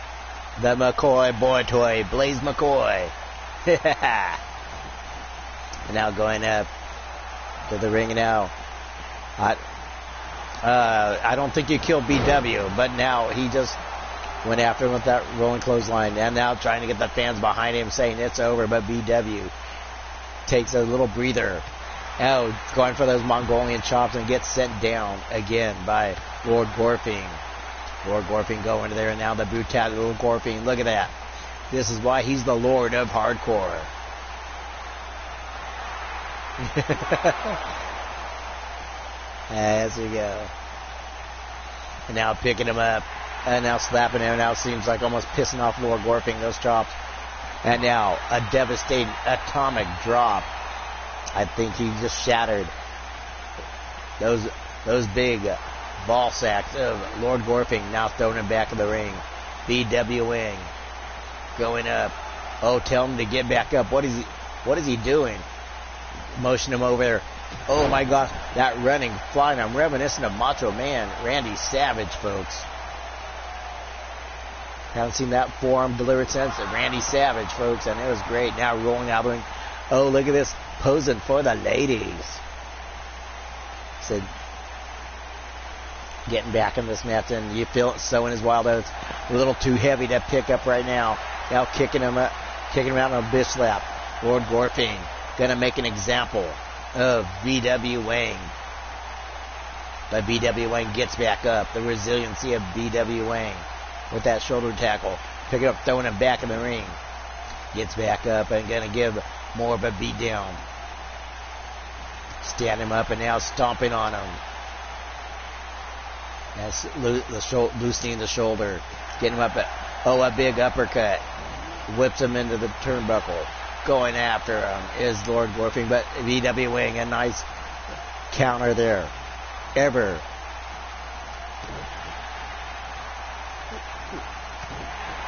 McCoy boy toy, Blaze McCoy. And now going up to the ring now. I don't think you killed BW, but now he just went after him with that rolling clothesline, and now trying to get the fans behind him saying it's over, but BW takes a little breather. Now going for those Mongolian chops and gets sent down again by Lord Gorping. Lord Gorping going there, and now the brutality of Lord Gorping. Look at that. This is why he's the Lord of Hardcore. As we go. And now picking him up. And now slapping him. Now seems like almost pissing off Lord Gorping, those chops. And now a devastating atomic drop. I think he just shattered those big ball sacks of Lord Gorping. Now throwing him back in the ring. BW Wing going up. Oh, tell him to get back up. What is he doing? Motion him over there. Oh my gosh, that running, flying. I'm reminiscent of Macho Man Randy Savage, folks. Haven't seen that forearm delivered since Randy Savage, folks, and it was great. Now rolling out the ring. Oh, look at this, posing for the ladies. Said, getting back in this match, and you feel it sowing his wild oats. A little too heavy to pick up right now. Now kicking him out on a bitch slap. Lord Gorping gonna make an example of BW Wing. But BW Wang gets back up. The resiliency of BW Wang with that shoulder tackle. Pick it up, throwing him back in the ring. Gets back up and going to give more of a beat down. Stand him up and now stomping on him. That's loosening the shoulder. Getting him up. A big uppercut. Whips him into the turnbuckle. Going after him is Lord Gorfing, but BW Wang, a nice counter there. Ever.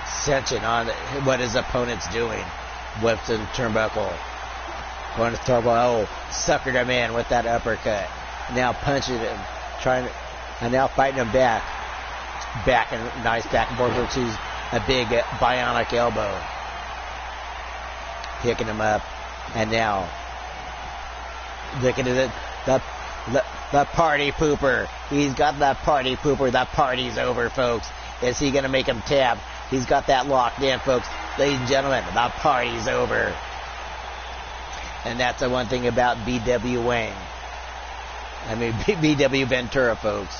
Ascension on what his opponent's doing. Whips in turnbuckle. Going to throw, suckered him in with that uppercut. Now punching him. And now fighting him back. And nice back and forth, which is a big bionic elbow. Picking him up. And now looking at the party pooper. He's got that party pooper. That party's over, folks. Is he going to make him tap? He's got that locked in, folks. Ladies and gentlemen, the party's over. And that's the one thing about BW Wang. I mean, BW Ventura, folks.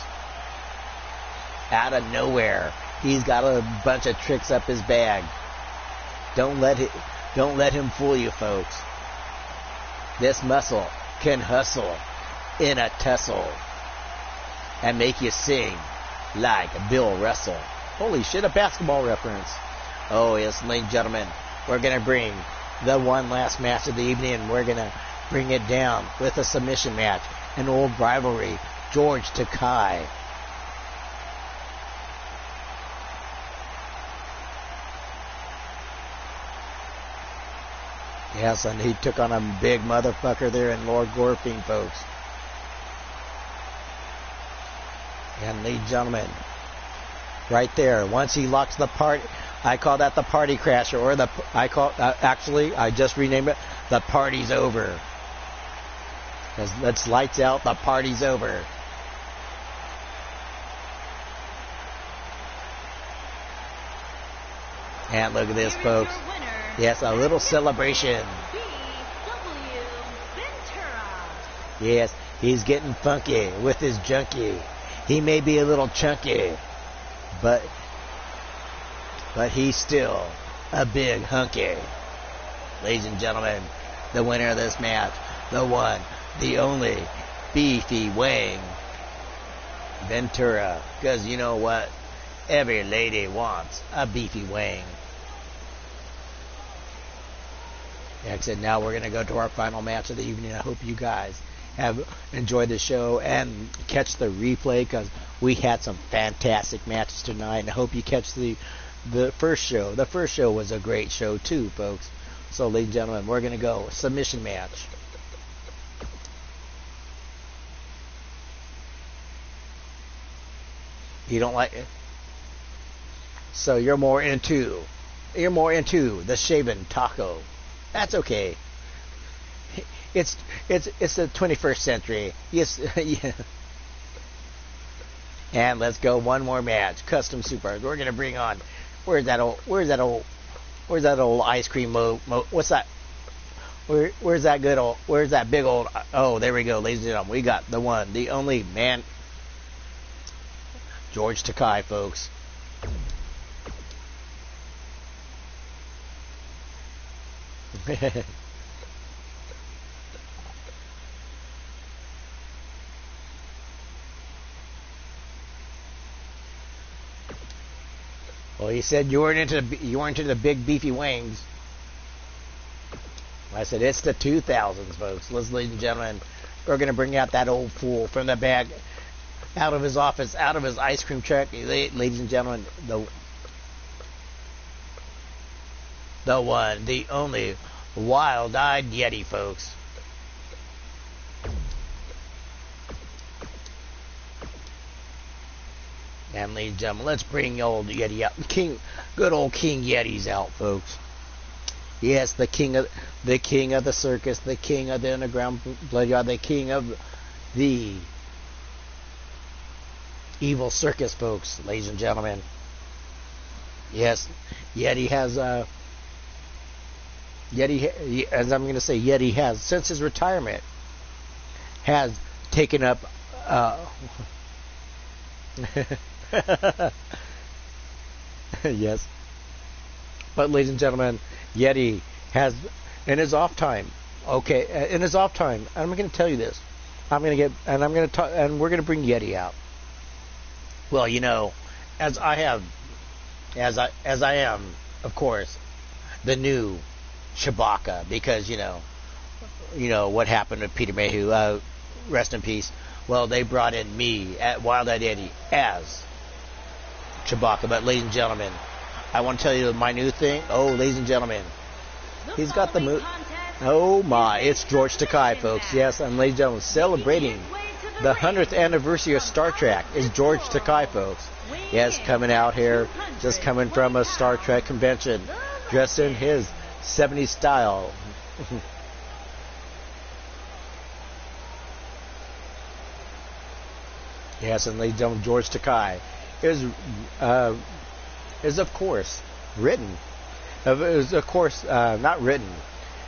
Out of nowhere, he's got a bunch of tricks up his bag. Don't let him fool you, folks. This muscle can hustle in a tussle and make you sing like Bill Russell. Holy shit, a basketball reference. Oh, yes, ladies and gentlemen, we're going to bring the one last match of the evening, and we're going to bring it down with a submission match. An old rivalry, George Takei. Yes, and he took on a big motherfucker there in Lord Gorfing, folks. And ladies and gentlemen, right there, once he locks the party, I call that the party crasher, or actually, I just renamed it, the party's over. Because that's lights out, the party's over. And look at this, folks. Yes, a little celebration. Yes, he's getting funky with his junkie. He may be a little chunky, but he's still a big hunky. Ladies and gentlemen, the winner of this match, the one, the only, Beefy Wang Ventura. Because you know what? Every lady wants a Beefy Wang. Exit. Now we're going to go to our final match of the evening. I hope you guys have enjoyed the show and catch the replay, because we had some fantastic matches tonight. And I hope you catch the first show. The first show was a great show too, folks. So, ladies and gentlemen, we're going to go submission match. You don't like it? So you're more into the shaven taco. That's okay. It's the 21st century. Yes. Yeah. And let's go one more match. Custom Super. We're gonna bring on. Where's that old ice cream what's that? Where's that big old? Oh, there we go, ladies and gentlemen. We got the one, the only man, George Takei, folks. Well, he said you weren't into the big beefy wings. I said it's the 2000s, folks. Ladies and gentlemen, we're gonna bring out that old fool from the bag, out of his office, out of his ice cream truck. Ladies and gentlemen, the one, the only, wild-eyed Yeti, folks. And ladies and gentlemen, let's bring old Yeti out. Good old King Yeti's out, folks. Yes, the king of the circus, the king of the underground blood yard, the king of the evil circus, folks. Ladies and gentlemen. Yes, Yeti has as I'm going to say, Yeti has, since his retirement, has taken up Yes. But ladies and gentlemen, Yeti has, in his off time, in his off time, I'm going to tell you this. I'm going to get, and I'm going to talk, and we're going to bring Yeti out. Well, you know, as I am, of course, the new Chewbacca, because you know what happened with Peter Mayhew, rest in peace. Well, they brought in me at Wild Eyed Yeti as Chewbacca. But ladies and gentlemen, I want to tell you my new thing. Oh, ladies and gentlemen, he's got the move. Oh my, it's George Takei, folks. Yes, and ladies and gentlemen, celebrating the 100th anniversary of Star Trek is George Takei, folks. Yes, coming out here, just coming from a Star Trek convention, dressed in his 70s style. Yes, and ladies and gentlemen, George Takei is of course written. Is of course not written.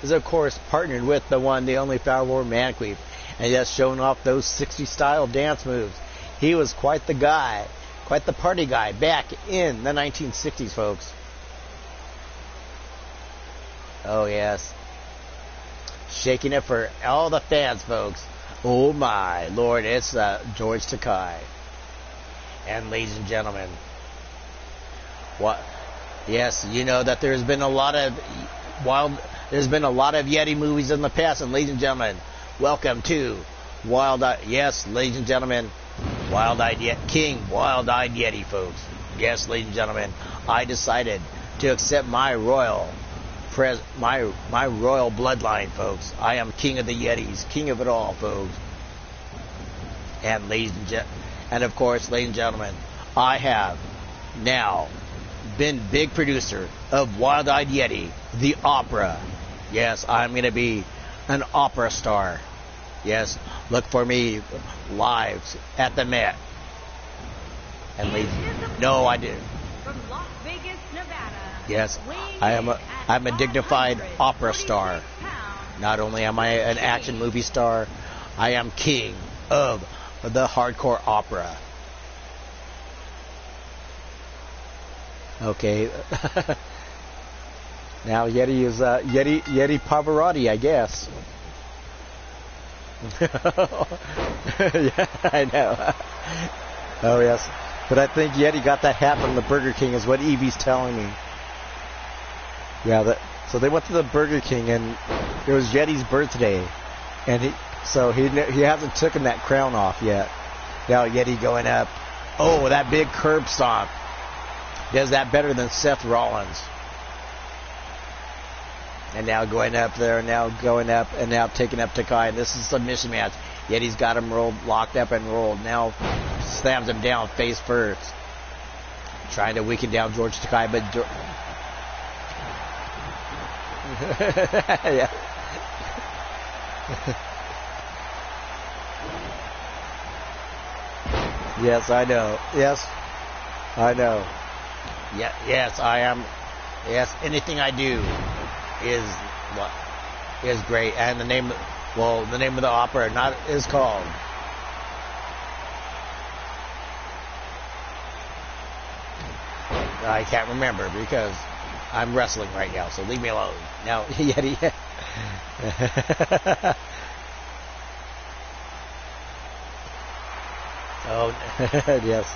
Is of course partnered with the one, the only Firewall Manqueef, and just showing off those 60s style dance moves. He was quite the guy, quite the party guy back in the 1960s, folks. Oh yes, shaking it for all the fans, folks. Oh my Lord, it's George Takei. And ladies and gentlemen, what? Yes, you know that there's been a lot of Yeti movies in the past, and ladies and gentlemen, welcome to yes, ladies and gentlemen, Wild-Eyed Yeti, folks. Yes, ladies and gentlemen, I decided to accept my royal bloodline, folks. I am king of the Yetis, king of it all, folks. And and of course, ladies and gentlemen, I have now been big producer of Wild-Eyed Yeti, the opera. Yes, I'm going to be an opera star. Yes, look for me live at the Met. And no, I did.
From Las Vegas, Nevada.
Yes, I'm a dignified opera star. Not only am I an action movie star, I am king of the hardcore opera. Okay. Now Yeti is Yeti Pavarotti, I guess. Yeah, I know. Oh yes, but I think Yeti got that hat from the Burger King, is what Evie's telling me. Yeah, so they went to the Burger King, and it was Yeti's birthday, and he hasn't taken that crown off yet. Now Yeti going up. Oh, that big curb stomp. Does that better than Seth Rollins. And now going up there, now going up, and now taking up Takei. And this is a submission match. Yeti's got him locked up and rolled. Now slams him down face first. Trying to weaken down George Takei, but yeah. Yes, I know. Yes, I know. Yeah, yes, I am. Yes, anything I do is great. And the name of the opera is called. I can't remember because I'm wrestling right now, so leave me alone. Now, Yeti. Oh, yes.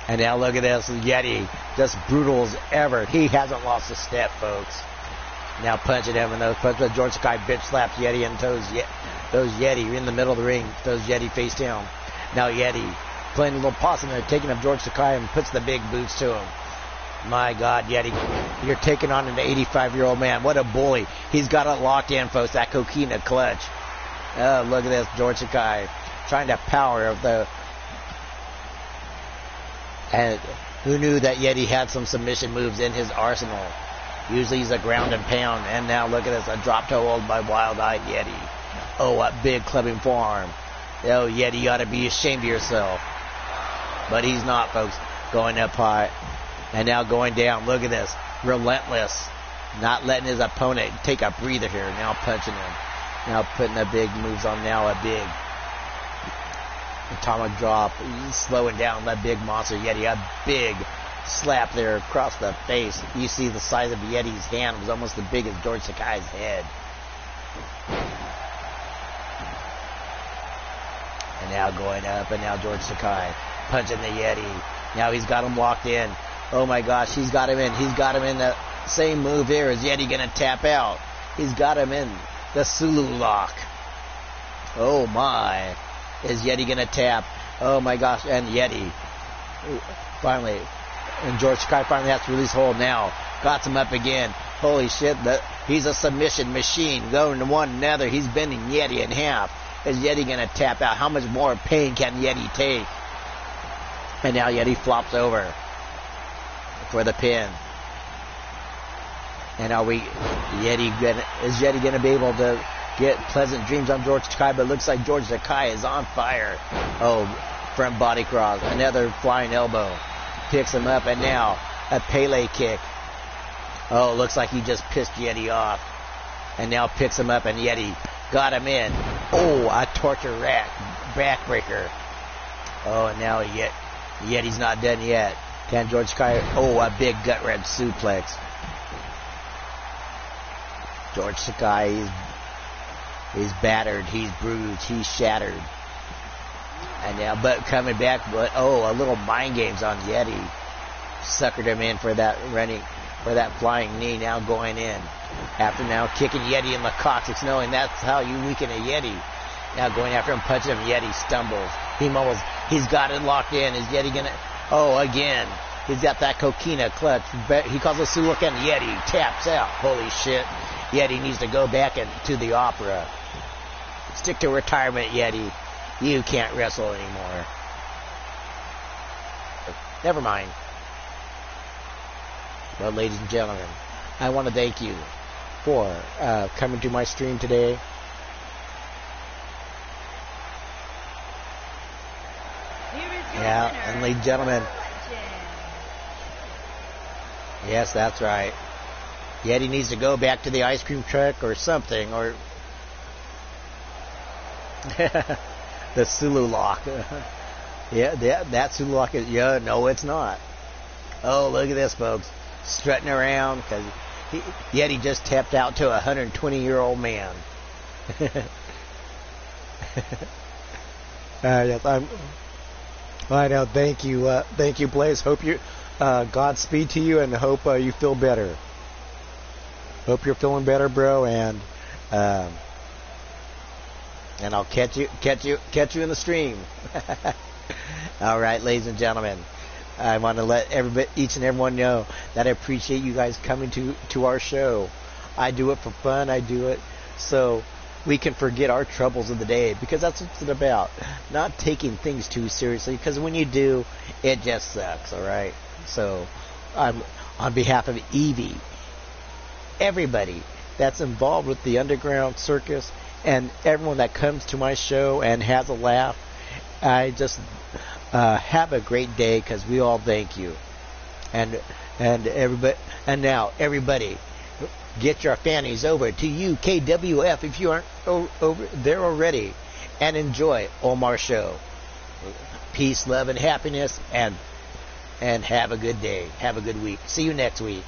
And now look at this, Yeti, just brutal as ever. He hasn't lost a step, folks. Now punching him, and those punches. George Takei bitch slaps Yeti and those Yeti in the middle of the ring. Those Yeti face down. Now Yeti playing a little possum there, taking up George Takei and puts the big boots to him. My God, Yeti, you're taking on an 85-year-old man. What a bully. He's got it locked in, folks, that coquina clutch. Oh, look at this, George Takei trying to power of the... And who knew that Yeti had some submission moves in his arsenal? Usually he's a ground and pound, and now look at this, a drop toe hold by Wild-Eyed Yeti. Oh, a big clubbing forearm. Oh, Yeti, you ought to be ashamed of yourself. But he's not, folks. Going up high. And now going down. Look at this. Relentless. Not letting his opponent take a breather here. Now punching him. Now putting the big moves on. Now a big. atomic drop. He's slowing down that big monster Yeti. A big slap there across the face. You see the size of Yeti's hand was almost as big as George Sakai's head. And now going up, and now George Sakai punching the Yeti. Now he's got him locked in. Oh my gosh, he's got him in. He's got him in the same move here. Is Yeti going to tap out? He's got him in the Sulu lock. Oh my. Is Yeti going to tap? Oh my gosh, and Yeti finally, and George Sakai finally has to release hold now. Got him up again. Holy shit, he's a submission machine. Going to one another. He's bending Yeti in half. Is Yeti going to tap out? How much more pain can Yeti take? And now Yeti flops over for the pin. And is Yeti going to be able to get pleasant dreams on George Sakai? But it looks like George Sakai is on fire. Oh, front body cross. Another flying elbow. Picks him up, and now a Pele kick. Oh, looks like he just pissed Yeti off. And now picks him up, and Yeti got him in. Oh, a torture rack backbreaker. Oh, and now Yeti's not done yet. Can George Sakai? Oh, a big gut wrench suplex. George Sakai, he's battered, he's bruised, he's shattered. And now, but coming back, but oh, a little mind games on Yeti. Suckered him in for that flying knee. Now going in. After now kicking Yeti in the coccyx, knowing that's how you weaken a Yeti. Now going after him, punching him. Yeti stumbles. He's got it locked in. Is Yeti gonna? Oh, again. He's got that coquina clutch. He calls a Suluk, and Yeti taps out. Holy shit. Yeti needs to go back to the opera. Stick to retirement, Yeti. You can't wrestle anymore. Never mind. Well, ladies and gentlemen, I want to thank you for coming to my stream today. Yeah, and ladies and gentlemen, yes, that's right. Yeti needs to go back to the ice cream truck or something, or the Sulu lock. Yeah, that Sulu lock is, no, it's not. Oh, look at this, folks. Strutting around, because Yeti just tapped out to a 120-year-old man. Yes, I know. Thank you, Blaze. Hope you, Godspeed to you, and hope you feel better. Hope you're feeling better, bro, and I'll catch you in the stream. All right, ladies and gentlemen, I want to let each and everyone know that I appreciate you guys coming to our show. I do it for fun. I do it so we can forget our troubles of the day, because that's what it's about. Not taking things too seriously, because when you do, it just sucks. All right. So, on behalf of Evie, everybody that's involved with the Underground Circus, and everyone that comes to my show and has a laugh, I just have a great day, because we all thank you. And now everybody, get your fannies over to UKWF if you aren't over there already, and enjoy Omar's show. Peace, love, and happiness, and have a good day. Have a good week. See you next week.